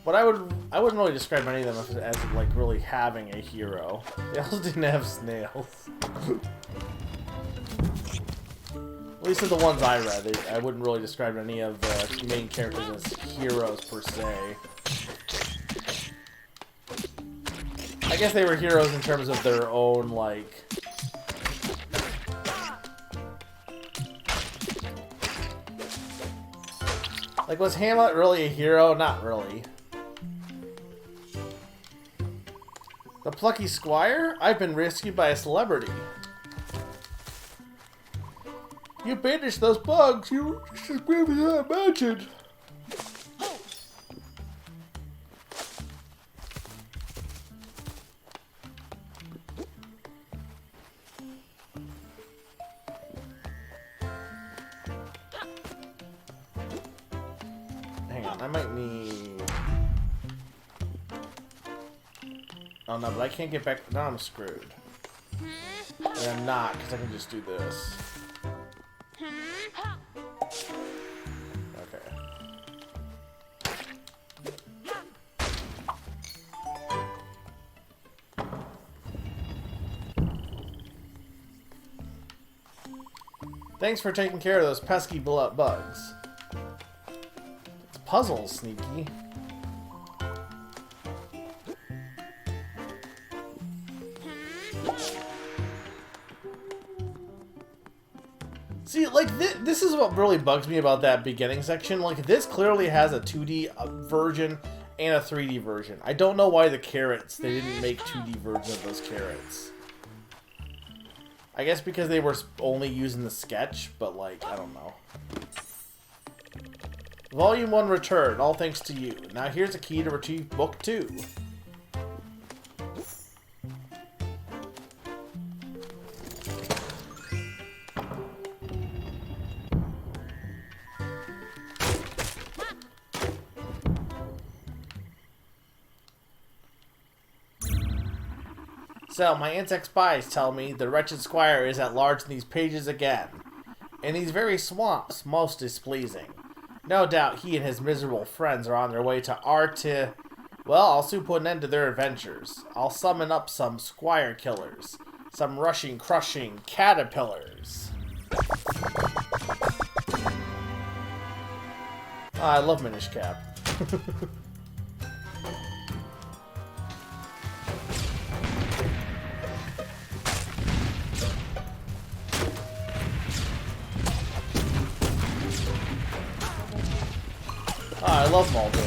But I wouldn't really describe any of them as like really having a hero. They also didn't have snails. At least in the ones I read, I wouldn't really describe any of the main characters as heroes per se. I guess they were heroes in terms of their own, like... Like, was Hamlet really a hero? Not really. The Plucky Squire? I've been rescued by a celebrity. You banished those bugs. You should be able to imagine. Hang on, I might need... Oh no, but I can't get back... Now I'm screwed. And I'm not, because I can just do this. Okay. Thanks for taking care of those pesky bugs. It's puzzles, Sneaky. See, like, this is what really bugs me about that beginning section. Like, this clearly has a 2D version and a 3D version. I don't know why the carrots, they didn't make 2D versions of those carrots. I guess because they were only using the sketch, but, like, I don't know. Volume 1 returned, all thanks to you. Now here's a key to retrieve Book 2. So, my insect spies tell me the wretched squire is at large in these pages again. In these very swamps, most displeasing. No doubt he and his miserable friends are on their way to Well, I'll soon put an end to their adventures. I'll summon up some squire killers. Some rushing, crushing caterpillars. Oh, I love Minish Cap. I love Mulder.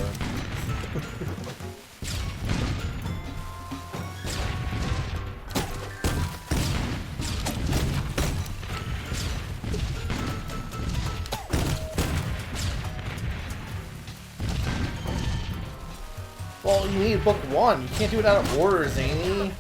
Well, you need book 1. You can't do it out of order, Zany.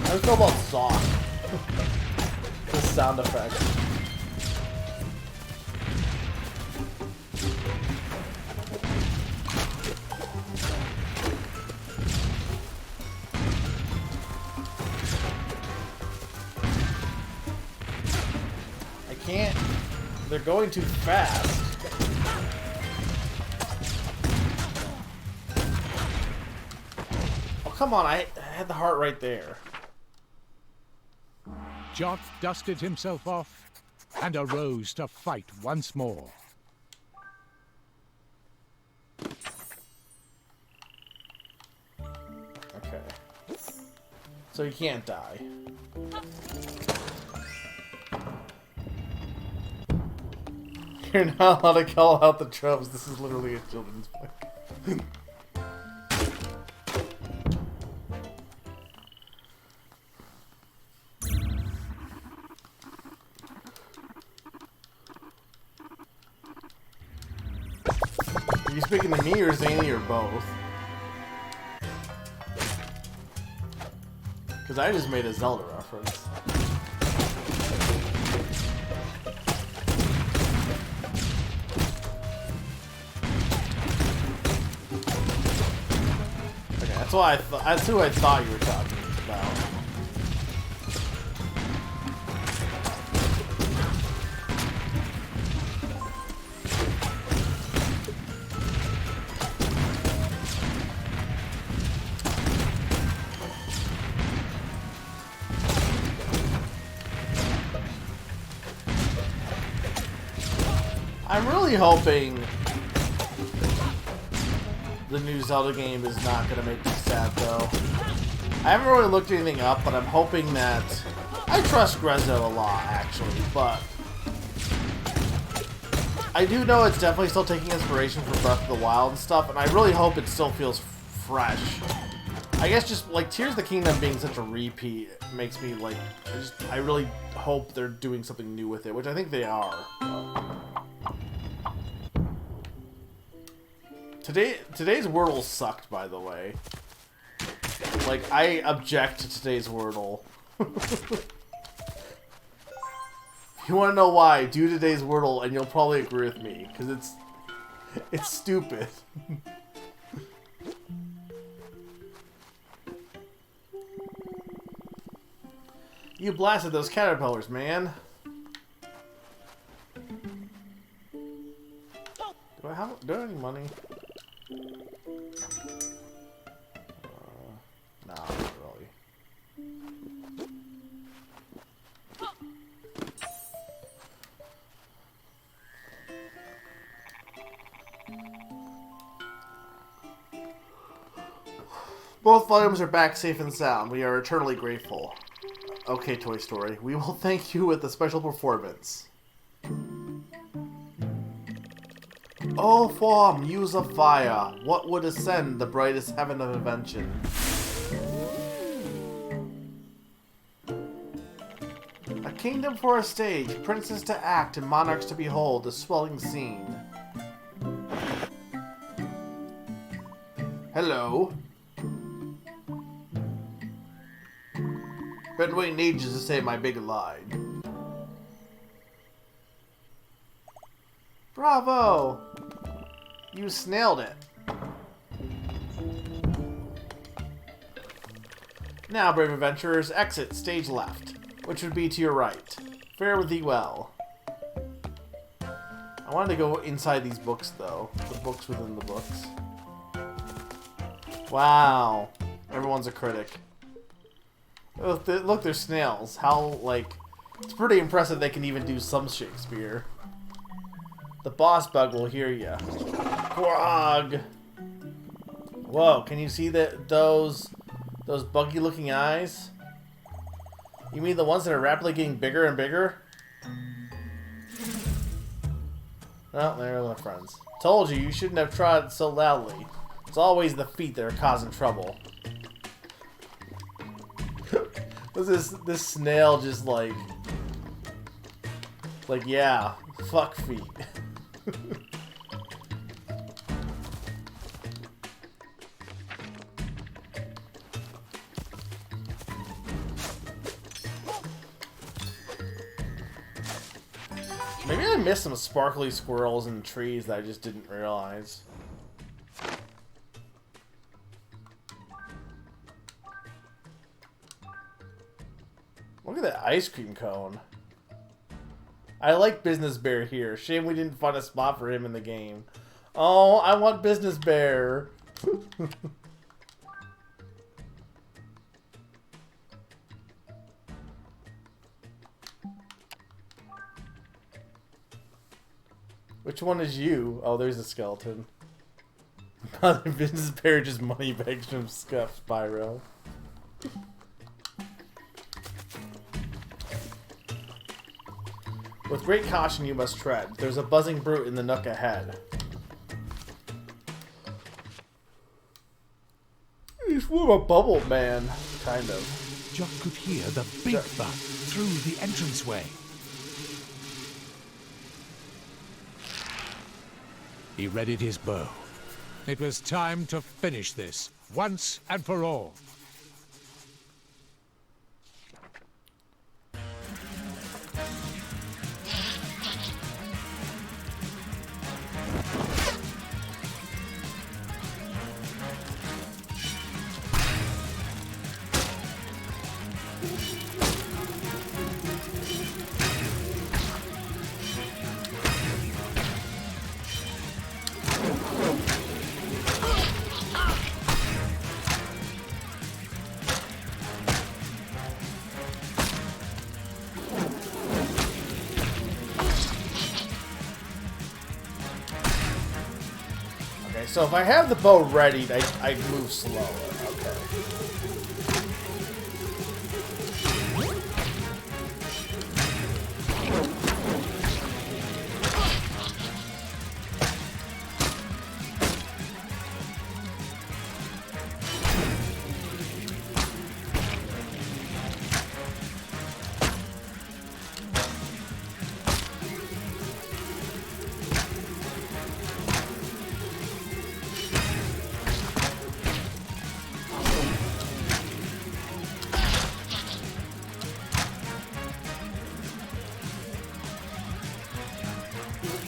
How do you feel about Zoc? The sound effect. I can't. They're going too fast. Oh, come on. I had the heart right there. Jot dusted himself off and arose to fight once more. Okay. So he can't die. You're not allowed to call out the tropes. This is literally a children's book. Are you speaking to me or Zany or both? Because I just made a Zelda reference. Okay, that's why that's who I thought you were talking about. I'm really hoping the new Zelda game is not going to make me sad, though. I haven't really looked anything up, but I'm hoping that... I trust Grezzo a lot, actually, but... I do know it's definitely still taking inspiration from Breath of the Wild and stuff, and I really hope it still feels fresh. I guess just, like, Tears of the Kingdom being such a repeat makes me, like... I really hope they're doing something new with it, which I think they are. Today's Wordle sucked, by the way. Like, I object to today's Wordle. If you want to know why, do today's Wordle, and you'll probably agree with me, because it's stupid. You blasted those caterpillars, man. Do I have any money? Nah, not really. Both volumes are back safe and sound. We are eternally grateful. Okay, Toy Story. We will thank you with a special performance. Oh, for muse of fire, what would ascend the brightest heaven of invention? A kingdom for a stage, princes to act, and monarchs to behold, a swelling scene. Hello. Been waiting ages to say my big line. Bravo! You snailed it. Now, brave adventurers, exit stage left, which would be to your right. Fare with thee well. I wanted to go inside these books, though. The books within the books. Wow. Everyone's a critic. Look, they're snails. How, like... It's pretty impressive they can even do some Shakespeare. The boss bug will hear ya. Grog! Whoa, can you see those buggy-looking eyes? You mean the ones that are rapidly getting bigger and bigger? Oh, they're my friends. Told you, you shouldn't have trod so loudly. It's always the feet that are causing trouble. Was this snail just like, yeah, fuck feet. Maybe I missed some sparkly squirrels in trees that I just didn't realize. Look at that ice cream cone. I like Business Bear here. Shame we didn't find a spot for him in the game. Oh, I want Business Bear. Which one is you? Oh, there's a skeleton. Business Bear just money bags from Scuff Spyro. With great caution you must tread. There's a buzzing brute in the nook ahead. He's from a bubble man, kind of. Jock could hear the big thud through the entranceway. He readied his bow. It was time to finish this, once and for all. so if I have the bow ready, I move slower. Okay.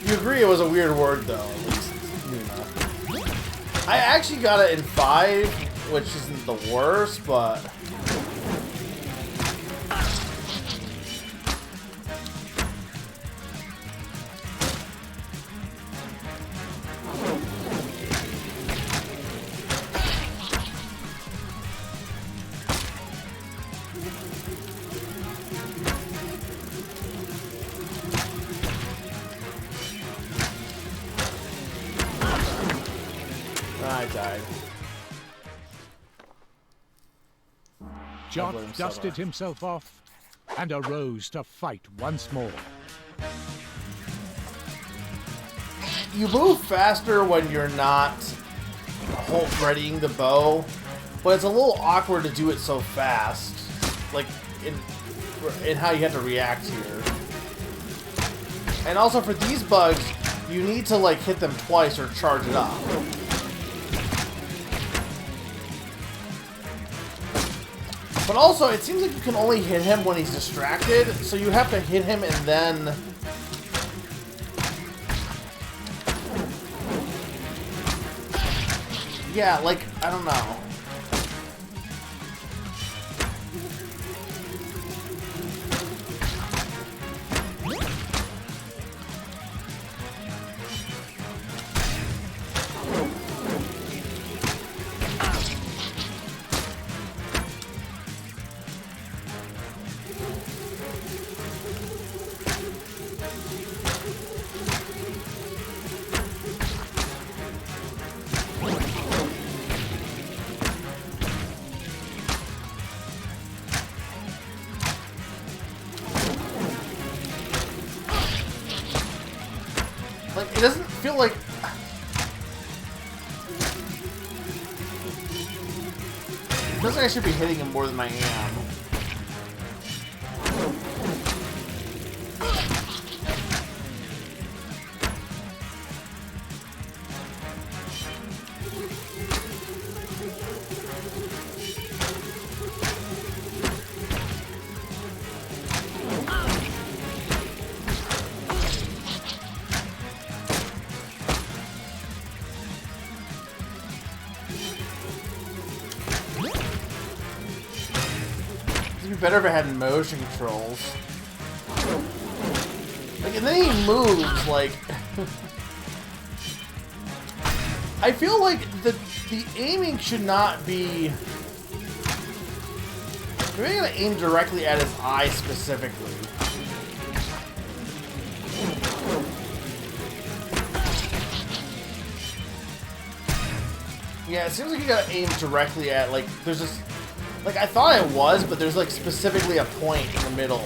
You agree it was a weird word, though, at least. You know. I actually got it in 5, which isn't the worst, but... I died. Jot dusted himself off and arose to fight once more. You move faster when you're not readying the bow, but it's a little awkward to do it so fast. Like, in how you have to react here. And also for these bugs, you need to like hit them twice or charge it up. But also, it seems like you can only hit him when he's distracted, so you have to hit him and then... Yeah, like, I don't know. Like, it doesn't feel like... It feels like I should be hitting him more than I am. It'd be better if I had motion controls. Like, and then he moves, like... I feel like the aiming should not be... Maybe I'm gonna aim directly at his eye specifically. Yeah, it seems like you gotta aim directly at, like, there's this... Like, I thought it was, but there's, like, specifically a point in the middle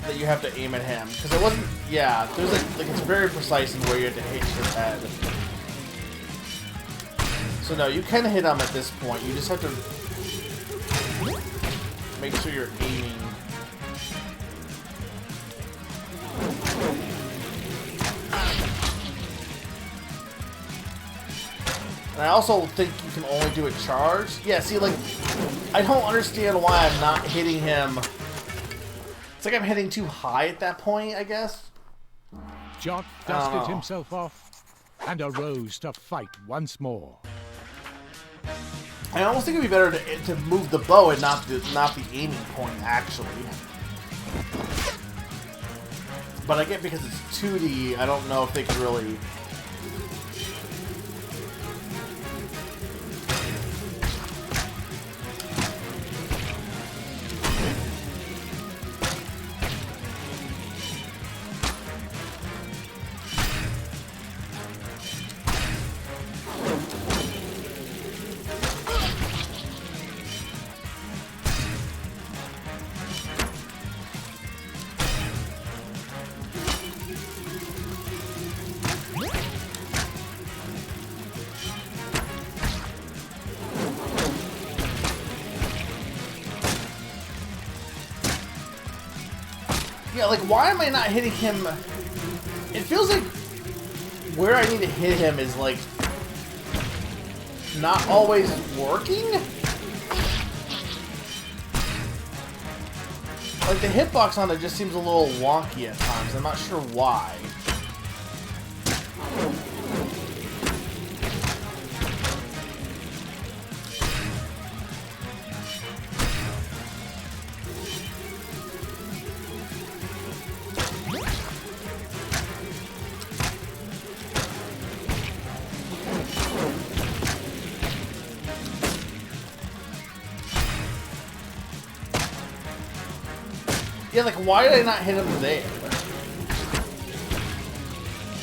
that you have to aim at him. Because it wasn't... Yeah, there's, like, it's very precise in where you have to hit his head. So, no, you can hit him at this point. You just have to make sure you're aiming. And I also think you can only do it charged. Yeah, see, like, I don't understand why I'm not hitting him. It's like I'm hitting too high at that point, I guess. Jot dusted himself off and arose to fight once more. I almost think it'd be better to move the bow and not the aiming point, actually. But I get because it's 2D, I don't know if they could really... Yeah, like, why am I not hitting him? It feels like where I need to hit him is, like, not always working? Like, the hitbox on it just seems a little wonky at times. I'm not sure why. Yeah, like, why did I not hit him there?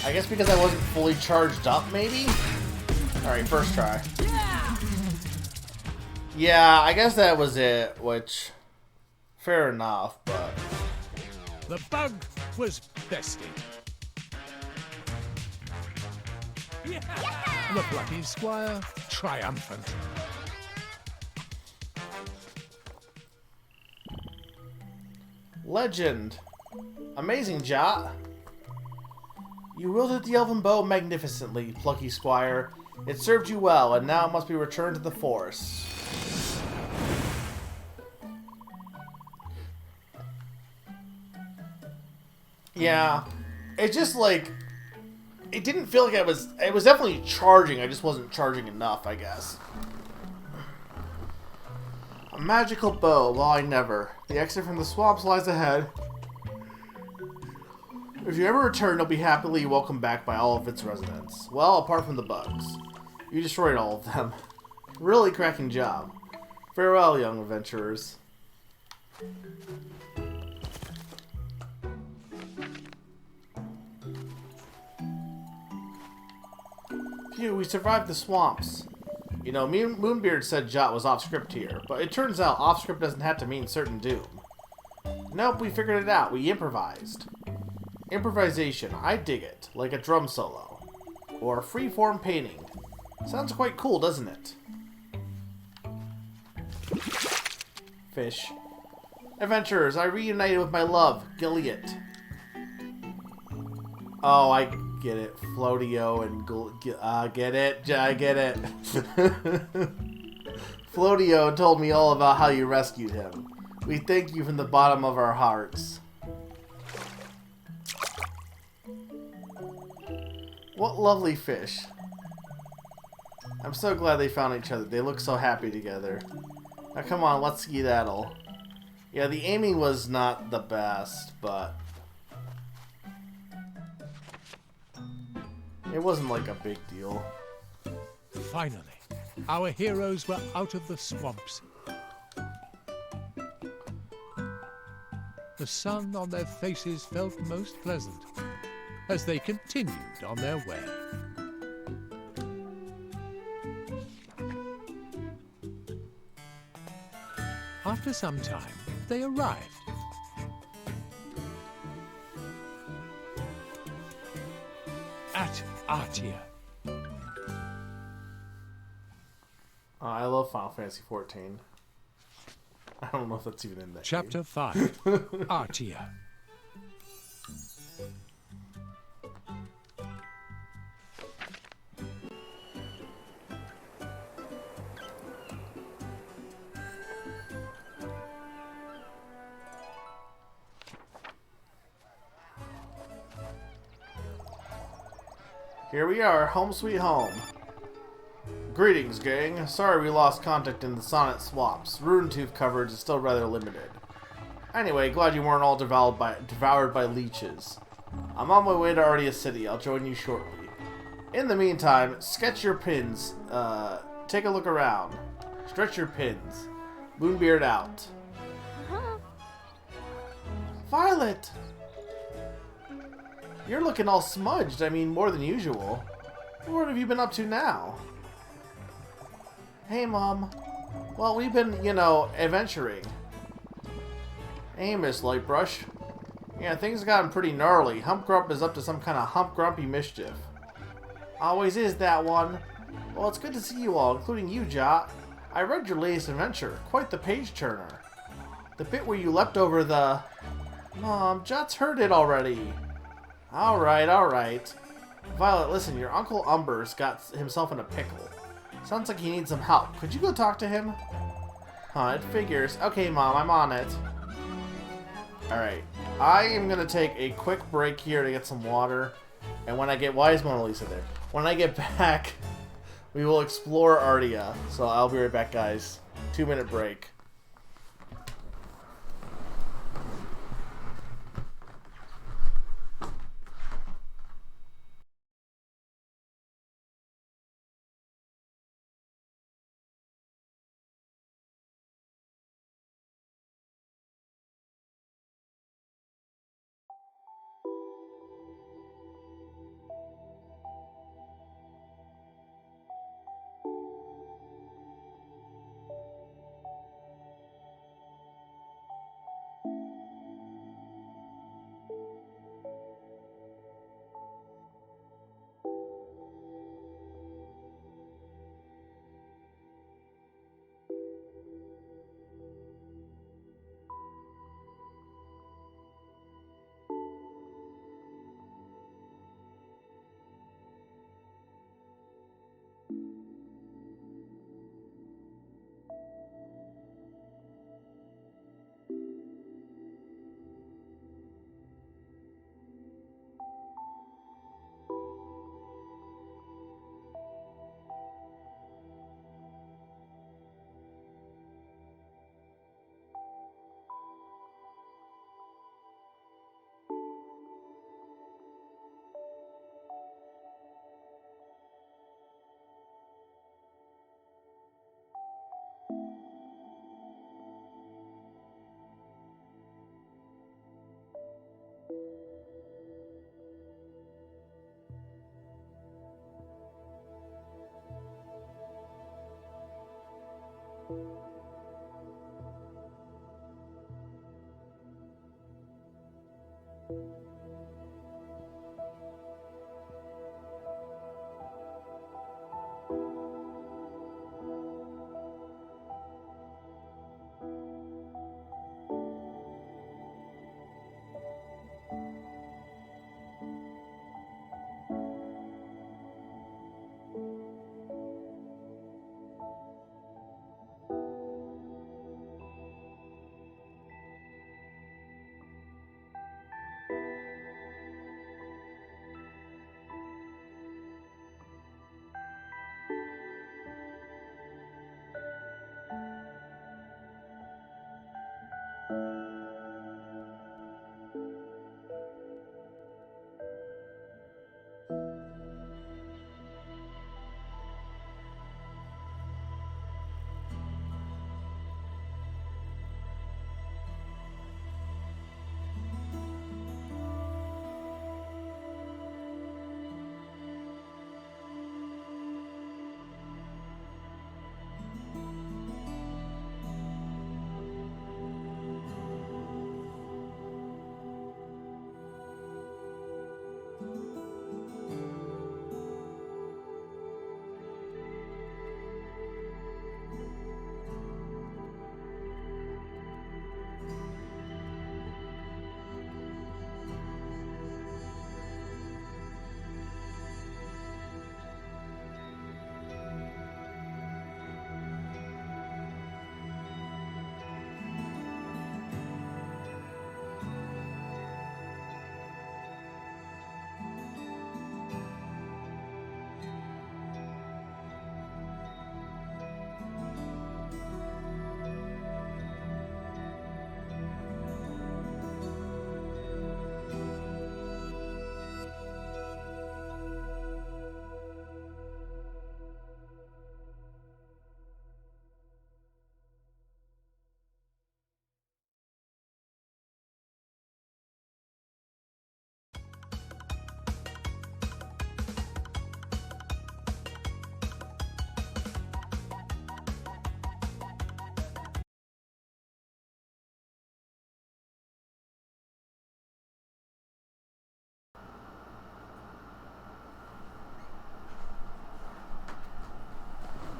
I guess because I wasn't fully charged up, maybe? Alright, first try. Yeah, I guess that was it, which... fair enough, but... The bug was bested. The Plucky Squire triumphant. Legend. Amazing, Jot. You wielded the elven bow magnificently, Plucky Squire. It served you well, and now it must be returned to the forest. Yeah. It just, like... it didn't feel like I was... it was definitely charging, I just wasn't charging enough, I guess. A magical bow, well, I never. The exit from the swamps lies ahead. If you ever return, you'll be happily welcomed back by all of its residents. Well, apart from the bugs. You destroyed all of them. Really cracking job. Farewell, young adventurers. Phew, we survived the swamps. You know, Moonbeard said Jot was off-script here, but it turns out off-script doesn't have to mean certain doom. Nope, we figured it out. We improvised. Improvisation, I dig it. Like a drum solo. Or a free-form painting. Sounds quite cool, doesn't it? Fish. Adventurers, I reunited with my love, Gilead. Oh, I get it. Floatio and get it? I get it. Floatio told me all about how you rescued him. We thank you from the bottom of our hearts. What lovely fish. I'm so glad they found each other. They look so happy together. Now come on, let's skedaddle. Yeah, the aiming was not the best, but... it wasn't like a big deal. Finally, our heroes were out of the swamps. The sun on their faces felt most pleasant as they continued on their way. After some time, they arrived. At Artia. I love Final Fantasy XIV. I don't know if that's even in there. Chapter 5. Artia. Here we are, home sweet home. Greetings, gang. Sorry we lost contact in the Sonnet Swamps. Runetooth coverage is still rather limited. Anyway, glad you weren't all devoured by leeches. I'm on my way to Artia City. I'll join you shortly. In the meantime, sketch your pins. Take a look around. Stretch your pins. Moonbeard out. Violet! You're looking all smudged. I mean, more than usual. What have you been up to now? Hey, Mom. Well, we've been, you know, adventuring. Hey, Miss Lightbrush. Yeah, things have gotten pretty gnarly. Hump Grump is up to some kind of hump grumpy mischief. Always is, that one. Well, it's good to see you all, including you, Jot. I read your latest adventure. Quite the page-turner. The bit where you leapt over the... Mom, Jot's heard it already. Alright, alright. Violet, listen, your Uncle Umber's got himself in a pickle. Sounds like he needs some help. Could you go talk to him? Huh, it figures. Okay, Mom, I'm on it. Alright. I am going to take a quick break here to get some water. And when I get... Why is Mona Lisa there? When I get back, we will explore Ardia. So I'll be right back, guys. 2-minute break.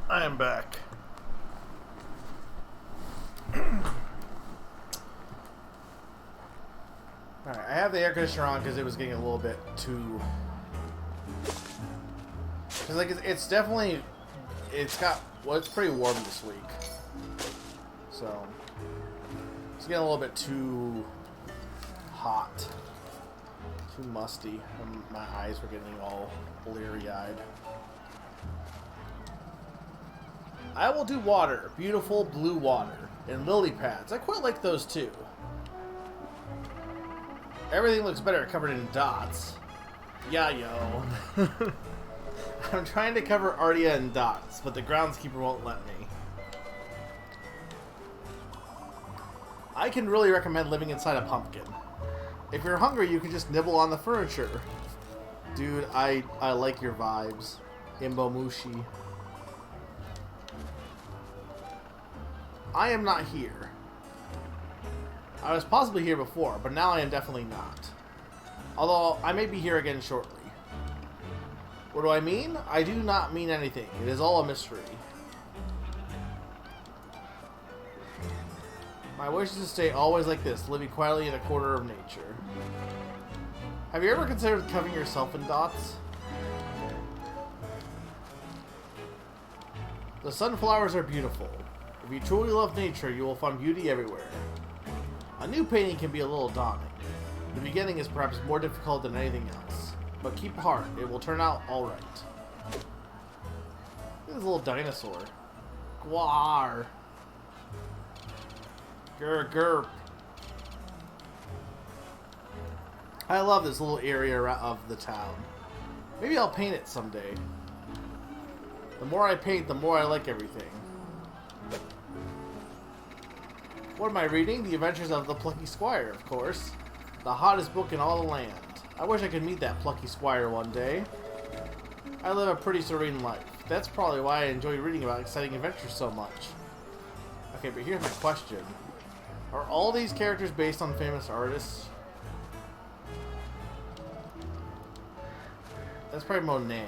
I am back. have the air conditioner on because it was getting a little bit too... Because, like, it's definitely... It's got... Well, it's pretty warm this week. So... It's getting a little bit too... hot. Too musty. My eyes were getting all bleary-eyed. I will do water. Beautiful blue water. And lily pads. I quite like those too. Everything looks better covered in dots. Yeah, yo. I'm trying to cover Ardia in dots, but the groundskeeper won't let me. I can really recommend living inside a pumpkin. If you're hungry, you can just nibble on the furniture. Dude, I like your vibes. Imbomushi. I am not here. I was possibly here before, but now I am definitely not. Although, I may be here again shortly. What do I mean? I do not mean anything. It is all a mystery. My wish is to stay always like this, living quietly in a corner of nature. Have you ever considered covering yourself in dots? The sunflowers are beautiful. If you truly love nature, you will find beauty everywhere. A new painting can be a little daunting. The beginning is perhaps more difficult than anything else. But keep heart, it will turn out alright. This is a little dinosaur. Gwar. Grr. I love this little area of the town. Maybe I'll paint it someday. The more I paint, the more I like everything. What am I reading? The Adventures of the Plucky Squire, of course. The hottest book in all the land. I wish I could meet that Plucky Squire one day. I live a pretty serene life. That's probably why I enjoy reading about exciting adventures so much. Okay, but here's my question. Are all these characters based on famous artists? That's probably Monet.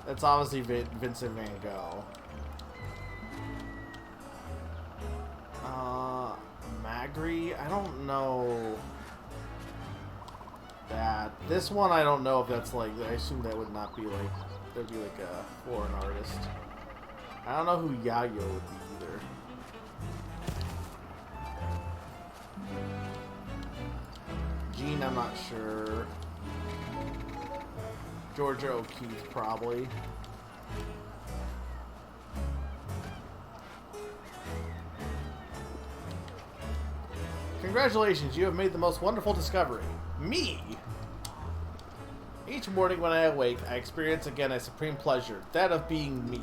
That's obviously Vincent van Gogh. Magritte? I don't know that. This one I don't know if that's like, I assume that would not be like, that would be like a foreign artist. I don't know who Yayo would be either. Gene, I'm not sure. Georgia O'Keeffe, probably. Congratulations, you have made the most wonderful discovery. Me! Each morning when I awake, I experience again a supreme pleasure, that of being me.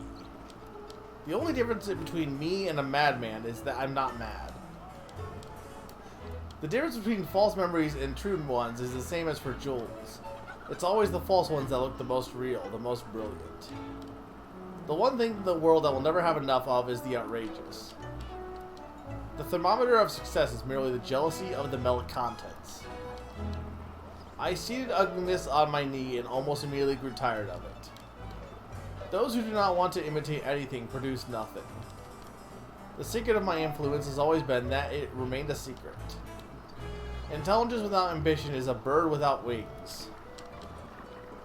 The only difference between me and a madman is that I'm not mad. The difference between false memories and true ones is the same as for jewels. It's always the false ones that look the most real, the most brilliant. The one thing in the world that will never have enough of is the outrageous. The thermometer of success is merely the jealousy of the melted contents. I seated ugliness on my knee and almost immediately grew tired of it. Those who do not want to imitate anything produce nothing. The secret of my influence has always been that it remained a secret. Intelligence without ambition is a bird without wings.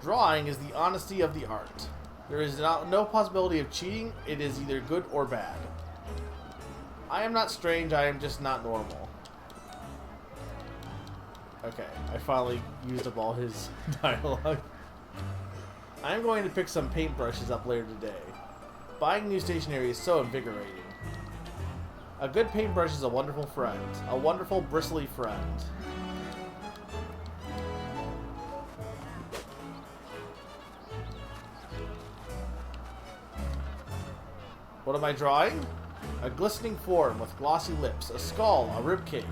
Drawing is the honesty of the art. There is no possibility of cheating. It is either good or bad. I am not strange, I am just not normal. Okay, I finally used up all his dialogue. I am going to pick some paintbrushes up later today. Buying new stationery is so invigorating. A good paintbrush is a wonderful friend. A wonderful bristly friend. What am I drawing? A glistening form with glossy lips, a skull, a ribcage.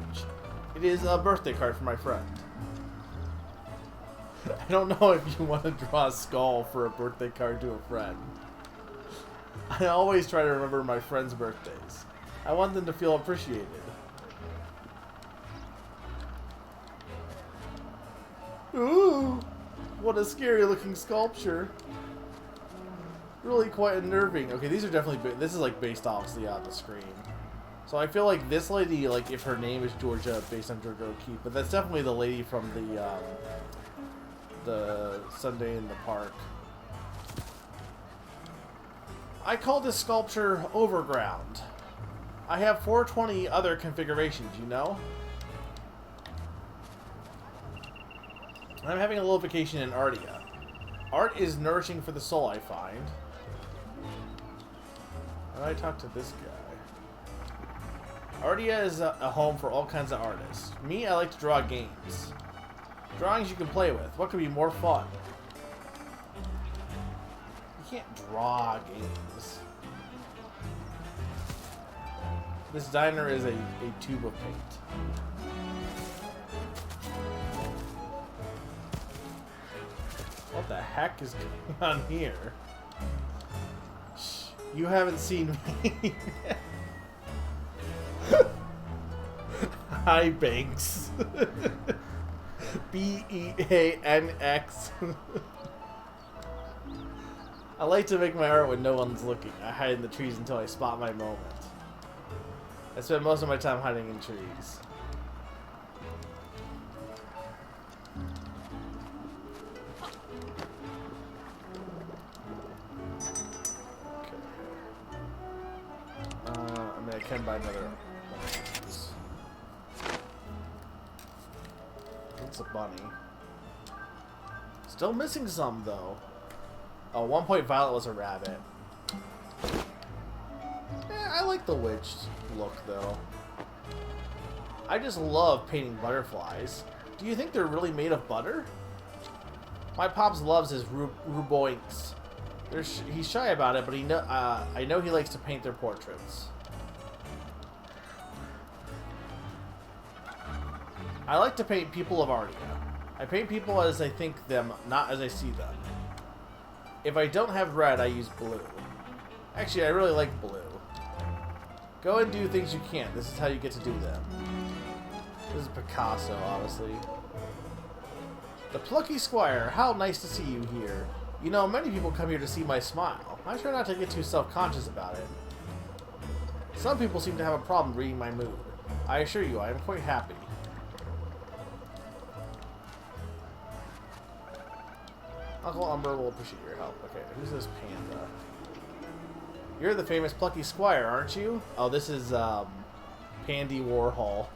It is a birthday card for my friend. I don't know if you want to draw a skull for a birthday card to a friend. I always try to remember my friends' birthdays. I want them to feel appreciated. Ooh! What a scary looking sculpture. Really quite unnerving. Okay, these are definitely... This is like based obviously on the screen. So I feel like this lady, like if her name is Georgia, based on Georgia O'Keeffe, but that's definitely the lady from the Sunday in the Park. I call this sculpture Overground. I have 420 other configurations, you know? I'm having a little vacation in Ardia. Art is nourishing for the soul, I find. How do I talk to this guy? Ardia is a home for all kinds of artists. Me, I like to draw games. Drawings you can play with. What could be more fun? You can't draw games. This diner is a tube of paint. What the heck is going on here? Shh, you haven't seen me. Hi, Banks. B-E-A-N-X. I like to make my art when no one's looking. I hide in the trees until I spot my moment. I spend most of my time hiding in trees. Okay. I mean, I can buy another one of these. It's a bunny. Still missing some, though. Oh, 1 point Violet was a rabbit. I like the witch look, though. I just love painting butterflies. Do you think they're really made of butter? My pops loves his ruboinks. He's shy about it, but I know he likes to paint their portraits. I like to paint people of Ardia. I paint people as I think them, not as I see them. If I don't have red, I use blue. Actually, I really like blue. Go and do things you can't. This is how you get to do them. This is Picasso, honestly. The Plucky Squire. How nice to see you here. You know, many people come here to see my smile. I try not to get too self-conscious about it. Some people seem to have a problem reading my mood. I assure you, I am quite happy. Uncle Umber will appreciate your help. Okay, who's this panda? You're the famous Plucky Squire, aren't you? Oh, this is, Pandy Warhol.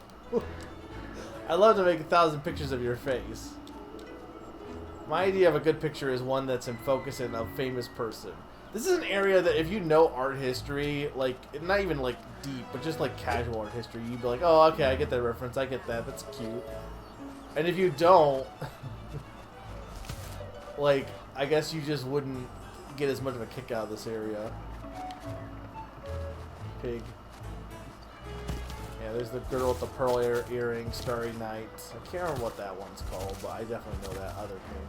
I love to make 1,000 pictures of your face. My idea of a good picture is one that's in focus and a famous person. This is an area that if you know art history, like, not even, like, deep, but just, like, casual art history, you'd be like, oh, okay, I get that reference, I get that, that's cute. And if you don't, like, I guess you just wouldn't get as much of a kick out of this area. Pig. Yeah, there's the girl with the pearl earring, Starry Night. I can't remember what that one's called, but I definitely know that other thing.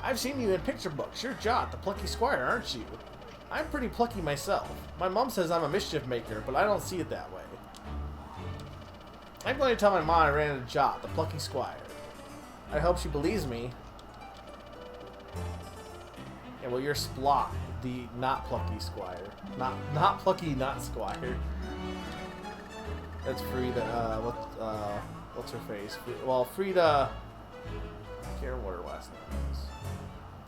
I've seen you in picture books. You're Jot, the Plucky Squire, aren't you? I'm pretty plucky myself. My mom says I'm a mischief maker, but I don't see it that way. I'm going to tell my mom I ran into Jot, the Plucky Squire. I hope she believes me. Yeah, well, you're Splot, the not Plucky Squire. Not Plucky, not Squire. That's Frida, what's her face? Well, Frida, I can't remember what her last name is.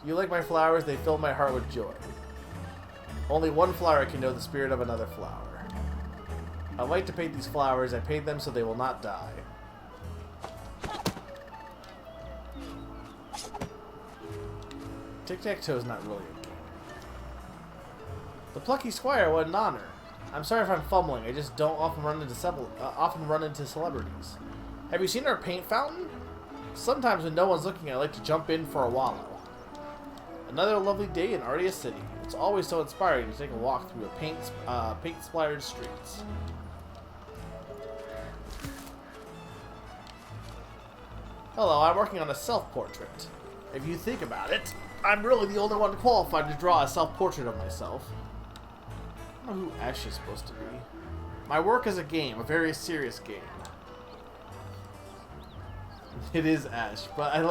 You like my flowers? They fill my heart with joy. Only one flower can know the spirit of another flower. I like to paint these flowers. I paint them so they will not die. Tic-tac-toe is not really a game. The Plucky Squire, what an honor. I'm sorry if I'm fumbling. I just don't often run into celebrities. Have you seen our paint fountain? Sometimes when no one's looking, I like to jump in for a wallow. Another lovely day in Ardia City. It's always so inspiring to take a walk through a paint-splattered streets. Hello, I'm working on a self-portrait. If you think about it, I'm really the only one qualified to draw a self-portrait of myself. I don't know who Ash is supposed to be. My work is a game, a very serious game. It is Ash, but I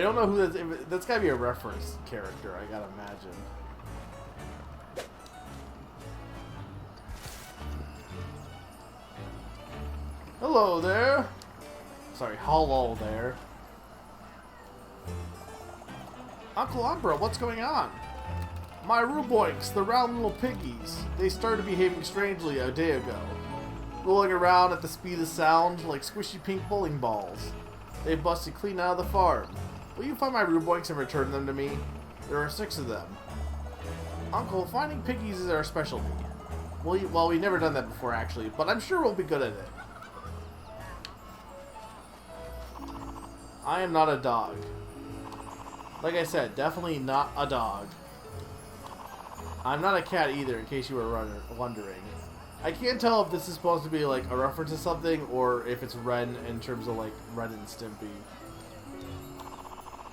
don't know who that's gotta be a reference character, I gotta imagine. Hello there. Sorry, hello there. Uncle Umbra, what's going on? My Ruboinks, the round little piggies. They started behaving strangely a day ago. Rolling around at the speed of sound like squishy pink bowling balls. They busted clean out of the farm. Will you find my Ruboinks and return them to me? There are 6 of them. Uncle, finding piggies is our specialty. Well, we've never done that before, actually, but I'm sure we'll be good at it. I am not a dog. Like I said, definitely not a dog. I'm not a cat either, in case you were wondering. I can't tell if this is supposed to be like a reference to something or if it's Ren in terms of like Ren and Stimpy.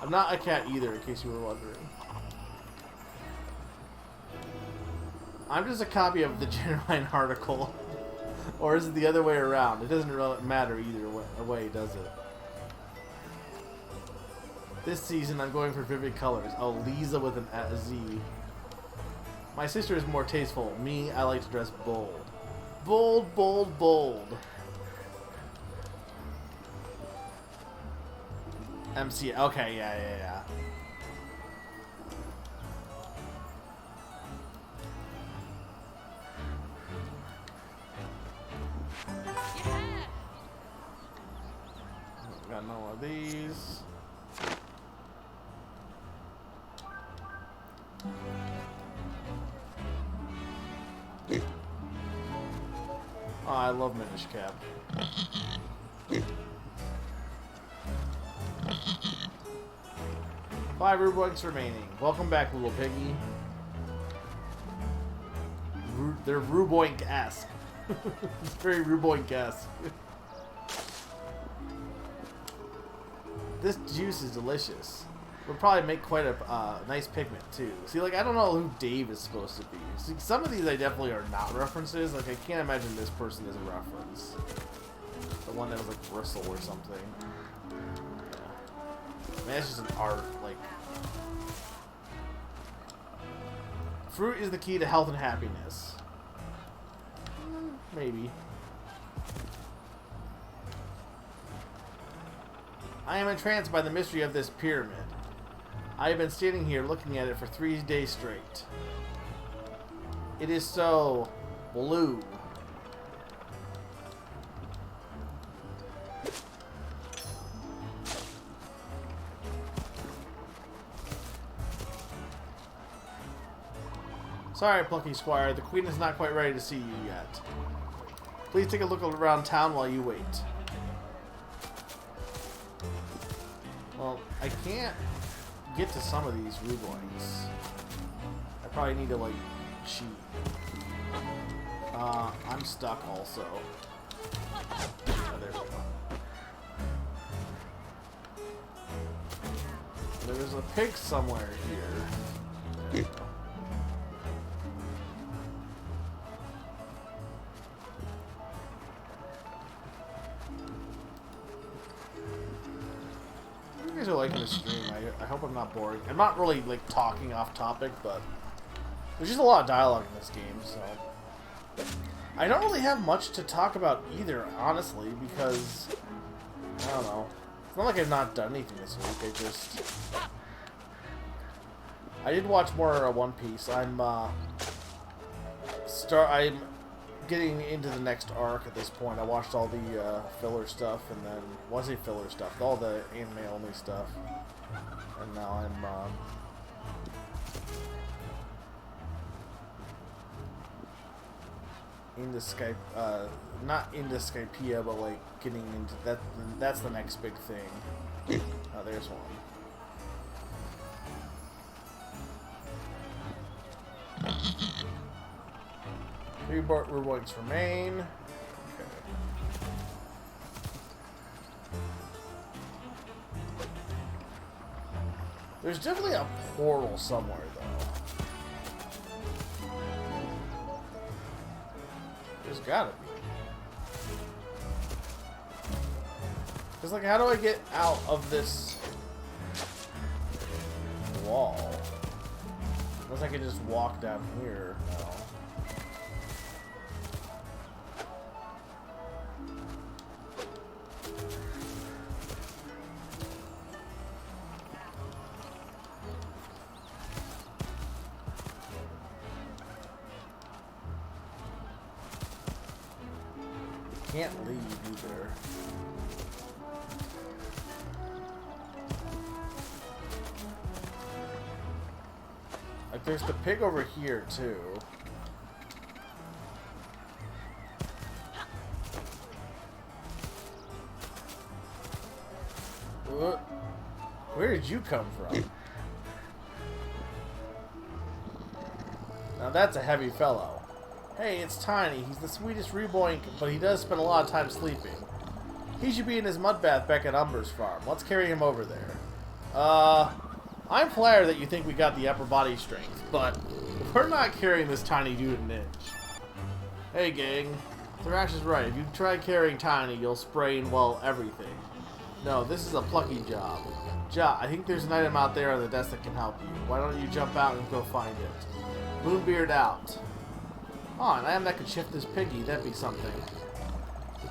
I'm not a cat either, in case you were wondering. I'm just a copy of the Genuine article. Or is it the other way around? It doesn't really matter either way, does it? This season, I'm going for vivid colors. Oh, Lisa with a Z. My sister is more tasteful. Me, I like to dress bold. Bold, bold, bold. MC. Okay, yeah. Got none of these. Oh, I love Minish Cap. Five Ruboinks remaining. Welcome back, little piggy. They're Ruboink-esque. It's very Ruboink-esque. This juice is delicious. Would probably make quite a nice pigment too. See, like, I don't know who Dave is supposed to be. See, some of these I definitely are not references. Like, I can't imagine this person is a reference. The one that was like Bristle or something. Yeah. I mean, that's just an art. Like, fruit is the key to health and happiness. Maybe. I am entranced by the mystery of this pyramid. I have been standing here looking at it for 3 days straight. It is so blue. Sorry, Plucky Squire, the Queen is not quite ready to see you yet. Please take a look around town while you wait. Well, I can't get to some of these Ruboinks. I probably need to, like, cheat. I'm stuck also. Oh, there we go. There's a pig somewhere here. You guys are liking the stream. I hope I'm not boring. I'm not really like talking off topic, but there's just a lot of dialogue in this game, so I don't really have much to talk about either, honestly, because I don't know. It's not like I've not done anything this week. I did watch more One Piece. I'm getting into the next arc at this point. I watched all the filler stuff, and then wasn't filler stuff, all the anime only stuff, and now I'm into Skype, not into Skypea, but like getting into that. That's the next big thing. Oh, there's one. Three Ruboinks remain. Okay. There's definitely a portal somewhere, though. There's gotta be. Because, like, how do I get out of this wall? Unless I can just walk down here. No. can't leave either. Like, there's the pig over here, too. Where did you come from? Now that's a heavy fellow. Hey, it's Tiny. He's the sweetest reborn, but he does spend a lot of time sleeping. He should be in his mud bath back at Umber's farm. Let's carry him over there. I'm flattered that you think we got the upper body strength, but we're not carrying this tiny dude an inch. Hey, gang. Thrash is right. If you try carrying Tiny, you'll sprain, well, everything. No, this is a Plucky job. I think there's an item out there on the desk that can help you. Why don't you jump out and go find it? Moonbeard out. Oh, an item that could shift this piggy. That'd be something.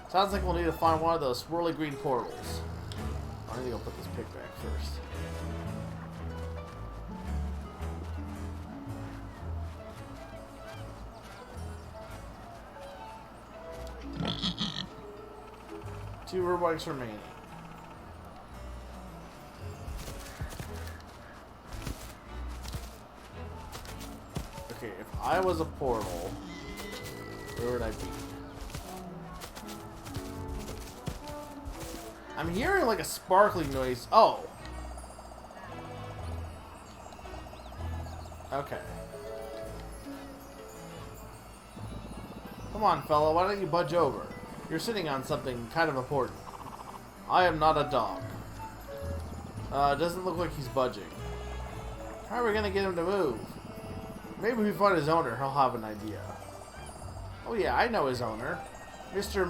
Sounds like we'll need to find one of those swirly green portals. I need to go put this pig back first. 2 robotics remaining. Okay, if I was a portal, where would I be? I'm hearing like a sparkling noise. Oh. Okay. Come on, fella. Why don't you budge over? You're sitting on something kind of important. I am not a dog. Doesn't look like he's budging. How are we gonna get him to move? Maybe if we find his owner, he'll have an idea. Oh yeah, I know his owner. Mr.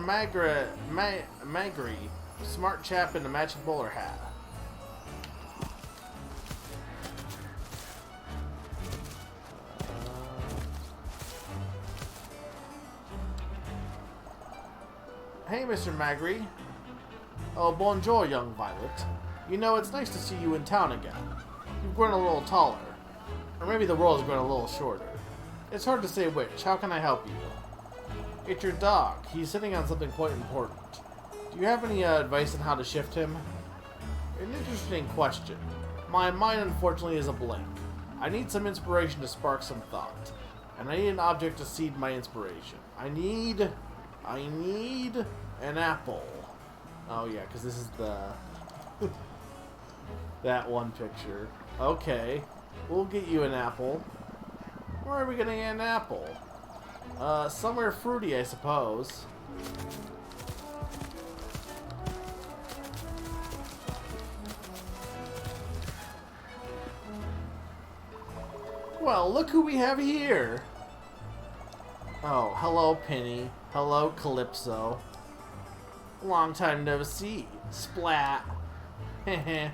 Magri. Smart chap in a matching bowler hat. Hey, Mr. Magri. Oh, bonjour, young Violet. You know, it's nice to see you in town again. You've grown a little taller. Or maybe the world's grown a little shorter. It's hard to say which. How can I help you? It's your dog. He's sitting on something quite important. Do you have any advice on how to shift him? An interesting question. My mind, unfortunately, is a blank. I need some inspiration to spark some thought. And I need an object to seed my inspiration. I need an apple. Oh, yeah, because this is the... that one picture. Okay. We'll get you an apple. Where are we going to get an apple? Somewhere fruity, I suppose. Well, look who we have here. Oh, hello, Penny. Hello, Calypso. Long time no see. Splat. Heh.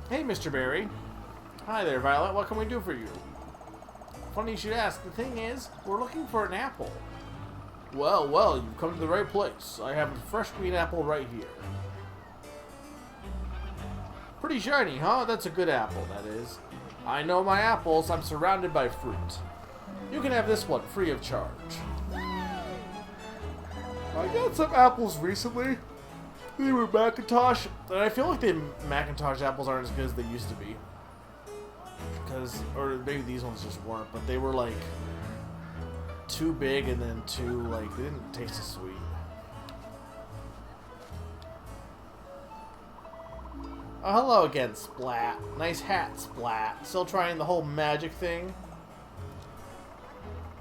Hey, Mr. Berry. Hi there, Violet. What can we do for you? Funny you should ask. The thing is, we're looking for an apple. Well, you've come to the right place. I have a fresh green apple right here. Pretty shiny, huh? That's a good apple, that is. I know my apples. I'm surrounded by fruit. You can have this one free of charge. I got some apples recently. They were Macintosh, and I feel like the Macintosh apples aren't as good as they used to be. Or maybe these ones just weren't, but they were like too big and then too, like, they didn't taste as sweet. Oh, hello again, Splat. Nice hat, Splat. Still trying the whole magic thing?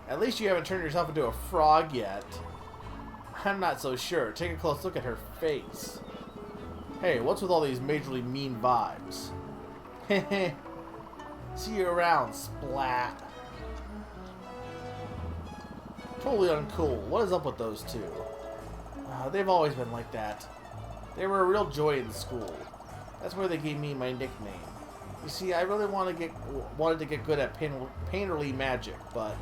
At least you haven't turned yourself into a frog yet. I'm not so sure. Take a close look at her face. Hey, what's with all these majorly mean vibes? Heh. See you around, Splat. Totally uncool. What is up with those two? They've always been like that. They were a real joy in school. That's where they gave me my nickname. You see, I really wanted to get good at painterly magic, but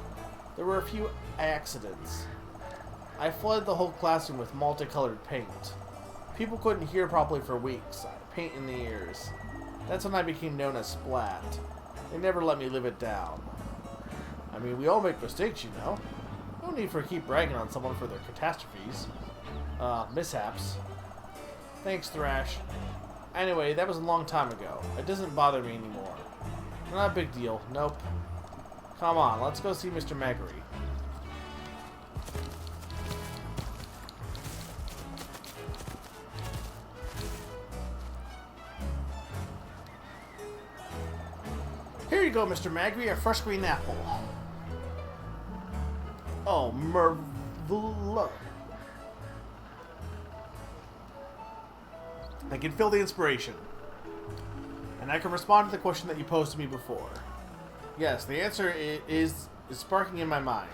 there were a few accidents. I flooded the whole classroom with multicolored paint. People couldn't hear properly for weeks. Paint in the ears. That's when I became known as Splat. They never let me live it down. I mean, we all make mistakes, you know. No need for keep bragging on someone for their catastrophes. Mishaps. Thanks, Thrash. Anyway, that was a long time ago. It doesn't bother me anymore. Not a big deal. Nope. Come on, let's go see Mr. Maggery. Here you go, Mr. Maggery, a fresh green apple. Oh, marvelous. I can feel the inspiration. And I can respond to the question that you posed to me before. Yes, the answer is sparking in my mind.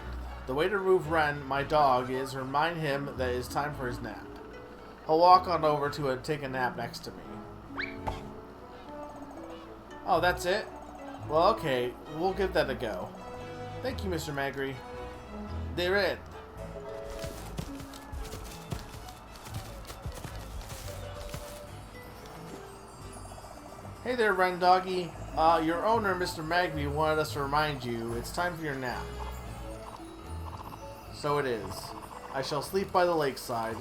The way to remove Ren, my dog, is remind him that it's time for his nap. I'll walk on over to take a nap next to me. Oh, that's it? Well, okay, we'll give that a go. Thank you, Mr. Maggery. They're in. Hey there, Ren Doggy. Your owner, Mr. Maggery, wanted us to remind you it's time for your nap. So it is. I shall sleep by the lakeside.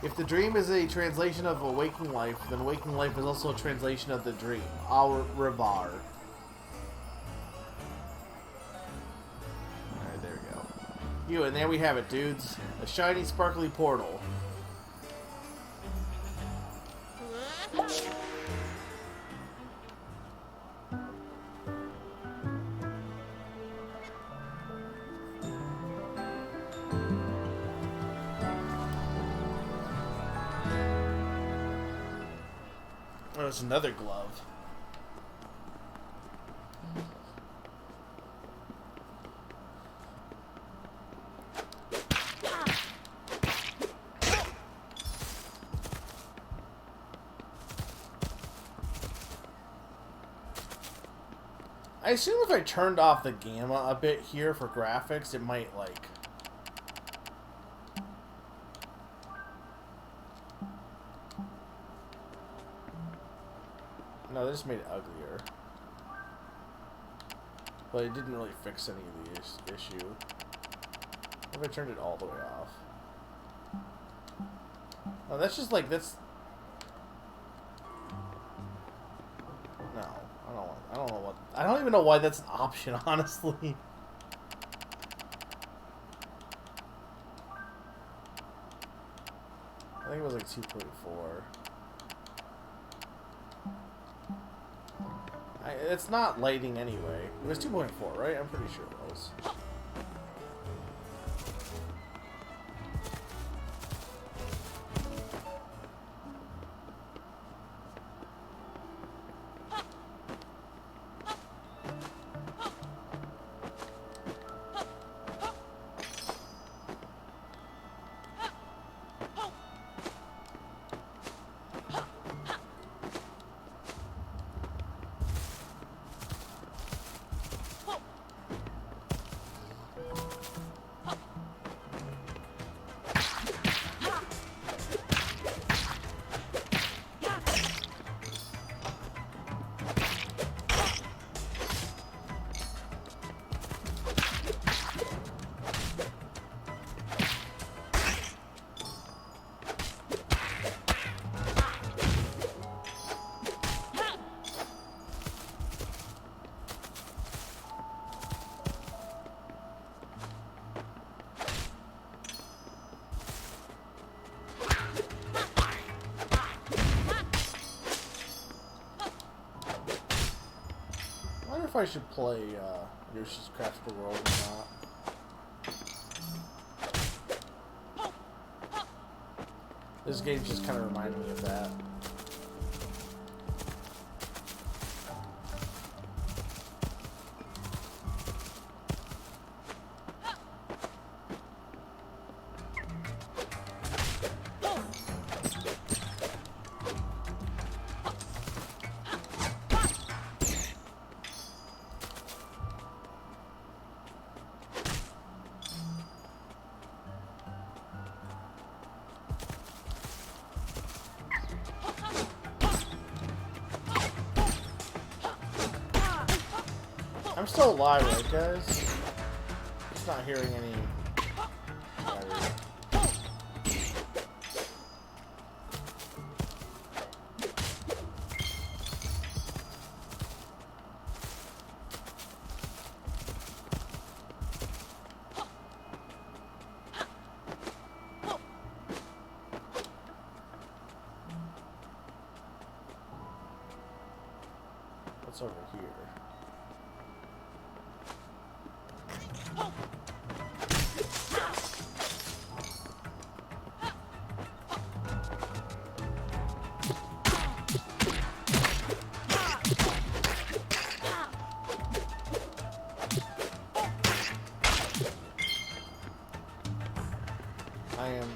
If the dream is a translation of a waking life, then waking life is also a translation of the dream. Au revoir. Alright, there we go. And there we have it, dudes. A shiny, sparkly portal. There's another glove. I assume if I turned off the gamma a bit here for graphics, it might, like... No, they just made it uglier. But it didn't really fix any of the issue. What if I turned it all the way off? Oh, that's just like, that's... No, I don't know what... I don't even know why that's an option, honestly. I think it was like 2.4. It's not lighting anyway. It was 2.4, right? I'm pretty sure it was. If I should play Yoshi's Crafted World or not. This game just kind of reminded me of that. I'm still alive, right, guys? Just not hearing any. What's over here?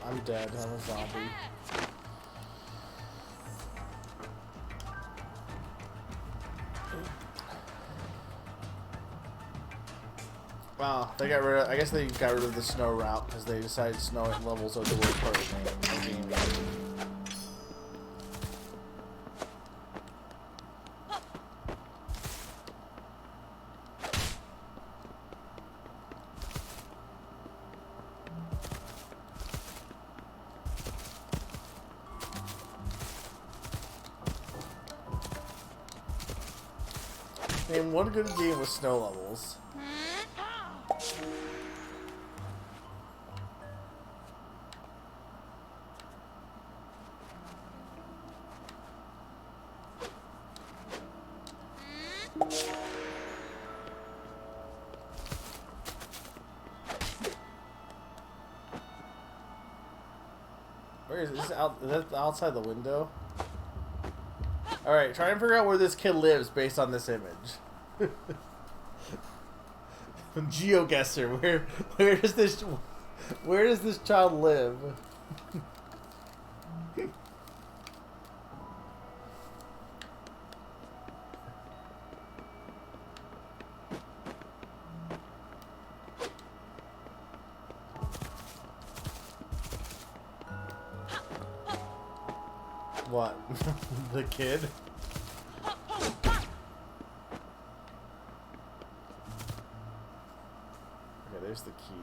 I'm dead. I'm a zombie. Wow, they got rid of, I guess they got rid of the snow route because they decided snow levels are the worst part of the game. Name one good game with snow levels. Where is this? Out? Is that outside the window? Alright, try and figure out where this kid lives based on this image. GeoGuessr, where does this child live? What? The kid? Okay, there's the key.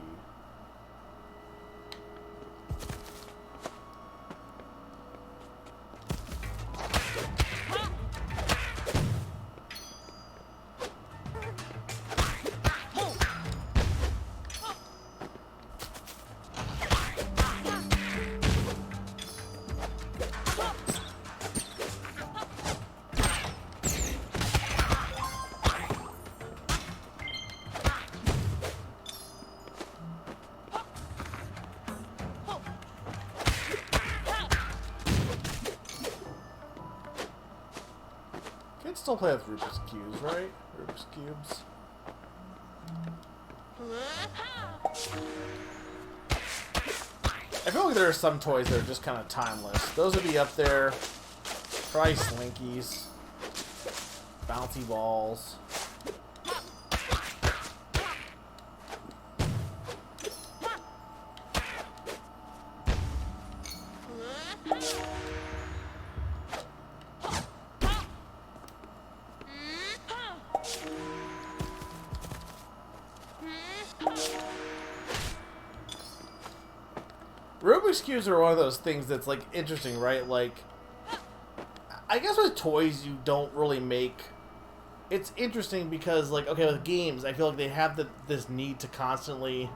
Kids still play with Rubik's Cubes, right? Rubik's Cubes. I feel like there are some toys that are just kind of timeless. Those would be up there. Probably Slinkies. Bouncy balls. Rubik's Cubes are one of those things that's, like, interesting, right? Like, I guess with toys you don't really make... It's interesting because, like, okay, with games, I feel like they have this need to constantly...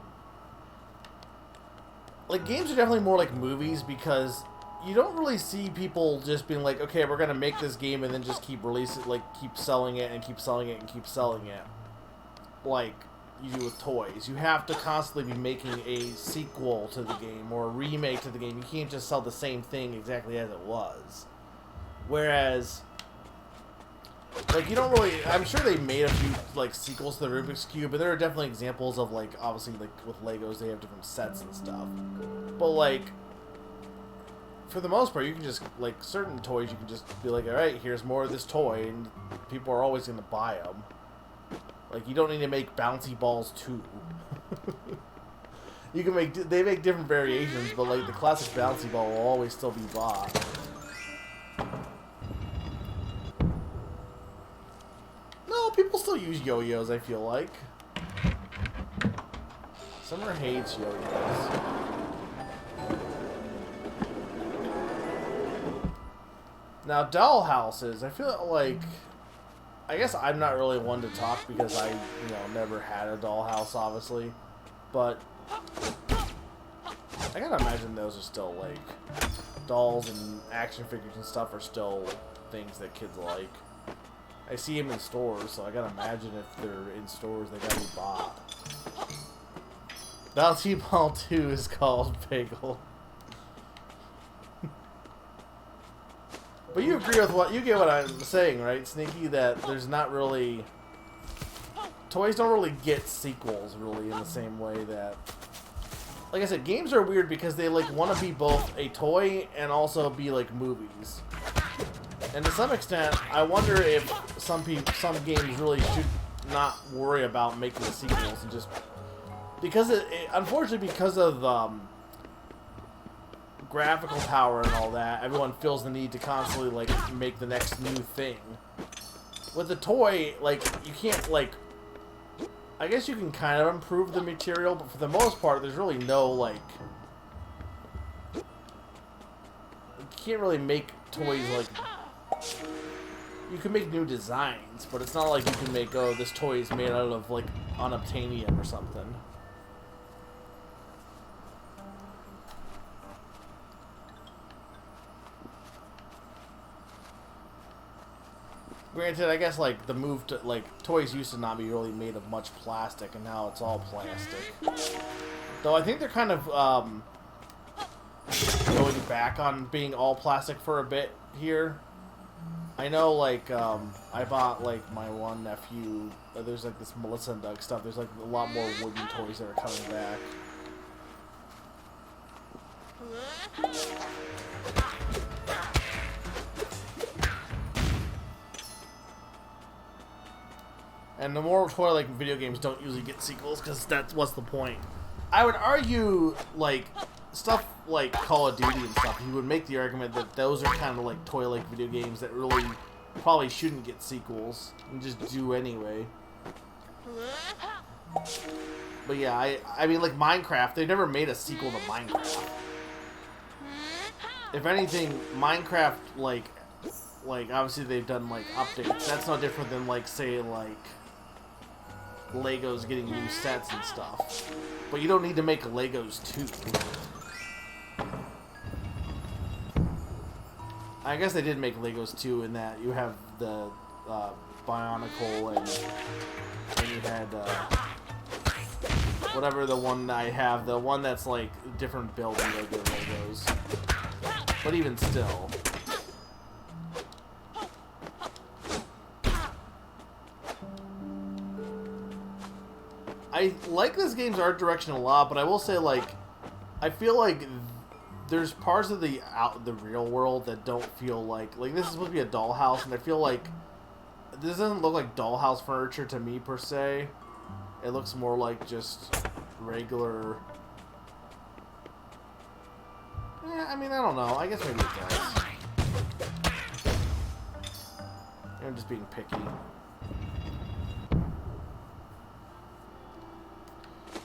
Like, games are definitely more like movies because you don't really see people just being like, okay, we're gonna make this game and then just keep releasing, like, keep selling it and keep selling it and keep selling it. Like you do with toys. You have to constantly be making a sequel to the game or a remake to the game. You can't just sell the same thing exactly as it was. Whereas, like, you don't really... I'm sure they made a few, like, sequels to the Rubik's Cube, but there are definitely examples of, like, obviously, like, with Legos, they have different sets and stuff. But, like, for the most part, you can just, like, certain toys, you can just be like, alright, here's more of this toy, and people are always going to buy them. Like, you don't need to make bouncy balls too. You can make... They make different variations, but, like, the classic bouncy ball will always still be bought. No, No, people still use yo-yos, I feel like. Summer hates yo-yos. Now, doll houses, I feel like... I guess I'm not really one to talk because I, never had a dollhouse, obviously. But I gotta imagine those are still, like, dolls and action figures and stuff are still things that kids like. I see them in stores, so I gotta imagine if they're in stores, they gotta be bought. Bouncy Ball 2 is called Bagel. But you agree with what, you get what I'm saying, right, Sneaky? That there's not really... Toys don't really get sequels, really, in the same way that... Like I said, games are weird because they, like, want to be both a toy and also be, like, movies. And to some extent, I wonder if some games really should not worry about making the sequels and just... Because, unfortunately, because of, graphical power and all that, everyone feels the need to constantly, like, make the next new thing. With the toy, like, you can't, like... I guess you can kind of improve the material, but for the most part, there's really no, like... You can't really make toys, like... You can make new designs, but it's not like you can make, oh, this toy is made out of, like, unobtainium or something. Granted, I guess, like, the move to, like, toys used to not be really made of much plastic, and now it's all plastic. Though I think they're kind of, going back on being all plastic for a bit here. I know, like, I bought, like, my one nephew, there's, like, this Melissa and Doug stuff, there's, like, a lot more wooden toys that are coming back. And the more toy-like video games don't usually get sequels, because that's what's the point. I would argue, like, stuff like Call of Duty and stuff, you would make the argument that those are kind of like toy-like video games that really probably shouldn't get sequels, and just do anyway. But yeah, I mean, like Minecraft, they never made a sequel to Minecraft. If anything, Minecraft, like obviously they've done, like, updates. That's no different than, like, say, like... Legos getting new sets and stuff. But you don't need to make Legos 2. I guess they did make Legos 2 in that you have the Bionicle and you had whatever the one I have, the one that's like different build than regular Legos. But even still. I like this game's art direction a lot, but I will say, like, I feel like there's parts of the real world that don't feel like this is supposed to be a dollhouse, and I feel like this doesn't look like dollhouse furniture to me per se. It looks more like just regular. Yeah, I mean, I don't know. I guess maybe it does. I'm just being picky.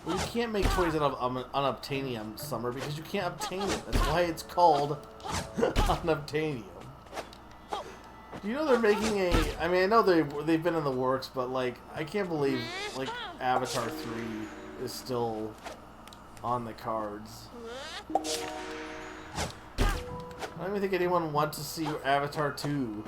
Well, you can't make toys out of unobtainium, Summer, because you can't obtain it. That's why it's called unobtainium. Do you know they're making a... I mean, I know they've been in the works, but, like, I can't believe, like, Avatar 3 is still on the cards. I don't even think anyone wants to see Avatar 2.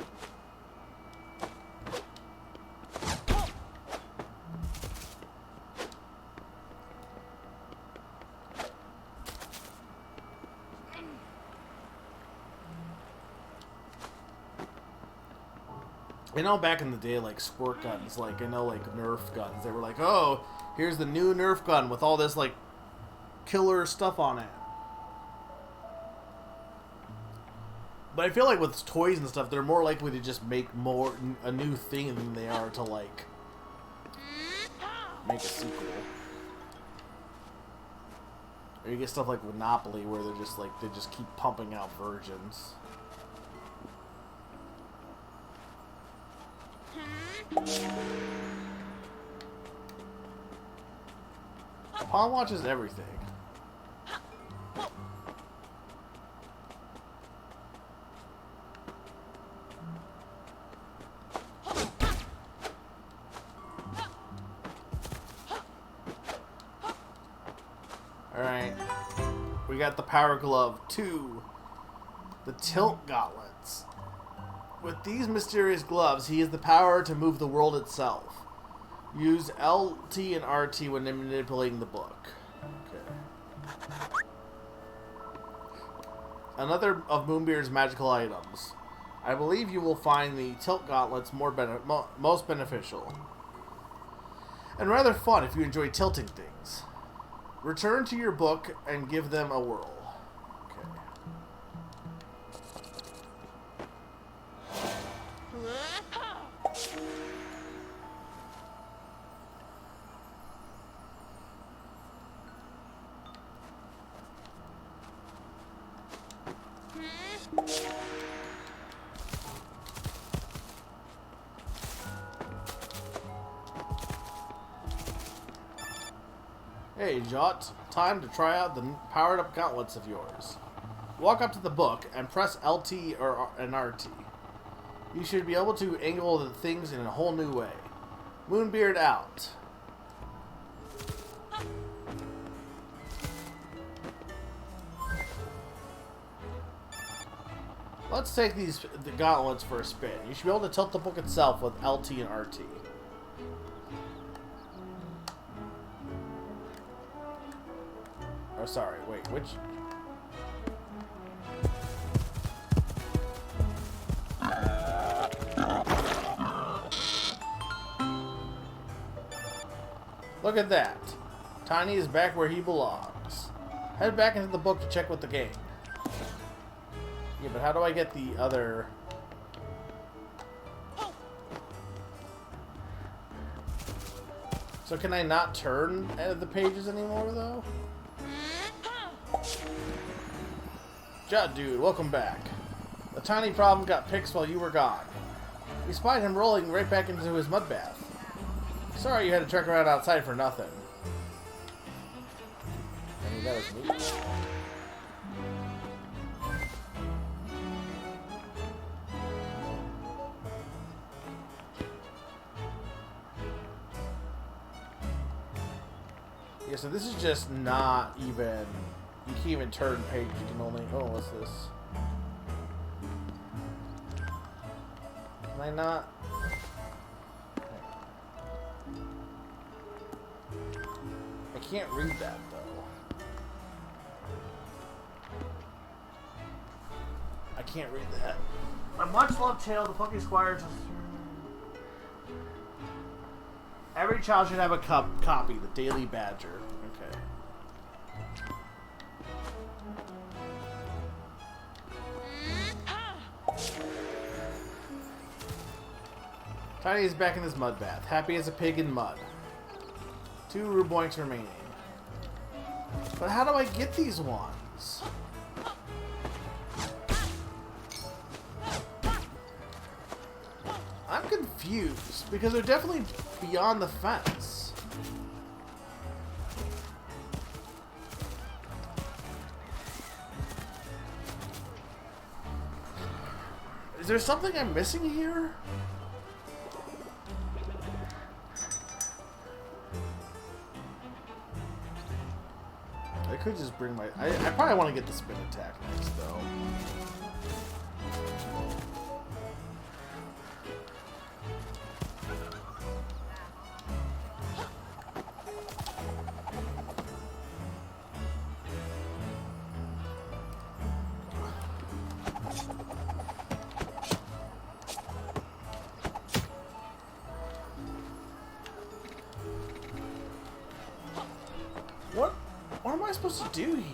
I know back in the day, like, squirt guns, like, I know, like, Nerf guns, they were like, oh, here's the new Nerf gun with all this, like, killer stuff on it. But I feel like with toys and stuff, they're more likely to just make a new thing than they are to, like, make a sequel. Or you get stuff like Monopoly, where they're just, like, they just keep pumping out versions. Pawn watches everything. Alright. We got the Power Glove 2. The Tilt Gauntlets. With these mysterious gloves, he has the power to move the world itself. Use LT and RT when manipulating the book. Okay. Another of Moonbeard's magical items. I believe you will find the Tilt Gauntlets most beneficial. And rather fun if you enjoy tilting things. Return to your book and give them a whirl. Hey, Jot. Time to try out the powered-up gauntlets of yours. Walk up to the book and press LT and RT. You should be able to angle the things in a whole new way. Moonbeard out. Let's take the gauntlets for a spin. You should be able to tilt the book itself with LT and RT. Oh, sorry. Wait, which? Look at that. Tiny is back where he belongs. Head back into the book to check with the game. Yeah, but how do I get the other... So can I not turn the pages anymore, though? Jut dude, welcome back. The tiny problem got fixed while you were gone. We spied him rolling right back into his mud bath. Sorry you had to trek around outside for nothing. I mean, that was me. Yeah, so this is just not even... You can't even turn page. You can only... Oh, what's this? Can I not... I can't read that, though. I can't read that. My much-loved tale, the Plucky Squire... Every child should have a copy, the Daily Badger. Okay. Tiny is back in his mud bath, happy as a pig in mud. 2 ruboinks remaining. But how do I get these ones? I'm confused, because they're definitely beyond the fence. Is there something I'm missing here? I could just bring my... I probably want to get the spin attack next, though. What am I supposed to do here?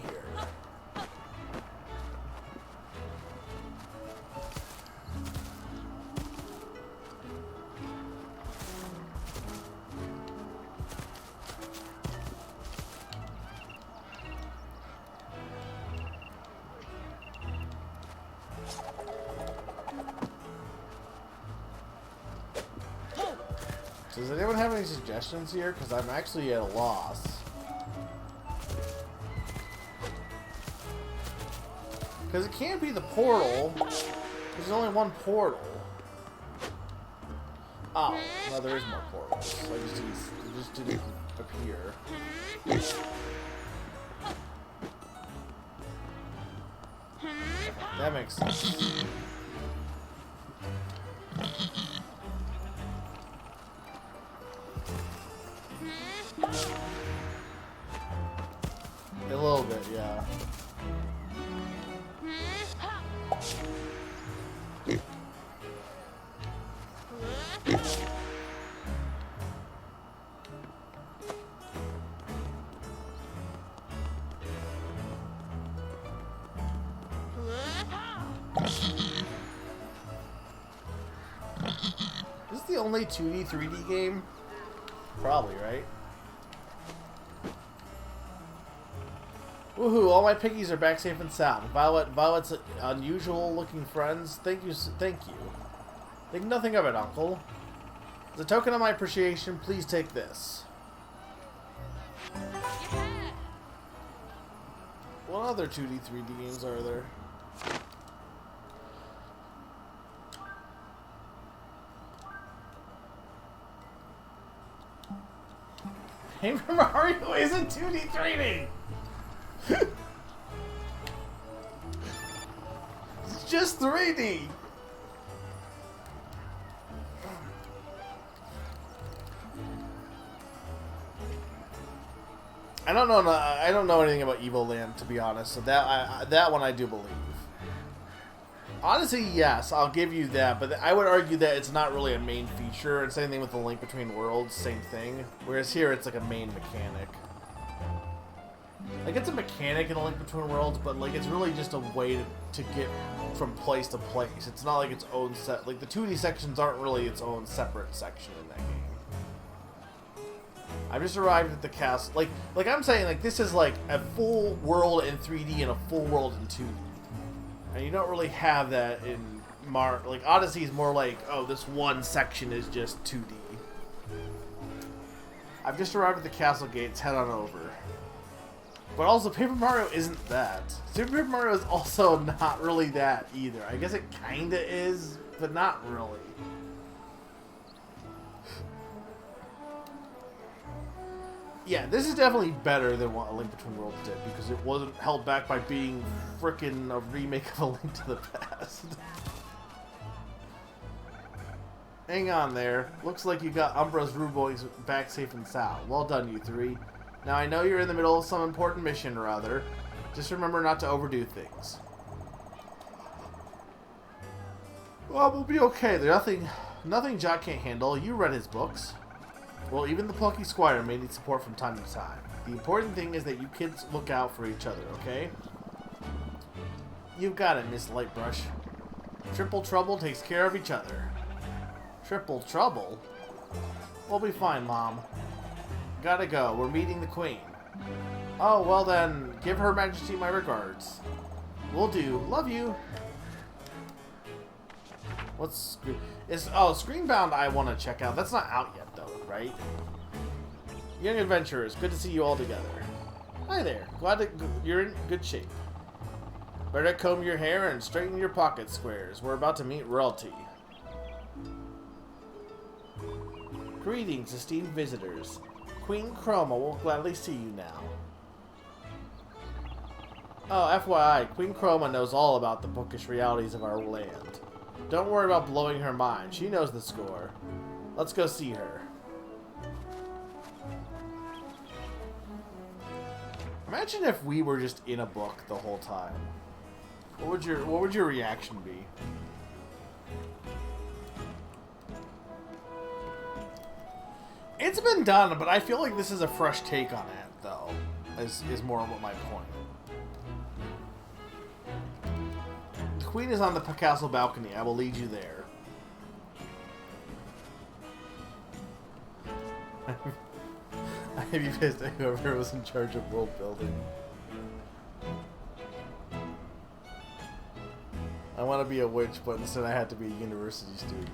Does anyone have any suggestions here? Because I'm actually at a loss. Because it can't be the portal. There's only one portal. Oh, no, there is more portals. So I just didn't appear. That makes sense. A little bit, yeah. Is this the only 2D, 3D game? Probably, right? Woohoo, all my piggies are back safe and sound. Violet's unusual looking friends. Thank you. Think nothing of it, Uncle. As a token of my appreciation, please take this. What other 2D, 3D games are there? Paper Mario isn't 2D, 3D! It's just 3D! I don't know anything about Evil Land, to be honest, so that one I do believe. Honestly, yes, I'll give you that, but I would argue that it's not really a main feature. It's same thing with the Link Between Worlds, same thing. Whereas here, it's like a main mechanic. Like, it's a mechanic in the Link Between Worlds, but like it's really just a way to get from place to place. It's not like its own set. Like, the 2D sections aren't really its own separate section in that game. I've just arrived at the castle. Like I'm saying, like, this is like a full world in 3D and a full world in 2D. And you don't really have that in like, Odyssey is more like, oh, this one section is just 2D. I've just arrived at the castle gates, head on over. But also, Paper Mario isn't that. Super Paper Mario is also not really that either. I guess it kinda is, but not really. Yeah, this is definitely better than what A Link Between Worlds did, because it wasn't held back by being frickin' a remake of A Link to the Past. Hang on there. Looks like you got Umbra's Rude Boys back safe and sound. Well done, you three. Now, I know you're in the middle of some important mission or other. Just remember not to overdo things. Well, we'll be okay. There's nothing Jock can't handle. You read his books. Well, even the Plucky Squire may need support from time to time. The important thing is that you kids look out for each other, okay? You've got it, Miss Lightbrush. Triple Trouble takes care of each other. Triple Trouble? We'll be fine, Mom. Gotta go. We're meeting the Queen. Oh, well then, give Her Majesty my regards. Will do. Love you. What's... Screenbound I want to check out. That's not out yet, though, right? Young adventurers, good to see you all together. Hi there. Glad that you're in good shape. Better comb your hair and straighten your pocket squares. We're about to meet royalty. Greetings, esteemed visitors. Queen Chroma will gladly see you now. Oh, FYI, Queen Chroma knows all about the bookish realities of our land. Don't worry about blowing her mind. She knows the score. Let's go see her. Imagine if we were just in a book the whole time. What would your reaction be? It's been done, but I feel like this is a fresh take on it, though. Is more what my point. The Queen is on the castle balcony. I will lead you there. I'd be pissed at whoever was in charge of world building. I want to be a witch, but instead I had to be a university student.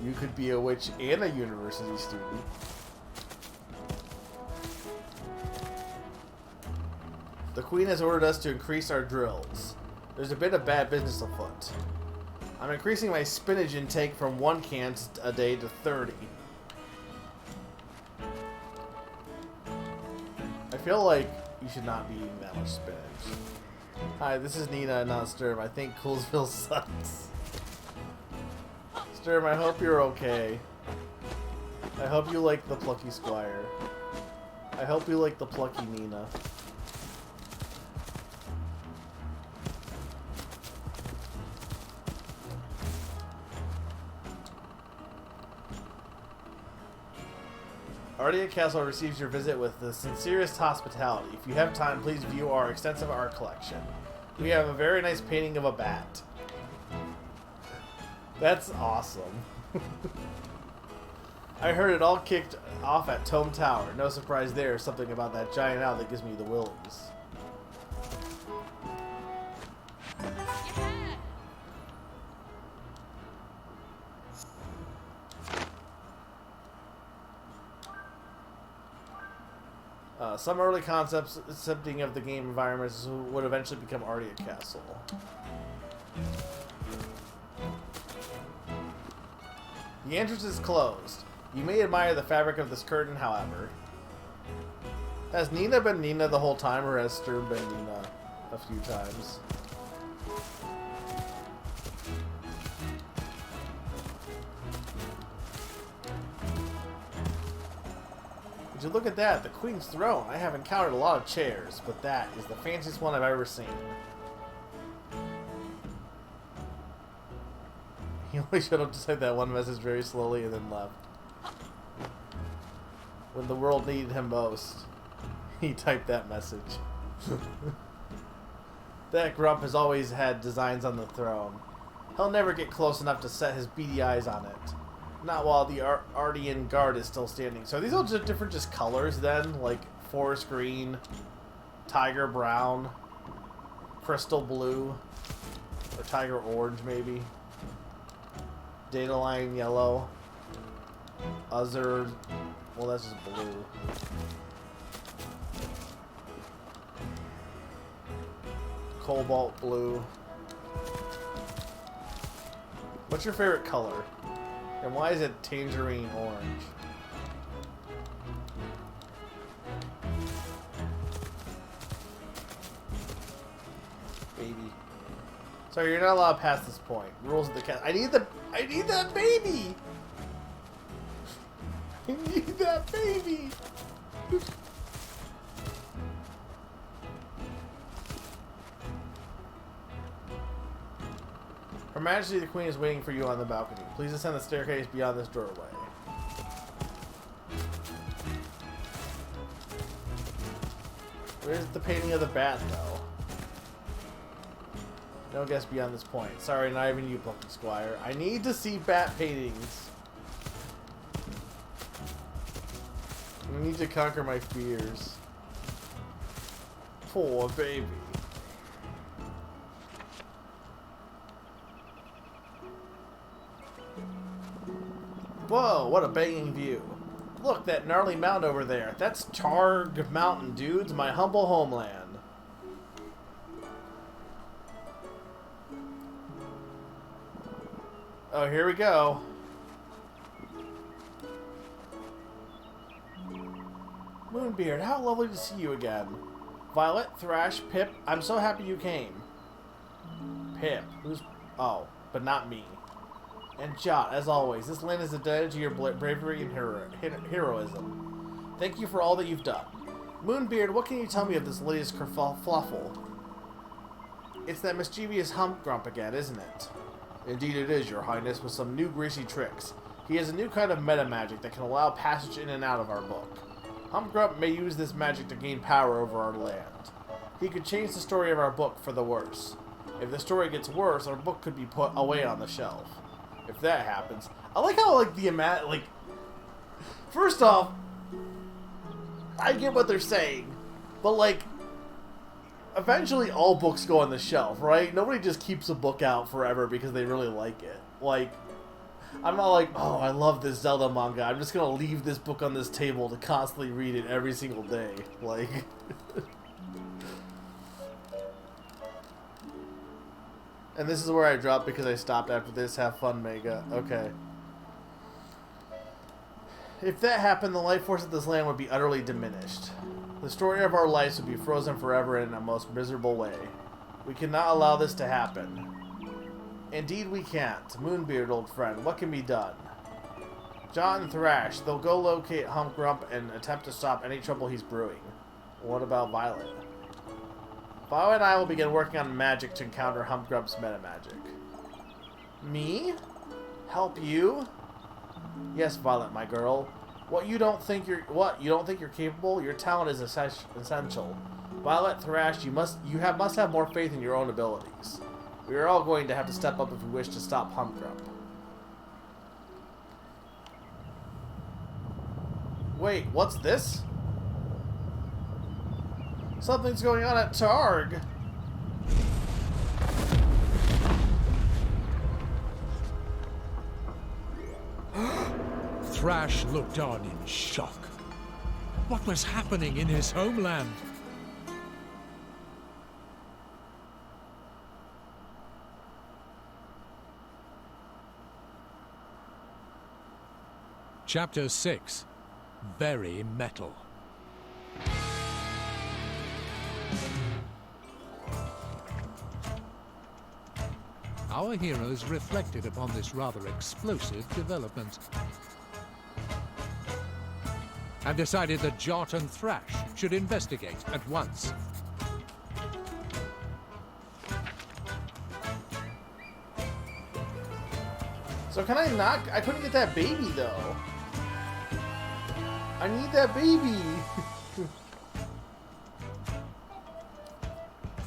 You could be a witch and a university student. The Queen has ordered us to increase our drills. There's a bit of bad business afoot. I'm increasing my spinach intake from 1 can a day to 30. I feel like you should not be eating that much spinach. Hi, this is Nina, not Sturm. I think Coolsville sucks. Sturm, I hope you're okay. I hope you like the Plucky Squire. I hope you like the Plucky Nina. Ardia Castle receives your visit with the sincerest hospitality. If you have time, please view our extensive art collection. We have a very nice painting of a bat. That's awesome. I heard it all kicked off at Tome Tower. No surprise there. Something about that giant owl that gives me the willies. Some early concepts accepting of the game environments would eventually become Ardia Castle. The entrance is closed. You may admire the fabric of this curtain, however. Has Nina been Nina the whole time, or has Sturm been Nina a few times? Would you look at that? The Queen's throne. I have encountered a lot of chairs, but that is the fanciest one I've ever seen. He only showed up to say that one message very slowly and then left. When the world needed him most, he typed that message. That grump has always had designs on the throne. He'll never get close enough to set his beady eyes on it. Not while the Ardian Guard is still standing. So are these all just different colors then? Like forest green, tiger brown, crystal blue, or tiger orange maybe. Dandelion yellow. Other, well that's just blue. Cobalt blue. What's your favorite color? And why is it tangerine orange? Baby. Sorry, you're not allowed past this point. Rules of the cat. I need that baby! I need that baby! Her Majesty the Queen is waiting for you on the balcony. Please ascend the staircase beyond this doorway. Where's the painting of the bat, though? No guess beyond this point. Sorry, not even you, Plucky Squire. I need to see bat paintings. I need to conquer my fears. Poor baby. Whoa, what a banging view. Look, that gnarly mound over there. That's Targ Mountain, dudes, my humble homeland. Oh, here we go. Moonbeard, how lovely to see you again. Violet, Thrash, Pip, I'm so happy you came. Pip, who's... Oh, but not me. And Jot, as always, this land is indebted to your bravery and heroism. Thank you for all that you've done. Moonbeard, what can you tell me of this latest kerfluffle? It's that mischievous Humpgrump again, isn't it? Indeed it is, your highness, with some new greasy tricks. He has a new kind of meta magic that can allow passage in and out of our book. Humpgrump may use this magic to gain power over our land. He could change the story of our book for the worse. If the story gets worse, our book could be put away on the shelf. If that happens, I like how first off, I get what they're saying, but eventually all books go on the shelf, right? Nobody just keeps a book out forever because they really like it. I'm not like, oh, I love this Zelda manga. I'm just gonna leave this book on this table to constantly read it every single day. And this is where I dropped because I stopped after this. Have fun, Mega. Okay. If that happened, the life force of this land would be utterly diminished. The story of our lives would be frozen forever in a most miserable way. We cannot allow this to happen. Indeed we can't. Moonbeard, old friend, what can be done? John and Thrash, they'll go locate Hump Grump and attempt to stop any trouble he's brewing. What about Violet? Violet and I will begin working on magic to encounter Hump Grump's meta magic. Me? Help you? Yes, Violet, my girl. You don't think you're capable? Your talent is essential. Violet, Thrash, you must have more faith in your own abilities. We are all going to have to step up if we wish to stop Hump Grump. Wait, what's this? Something's going on at Targ. Thrash looked on in shock. What was happening in his homeland? Chapter 6. Very Metal. Our heroes reflected upon this rather explosive development and decided that Jot and Thrash should investigate at once. So can I not? I couldn't get that baby though. I need that baby.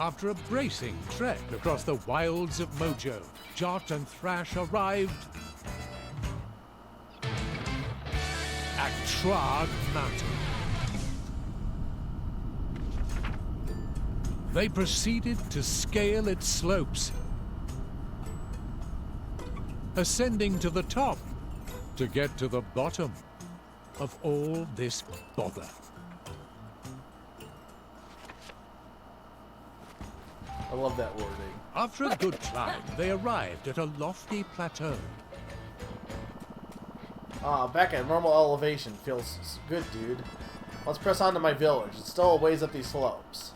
After a bracing trek across the wilds of Mojo, Jot and Thrash arrived at Trog Mountain. They proceeded to scale its slopes, ascending to the top to get to the bottom of all this bother. I love that wording. After a good climb, they arrived at a lofty plateau. Back at normal elevation. Feels good, dude. Let's press on to my village. It's still a ways up these slopes.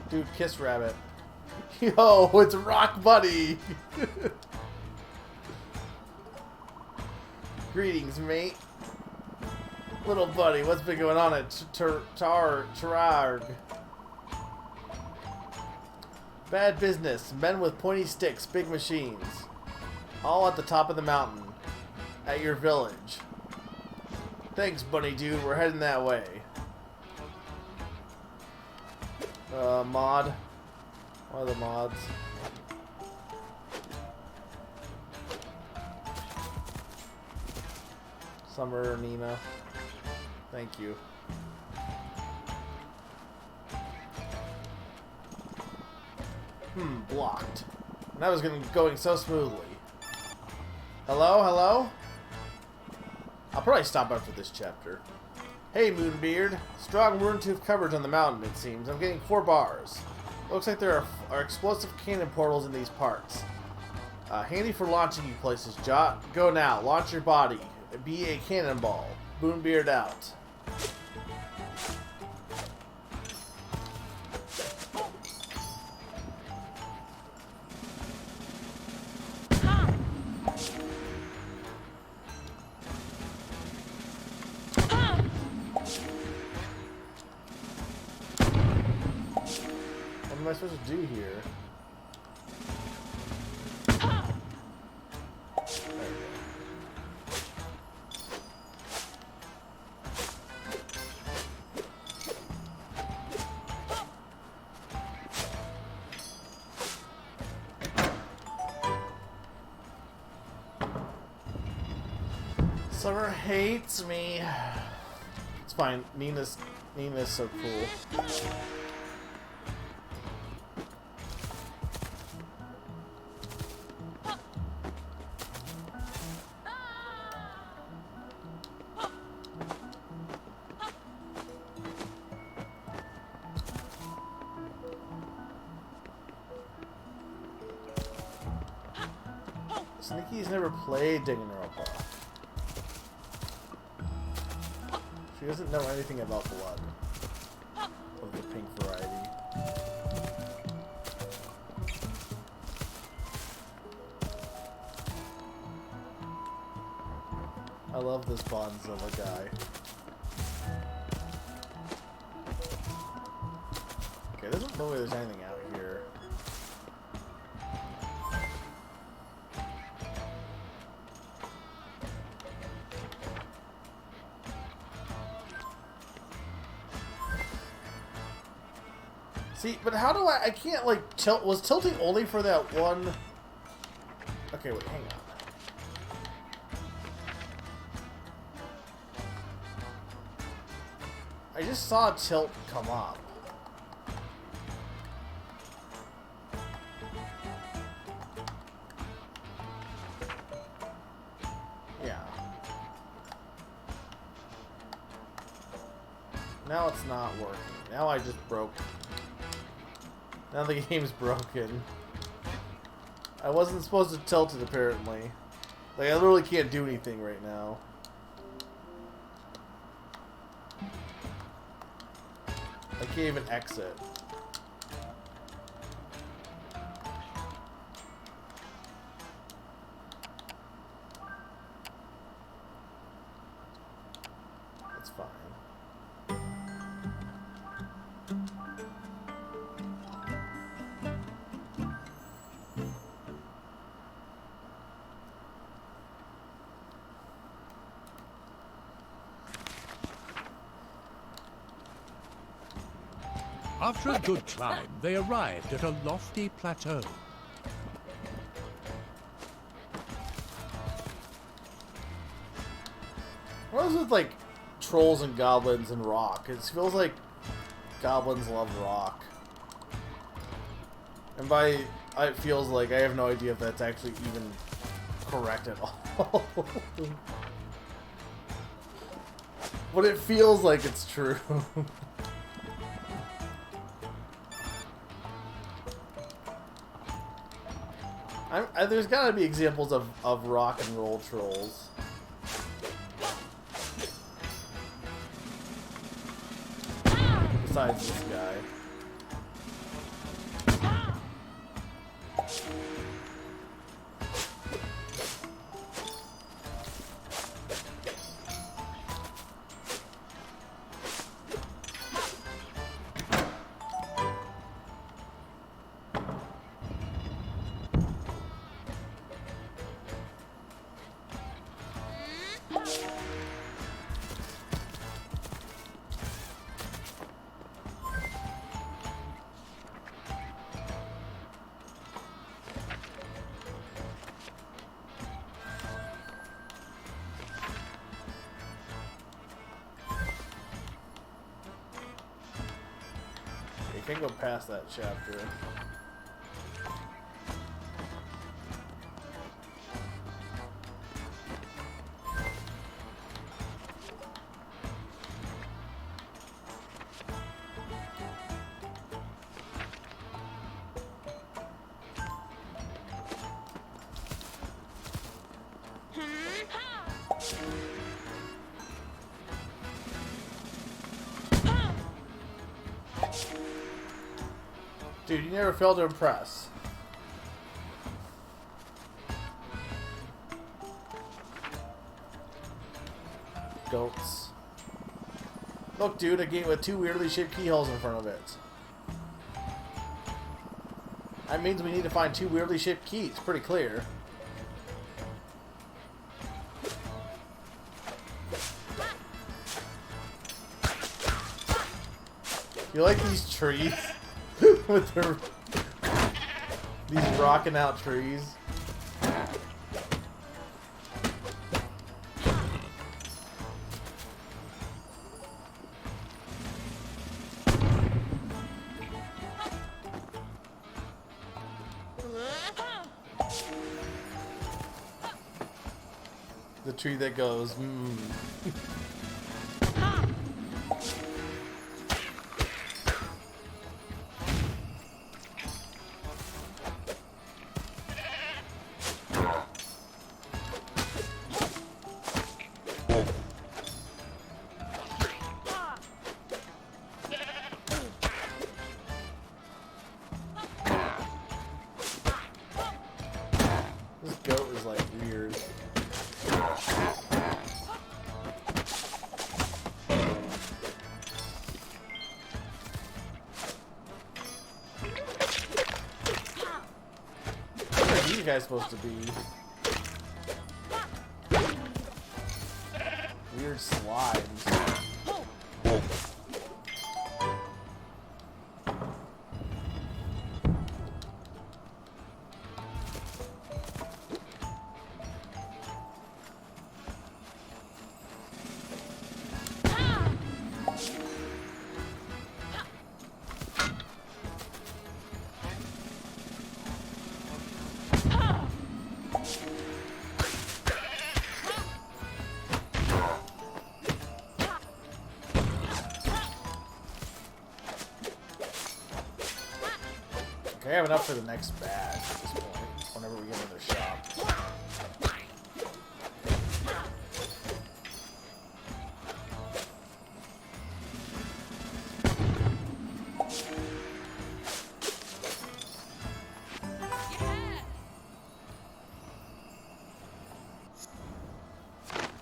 Dude, kiss rabbit. Yo, it's Rock Buddy! Greetings, mate. Little buddy, what's been going on at Targ? Bad business. Men with pointy sticks, big machines. All at the top of the mountain. At your village. Thanks, bunny dude. We're heading that way. Mod. What are the mods? Summer, Nina. Thank you. Blocked. And that was going so smoothly. Hello, hello? I'll probably stop after this chapter. Hey, Moonbeard. Strong rune-tooth coverage on the mountain, it seems. I'm getting 4 bars. Looks like there are explosive cannon portals in these parts. Handy for launching you places, Jot. Go now. Launch your body. Be a cannonball. Moonbeard out. What am I supposed to do here? Summer hates me. It's fine. Nina's so cool. Sneaky's never played Danganronpa. She doesn't know anything about blood of the pink variety. I love this Bonzilla guy. Okay, doesn't look like there's anything out here. See, but how do I can't, like, tilt. Was tilting only for that one? Okay, wait, hang on. I just saw a tilt come up. Yeah. Now it's not working. Now I just broke. Now the game's broken. I wasn't supposed to tilt it, apparently. Like, I literally can't do anything right now. I can't even exit. That's fine. After a good climb, they arrived at a lofty plateau. What is with, like, trolls and goblins and rock? It feels like goblins love rock. And by it feels like, I have no idea if that's actually even correct at all. But it feels like it's true. There's gotta be examples of rock and roll trolls. Besides this guy. You can't go past that chapter. Dude, you never fail to impress. Goats. Look, dude, a gate with two weirdly shaped keyholes in front of it. That means we need to find two weirdly shaped keys. Pretty clear. You like these trees? With their, these rocking out trees. The tree that goes, you guys supposed to be? Weird slimes. I have enough for the next badge at this point, whenever we get in their shop.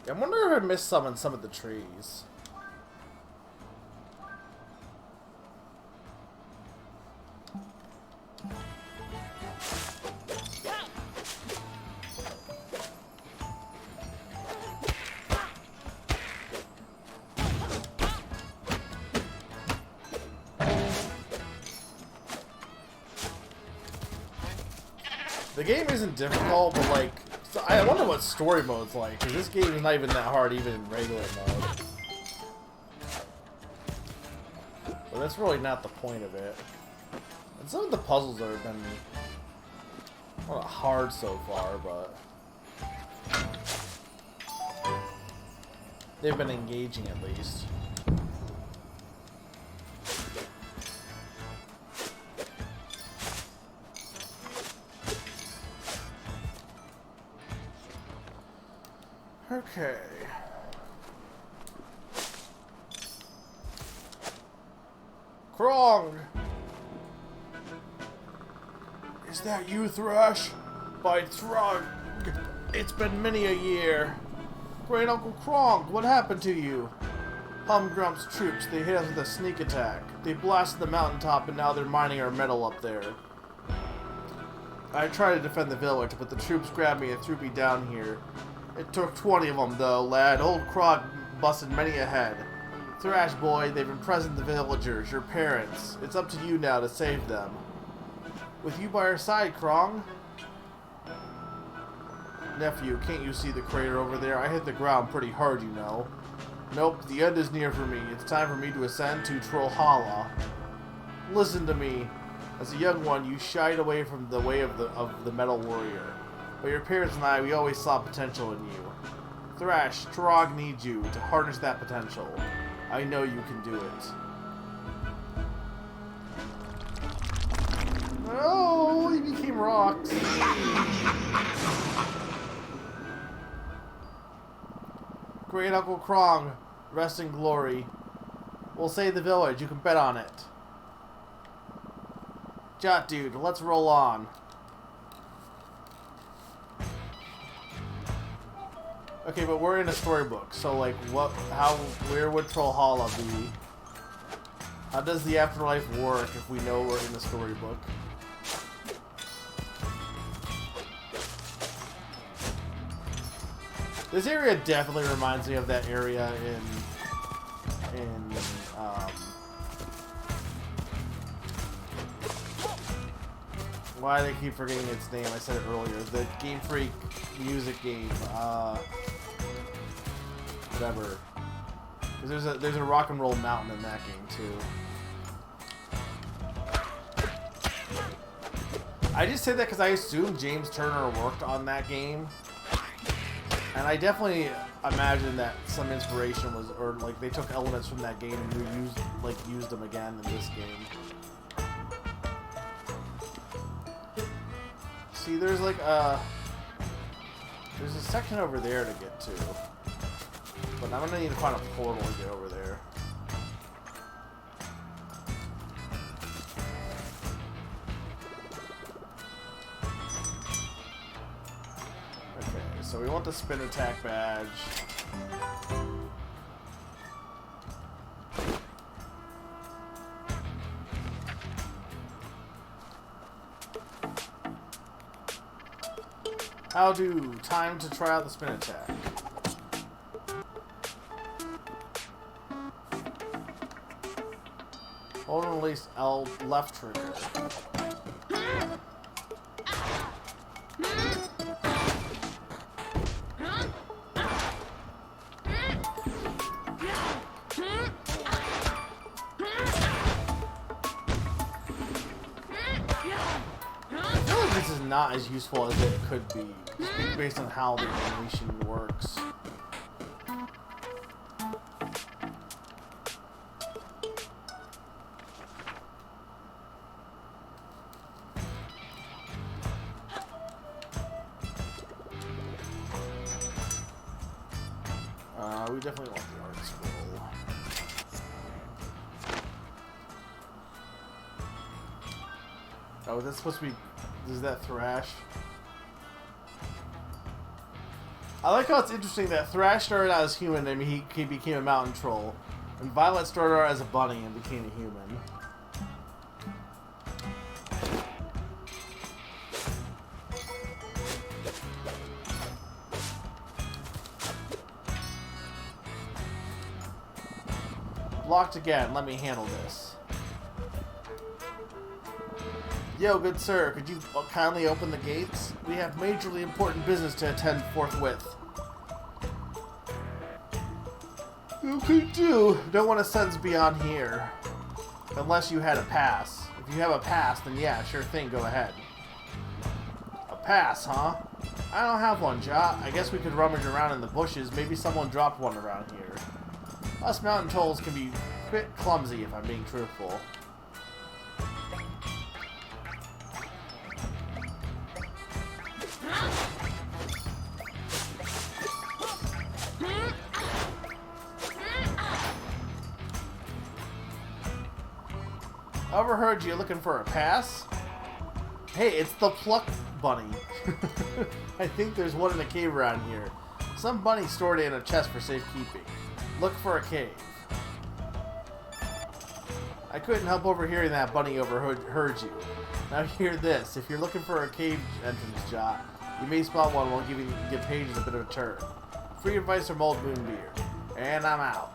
I wonder if I missed some in some of the trees. The game isn't difficult, but like, so I wonder what story mode's like, because this game is not even that hard, even in regular mode. But that's really not the point of it. And some of the puzzles have been not hard so far, but they've been engaging at least. Okay. Krong! Is that you, Thrash? By Throg, it's been many a year. Great Uncle Krong, what happened to you? Humgrump's troops, they hit us with a sneak attack. They blasted the mountaintop and now they're mining our metal up there. I tried to defend the village, but the troops grabbed me and threw me down here. It took 20 of them, though, lad. Old Krog busted many a head. Thrash boy, they've imprisoned the villagers, your parents. It's up to you now to save them. With you by our side, Krong. Nephew, can't you see the crater over there? I hit the ground pretty hard, you know. Nope, the end is near for me. It's time for me to ascend to Trollhalla. Listen to me. As a young one, you shied away from the way of the Metal Warrior. But your parents and I, we always saw potential in you. Thrash, Trog needs you to harness that potential. I know you can do it. Oh, he became rocks. Great Uncle Krong, rest in glory. We'll save the village, you can bet on it. Jot dude, let's roll on. Okay, but we're in a storybook, so like, where would Trollhalla be? How does the afterlife work if we know we're in the storybook? This area definitely reminds me of that area in why do I keep forgetting its name? I said it earlier. The Game Freak music game. Whatever. There's a rock and roll mountain in that game too. I just say that because I assume James Turner worked on that game, and I definitely imagine that some inspiration was, or like they took elements from that game and used them again in this game. See, there's like there's a section over there to get to. But I'm gonna need to find a portal to get over there. Okay, so we want the spin attack badge. How do? Time to try out the spin attack. Hold and release L left trigger. This is not as useful as it could be, just based on how the animation works. We definitely want the art scroll. Oh, that's supposed to be... Is that Thrash? I like how it's interesting that Thrash started out as human and he became a mountain troll. And Violet started out as a bunny and became a human. Blocked again. Let me handle this. Yo, good sir, could you kindly open the gates? We have majorly important business to attend forthwith. You could do. Don't want to sentence beyond here. Unless you had a pass. If you have a pass, then yeah, sure thing, go ahead. A pass, huh? I don't have one, Ja. I guess we could rummage around in the bushes. Maybe someone dropped one around here. Us mountain trolls can be a bit clumsy if I'm being truthful. Overheard you looking for a pass? Hey, it's the Pluck Bunny. I think there's one in a cave around here. Some bunny stored it in a chest for safekeeping. Look for a cave. I couldn't help overhearing that bunny overheard you. Now hear this. If you're looking for a cave entrance, Jot, you may spot one while giving pages a bit of a turn. Free advice from Old Moonbeard. And I'm out.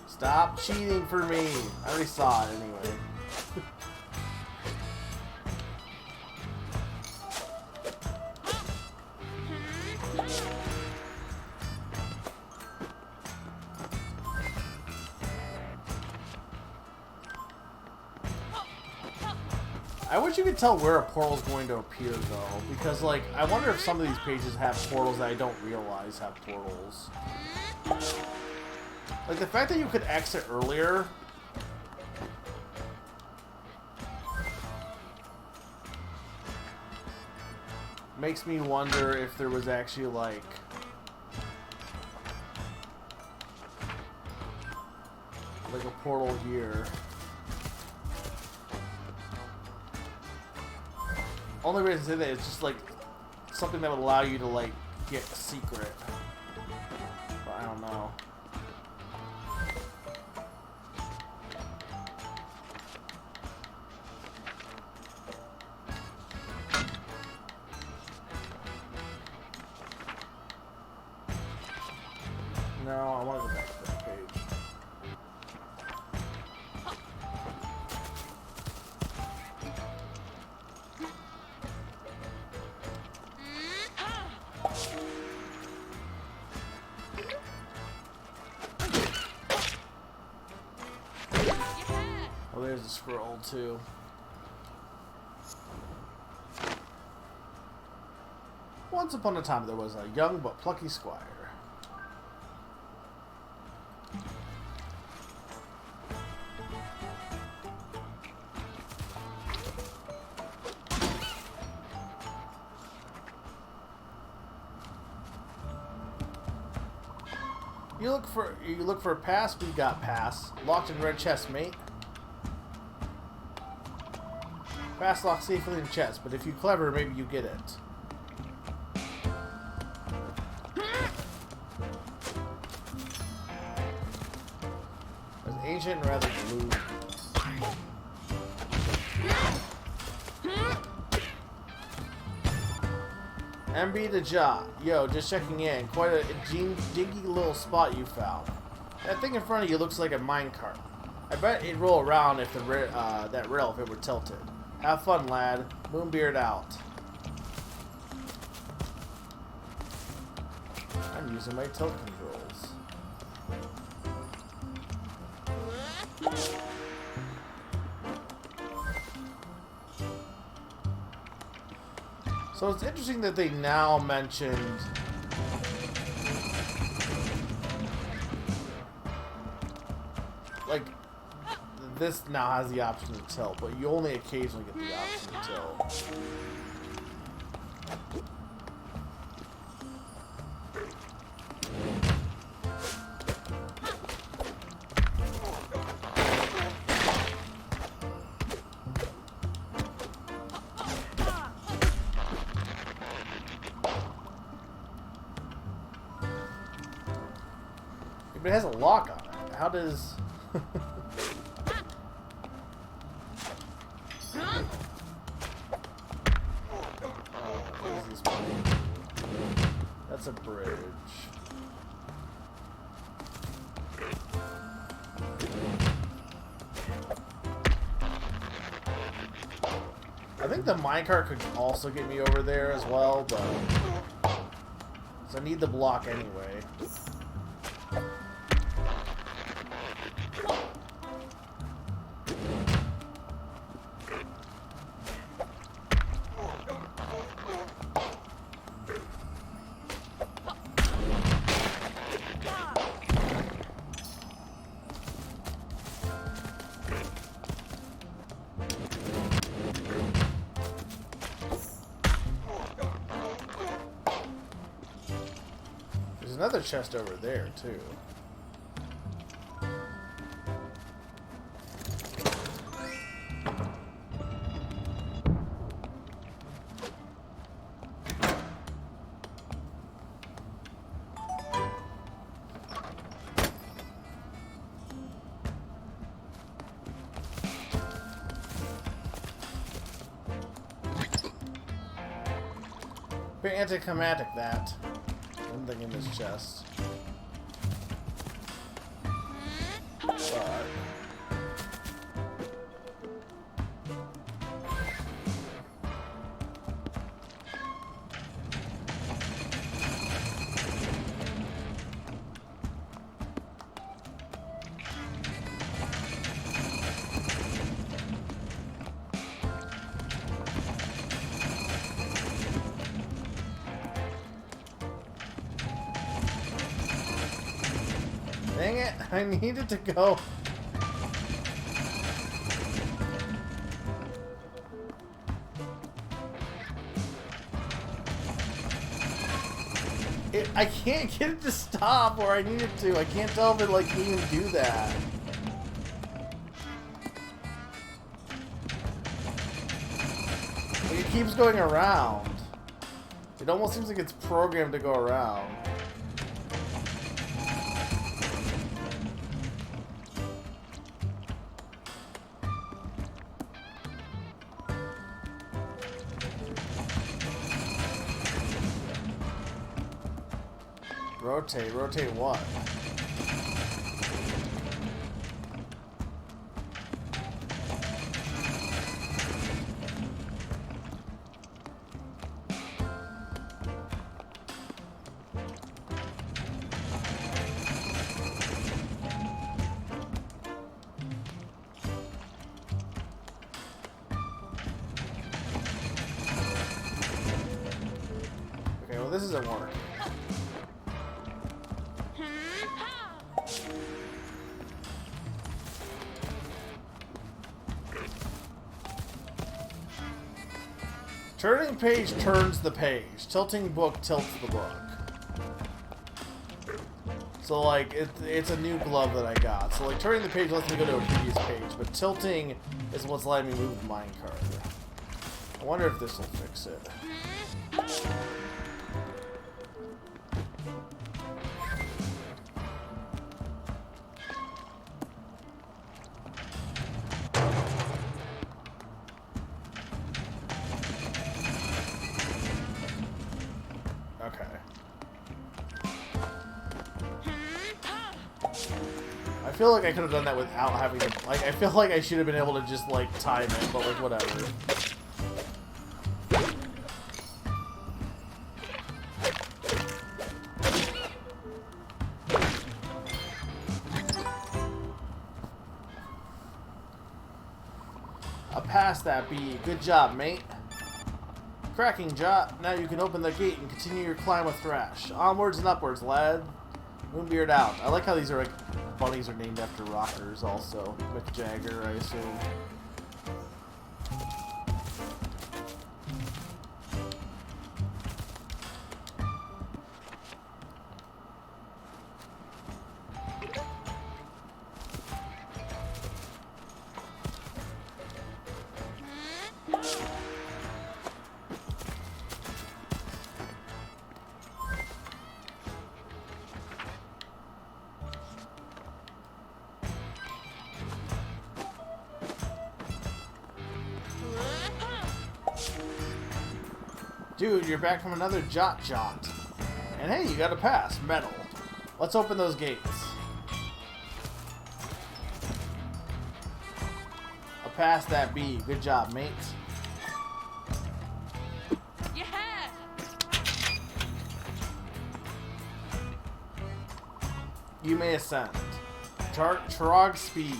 Stop cheating for me. I already saw it anyway. I wish you could tell where a portal's going to appear, though, because, like, I wonder if some of these pages have portals that I don't realize have portals. Like, the fact that you could exit earlier... makes me wonder if there was actually, like... a portal here. Only reason I say that is just, like, something that would allow you to, like, get a secret. But I don't know. No, I want to go back to that page. Oh, there's the scroll, too. Once upon a time, there was a young but plucky squire. You look for a pass, we got pass. Locked in red chest, mate. Pass locked safely in chest, but if you clever, maybe you get it. It's ancient and rather blue. MB the job. Yo, just checking in. Quite a dingy little spot you found. That thing in front of you looks like a minecart. I bet it'd roll around if that rail if it were tilted. Have fun, lad. Moonbeard out. I'm using my tilt controls. So it's interesting that they now mentioned like this now has the option to tilt, but you only occasionally get the option to tilt. But it has a lock on it. How does... what is this one? That's a bridge. I think the minecart could also get me over there as well, but... So I need the block anyway. There's another chest over there, too. Very anticlimactic, that. One thing in this chest. But... Dang it, I needed to go. I can't get it to stop where I need it to. I can't tell if it like can even do that. Like, it keeps going around. It almost seems like it's programmed to go around. Rotate, rotate what? Okay, well this isn't working. Turning page turns the page. Tilting book tilts the book. So like it's a new glove that I got. So like turning the page lets me go to a previous page, but tilting is what's letting me move the minecart. I wonder if this will fix it. feel like I could have done that without having to, like, I feel like I should have been able to just, like, time it, but, like, whatever. I passed that bee. Good job, mate. Cracking job. Now you can open the gate and continue your climb with Thrash. Onwards and upwards, lad. Moonbeard out. I like how these are like bunnies are named after rockers also. Mick Jagger, I assume. Dude, you're back from another jaunt. And hey, you got a pass. Medal. Let's open those gates. I passed that bee. Good job, mate. Yeah. You may ascend. Trog speed.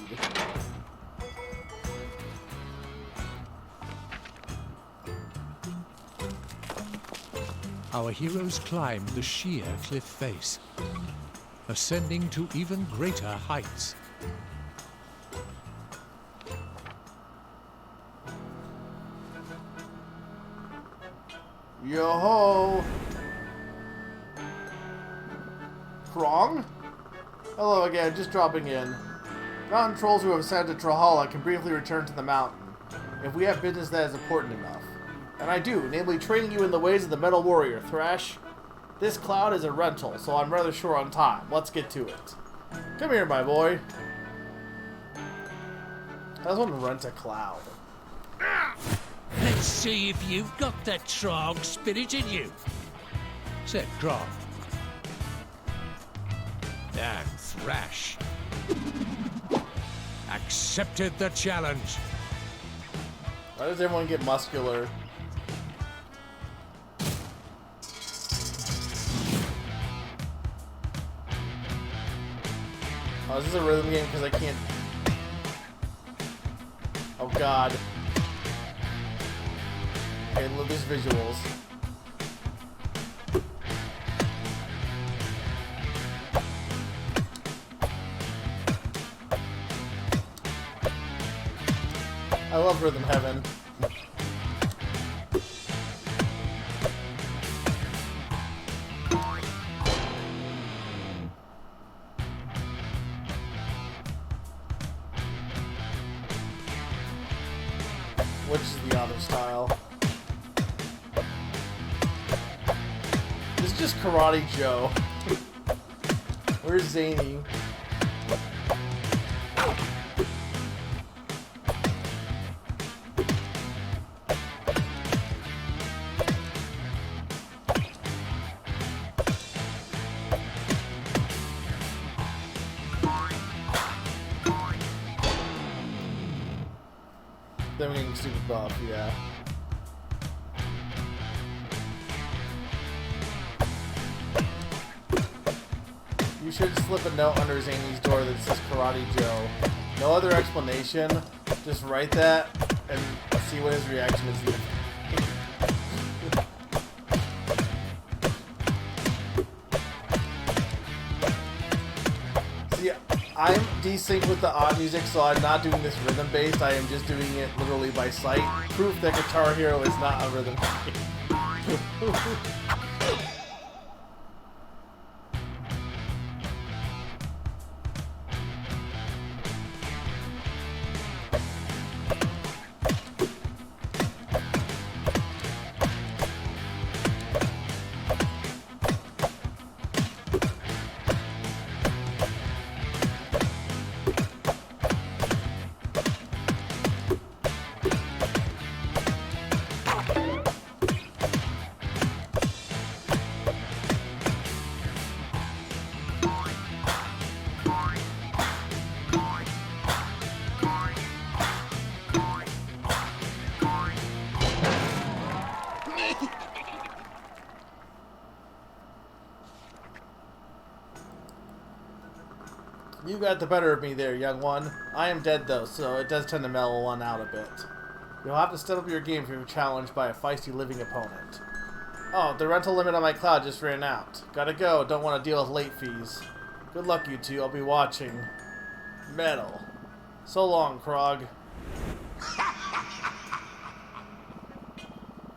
Our heroes climbed the sheer cliff face, ascending to even greater heights. Yo-ho! Krong? Hello again, just dropping in. Mountain trolls who have ascended to Trahala can briefly return to the mountain, if we have business that is important enough. And I do, namely training you in the ways of the Metal Warrior, Thrash. This cloud is a rental, so I'm rather short on time. Let's get to it. Come here, my boy. I just want to rent a cloud. Let's see if you've got that Trog spirit in you, Said Grog. and Thrash accepted the challenge. Why does everyone get muscular? Oh, is this a rhythm game? Because I can't... Oh, God. Okay, look, these visuals. I love Rhythm Heaven. Which is the other style? This is just Karate Joe. Where's Zany? Them getting super buff, yeah. You should slip a note under Zany's door that says Karate Joe. No other explanation. Just write that and see what his reaction is. See, I'm desync with the odd music, so I'm not doing this rhythm based. I am just doing it literally by sight. Proof that Guitar Hero is not a rhythm game. You got the better of me there, young one. I am dead, though, so it does tend to mellow one out a bit. You'll have to step up your game if you're challenged by a feisty living opponent. Oh, the rental limit on my cloud just ran out. Gotta go, don't want to deal with late fees. Good luck, you two. I'll be watching. Metal. So long, Krog.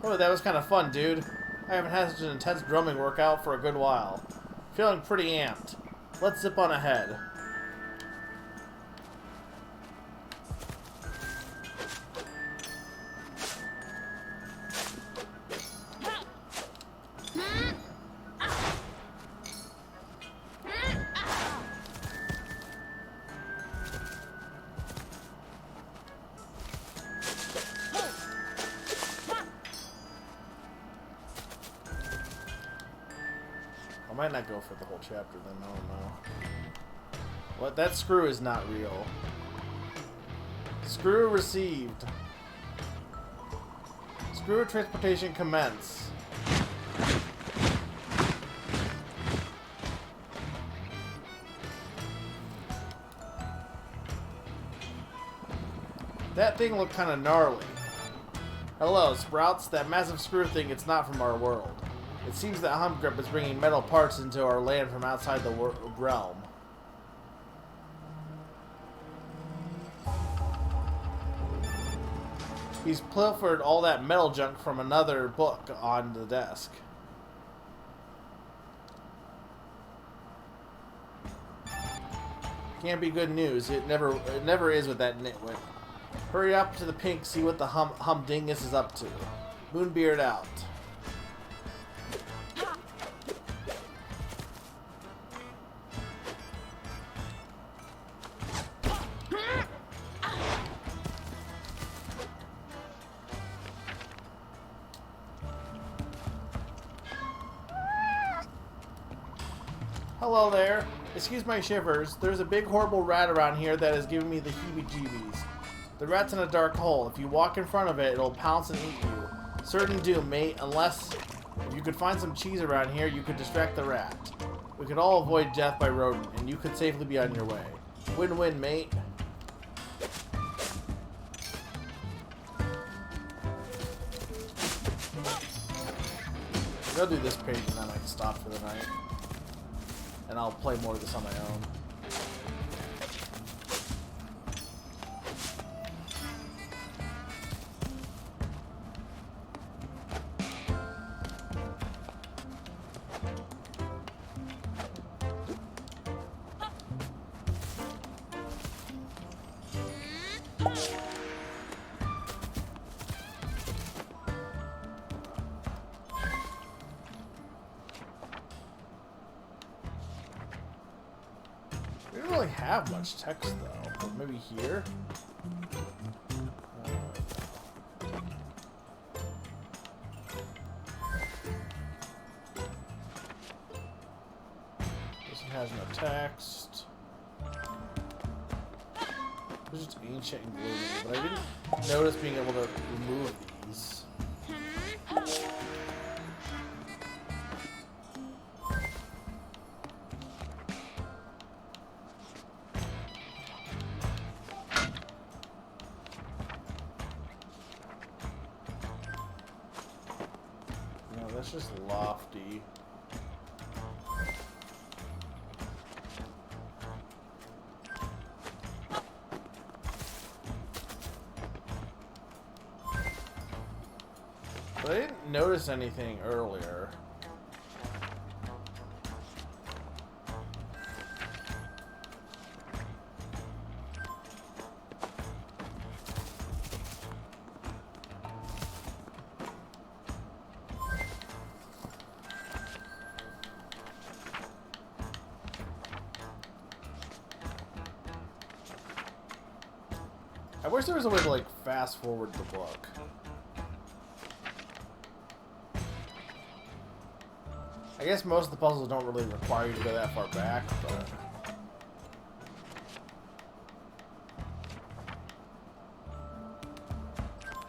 Oh, that was kind of fun, dude. I haven't had such an intense drumming workout for a good while. Feeling pretty amped. Let's zip on ahead. I might not go for the whole chapter then, I don't know. What? That screw is not real. Screw received. Screw transportation commence. That thing looked kind of gnarly. Hello, Sprouts. That massive screw thing, it's not from our world. It seems that Humpgrip is bringing metal parts into our land from outside the realm. He's pilfered all that metal junk from another book on the desk. Can't be good news. It never is with that nitwit. Hurry up to the pink, see what the humdingus is up to. Moonbeard out. Hello there. Excuse my shivers. There's a big horrible rat around here that is giving me the heebie-jeebies. The rat's in a dark hole. If you walk in front of it, it'll pounce and eat you. Certain doom, mate, unless if you could find some cheese around here, you could distract the rat. We could all avoid death by rodent, and you could safely be on your way. Win-win, mate. I'll do this page and then I can stop for the night. And I'll play more of this on my own. We don't really have much text though, but maybe here? This one has no text. It's just ancient and gloomy, but I didn't notice being able to remove these. That's just lofty. But I didn't notice anything earlier. I wish there was a way to, like, fast forward the book. I guess most of the puzzles don't really require you to go that far back, but...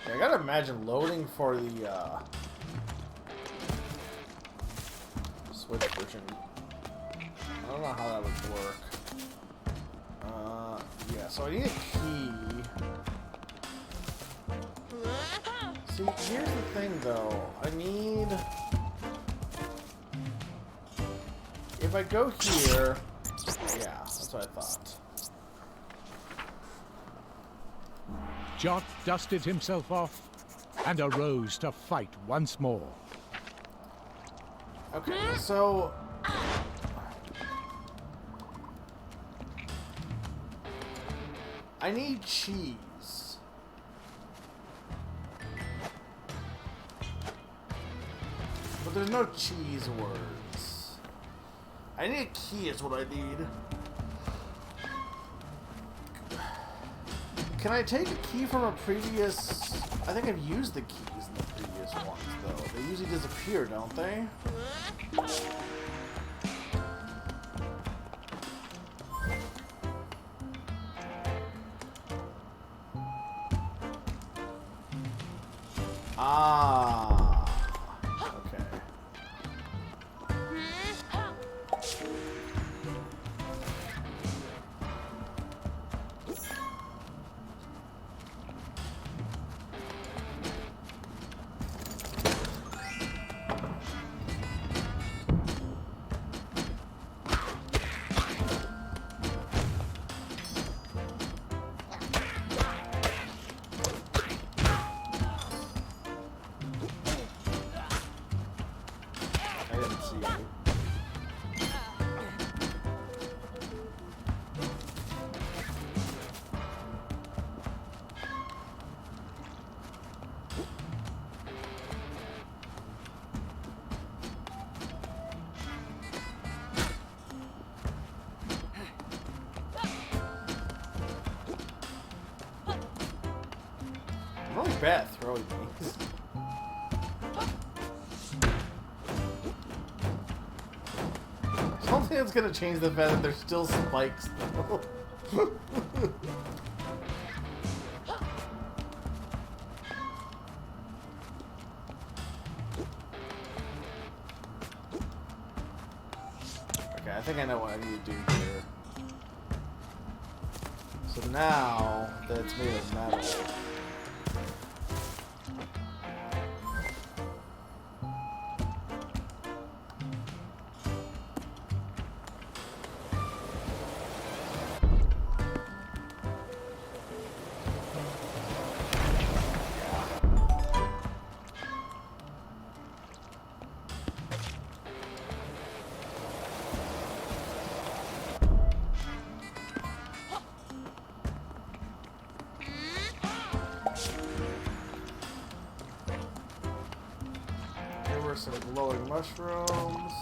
Yeah, I gotta imagine loading for the, Switch version. I don't know how that would work. so I need a key. See, here's the thing though. I need... If I go here... Yeah, that's what I thought. Jot dusted himself off and arose to fight once more. Okay, so... I need cheese. But there's no cheese words. I need a key is what I need. Can I take a key from a previous... I think I've used the keys in the previous ones, though. They usually disappear, don't they? Ah. Okay. I didn't see you. I'm really bad at throwing things. I don't think it's gonna change the fact that there's still spikes though. Okay, I think I know what I need to do here. So now that it's made of metal. There were some glowing mushrooms.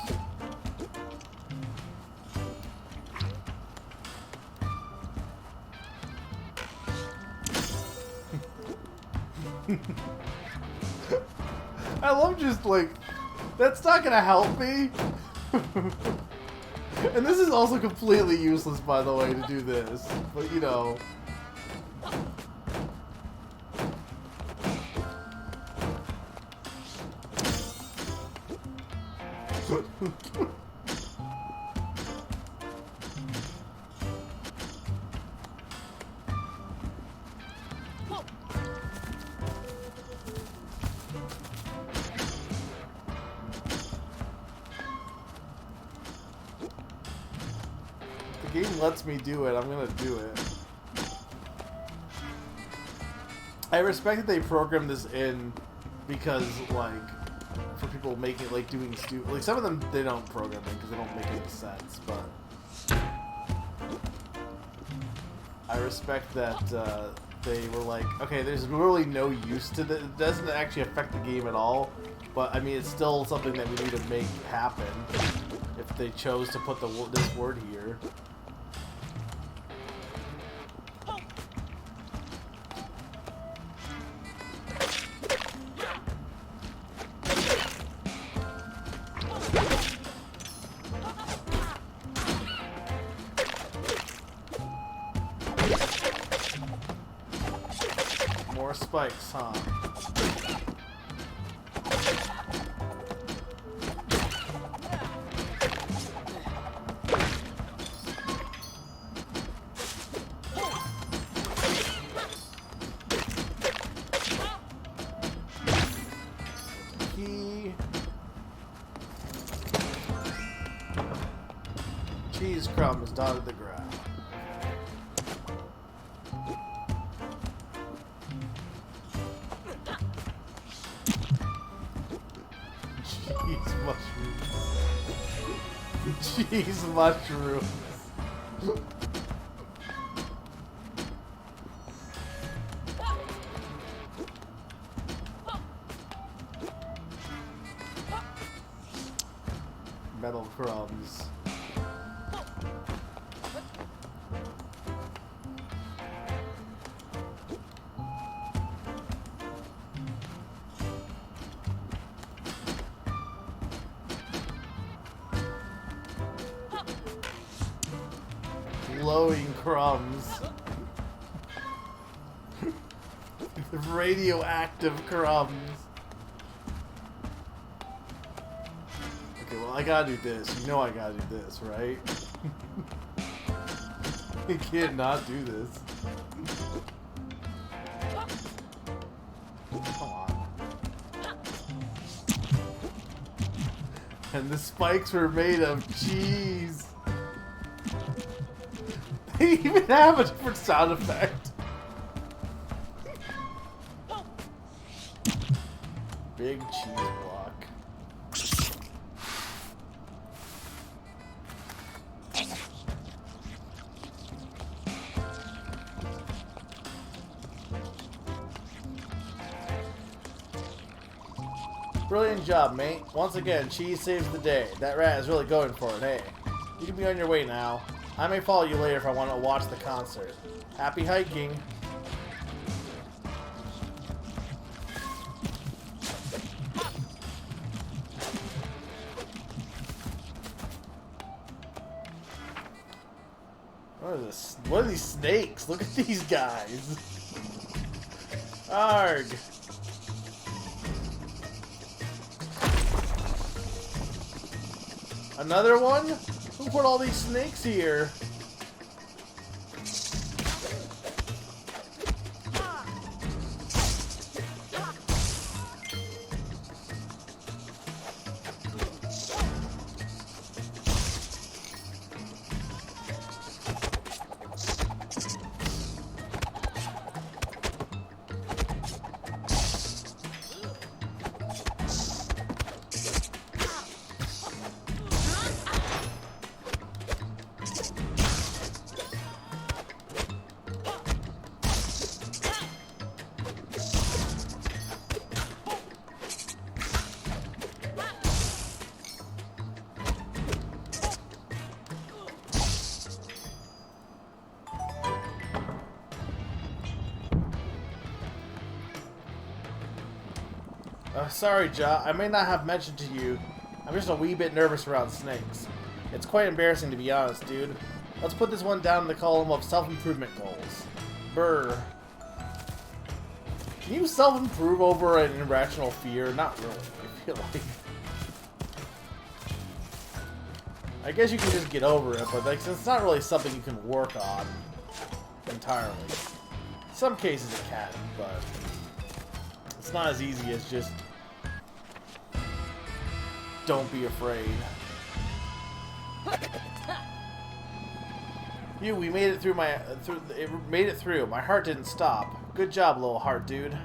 I love just like, that's not gonna help me. And this is also completely useless, by the way, to do this. But you know. The game lets me do it, I'm gonna do it. I respect that they programmed this in because, like, for people making, like, doing like, some of them, they don't program it because they don't make any sense, but I respect that they were like, okay, there's really no use to this. It doesn't actually affect the game at all, but, I mean, it's still something that we need to make happen if they chose to put this word here. More spikes, huh? key. Cheese crumbs dotted the ground. Cheese mushrooms. Cheese mushrooms. Metal crumbs. Glowing crumbs. Radioactive crumbs. Okay, well, I gotta do this. You know I gotta do this, right? You can't not do this. Come on. And the spikes were made of cheese. They even have a different sound effect. Big cheese block. Brilliant job, mate. Once again, cheese saves the day. That rat is really going for it, hey. You can be on your way now. I may follow you later if I want to watch the concert. Happy hiking. What are these snakes? Look at these guys. Arg. Another one? Who put all these snakes here? Sorry, Ja. I may not have mentioned to you. I'm just a wee bit nervous around snakes. It's quite embarrassing, to be honest, dude. Let's put this one down in the column of self-improvement goals. Brr. Can you self-improve over an irrational fear? Not really, I feel like. I guess you can just get over it, but like, it's not really something you can work on entirely. In some cases it can, but it's not as easy as just don't be afraid. We made it through made it through. My heart didn't stop. Good job, little heart dude.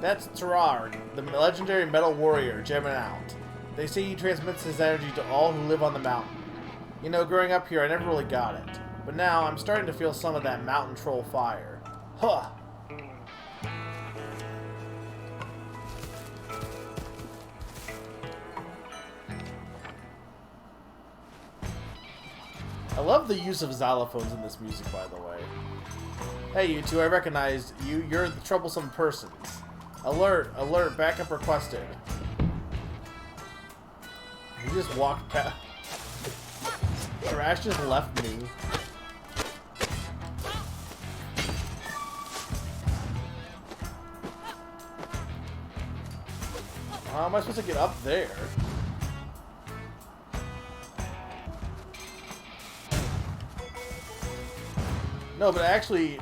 That's Terrar, the legendary metal warrior, jamming out. They say he transmits his energy to all who live on the mountain. You know, growing up here, I never really got it. But now, I'm starting to feel some of that mountain troll fire. Huh! I love the use of xylophones in this music, by the way. Hey, you two, I recognized you. You're the troublesome persons. Alert, alert, backup requested. He just walked past. Thrash just left me. How am I supposed to get up there? No, but actually,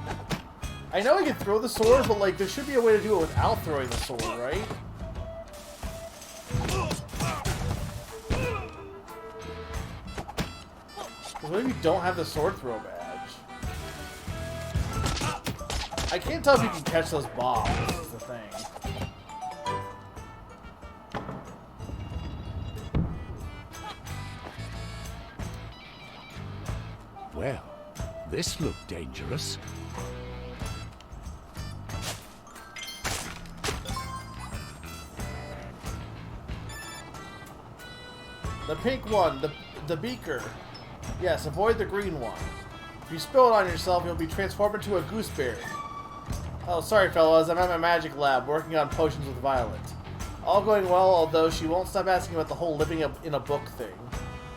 I know I can throw the sword, but like there should be a way to do it without throwing the sword, right? What if you don't have the sword throw badge? I can't tell if you can catch those bombs, is the thing. Well, this looked dangerous. The pink one, the beaker. Yes, avoid the green one. If you spill it on yourself, you'll be transformed into a gooseberry. Oh, sorry fellas, I'm at my magic lab, working on potions with Violet. All going well, although she won't stop asking about the whole living in a book thing.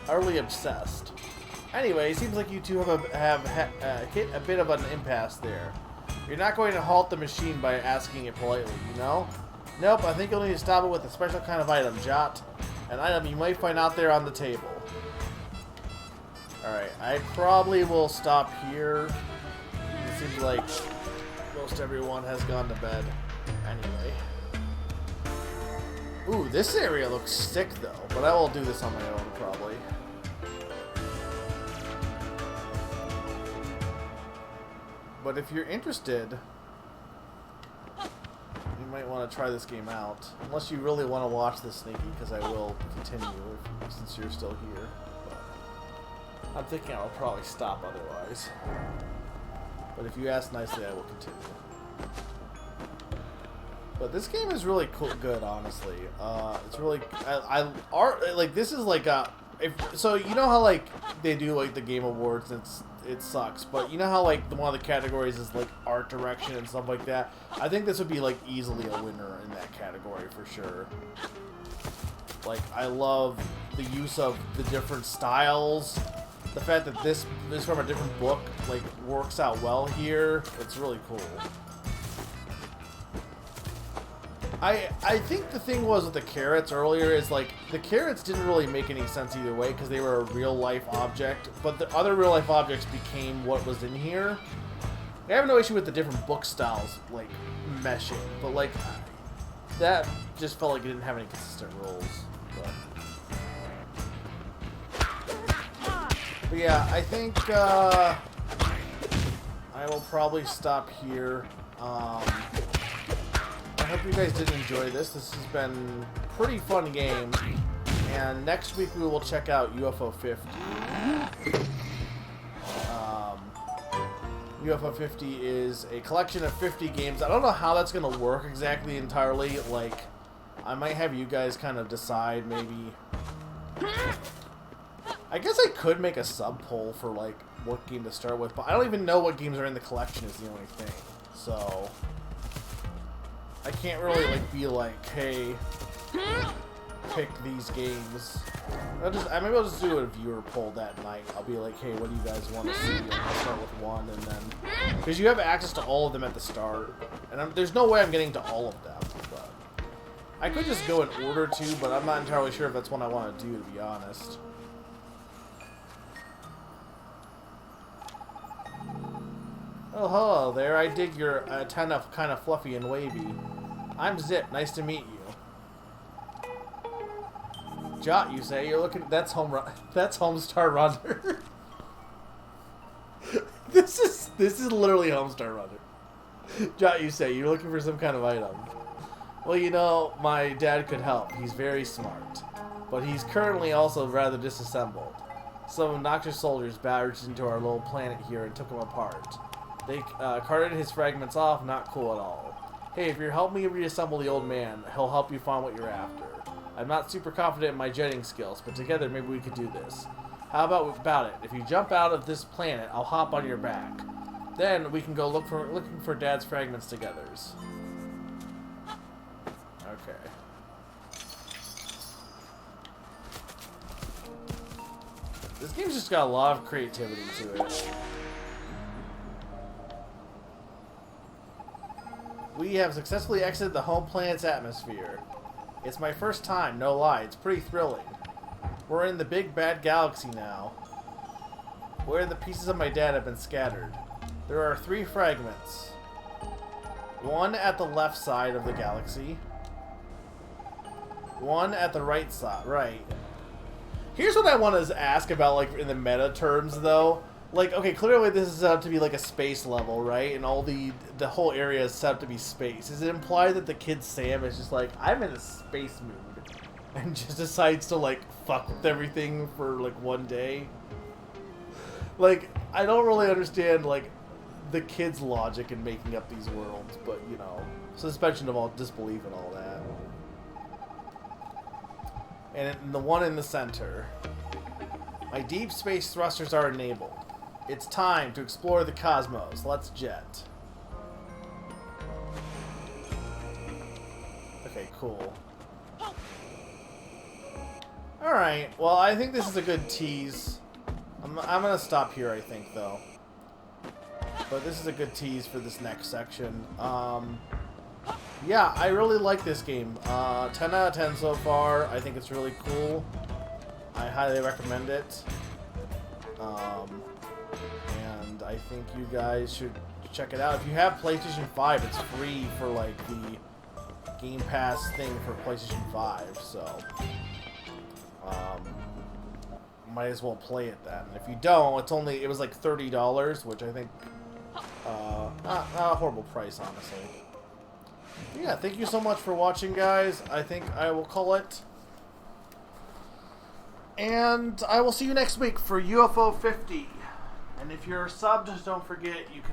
Utterly obsessed. Anyway, it seems like you two have hit a bit of an impasse there. You're not going to halt the machine by asking it politely, you know? Nope, I think you'll need to stop it with a special kind of item, Jot. An item you might find out there on the table. Alright, I probably will stop here. It seems like most everyone has gone to bed. Anyway. Ooh, this area looks sick though, but I will do this on my own probably. But if you're interested, you might want to try this game out. Unless you really want to watch this sneaking, because I will continue since you're still here. But I'm thinking I'll probably stop otherwise. But if you ask nicely, I will continue. But this game is really cool, good, honestly. It's really, like this is like a, so you know how like they do like the Game Awards and it sucks, but you know how like one of the categories is like art direction and stuff like that. I think this would be like easily a winner in that category for sure. Like I love the use of the different styles. The fact that this is from a different book like works out well here. It's really cool. I think the thing was with the carrots earlier is like the carrots didn't really make any sense either way because they were a real life object, but the other real life objects became what was in here. I have no issue with the different book styles like meshing, but like that just felt like it didn't have any consistent rules. But yeah, I think I will probably stop here. I hope you guys did enjoy this. This has been a pretty fun game. And next week we will check out UFO 50. UFO 50 is a collection of 50 games. I don't know how that's going to work exactly entirely. Like, I might have you guys kind of decide maybe. I guess I could make a sub-poll for like what game to start with, but I don't even know what games are in the collection is the only thing. So I can't really like be like, hey, pick these games. Maybe I'll just do a viewer poll that night. I'll be like, hey, what do you guys want to see? And I'll start with one, and then because you have access to all of them at the start, and there's no way I'm getting to all of them. But I could just go in order too, but I'm not entirely sure if that's what I want to do, to be honest. Oh, hello there. I dig your kind of fluffy and wavy. I'm Zip. Nice to meet you. Jot, you say? You're looking. That's That's Homestar Runner. This is literally Homestar Runner. Jot, you say? You're looking for some kind of item. Well, you know, my dad could help. He's very smart, but he's currently also rather disassembled. Some obnoxious soldiers barged into our little planet here and took him apart. They carted his fragments off, not cool at all. Hey, if you help me reassemble the old man, he'll help you find what you're after. I'm not super confident in my jetting skills, but together maybe we could do this. How about it? If you jump out of this planet, I'll hop on your back. Then we can go looking for Dad's fragments together. Okay. This game's just got a lot of creativity to it. We have successfully exited the home planet's atmosphere. It's my first time, no lie. It's pretty thrilling. We're in the big bad galaxy now, where the pieces of my dad have been scattered. There are 3 fragments. One at the left side of the galaxy. One at the right side. Right. Here's what I want to ask about, like, in the meta terms, though. Like, okay, clearly this is set up to be like a space level, right? And all the whole area is set up to be space. Is it implied that the kid Sam is just like, I'm in a space mood, and just decides to, like, fuck with everything for, like, one day? Like, I don't really understand, like, the kid's logic in making up these worlds, but, you know, suspension of all disbelief and all that. And the one in the center. My deep space thrusters are enabled. It's time to explore the cosmos. Let's jet. Okay, cool. Alright, well, I think this is a good tease. I'm gonna stop here, I think, though. But this is a good tease for this next section. Yeah, I really like this game. 10 out of 10 so far. I think it's really cool. I highly recommend it. And I think you guys should check it out. If you have PlayStation 5, it's free for, like, the Game Pass thing for PlayStation 5, so might as well play it then. If you don't, it was like $30, which I think not a horrible price, honestly. Yeah, thank you so much for watching, guys. I think I will call it. And I will see you next week for UFO 50. And if you're subbed, don't forget you can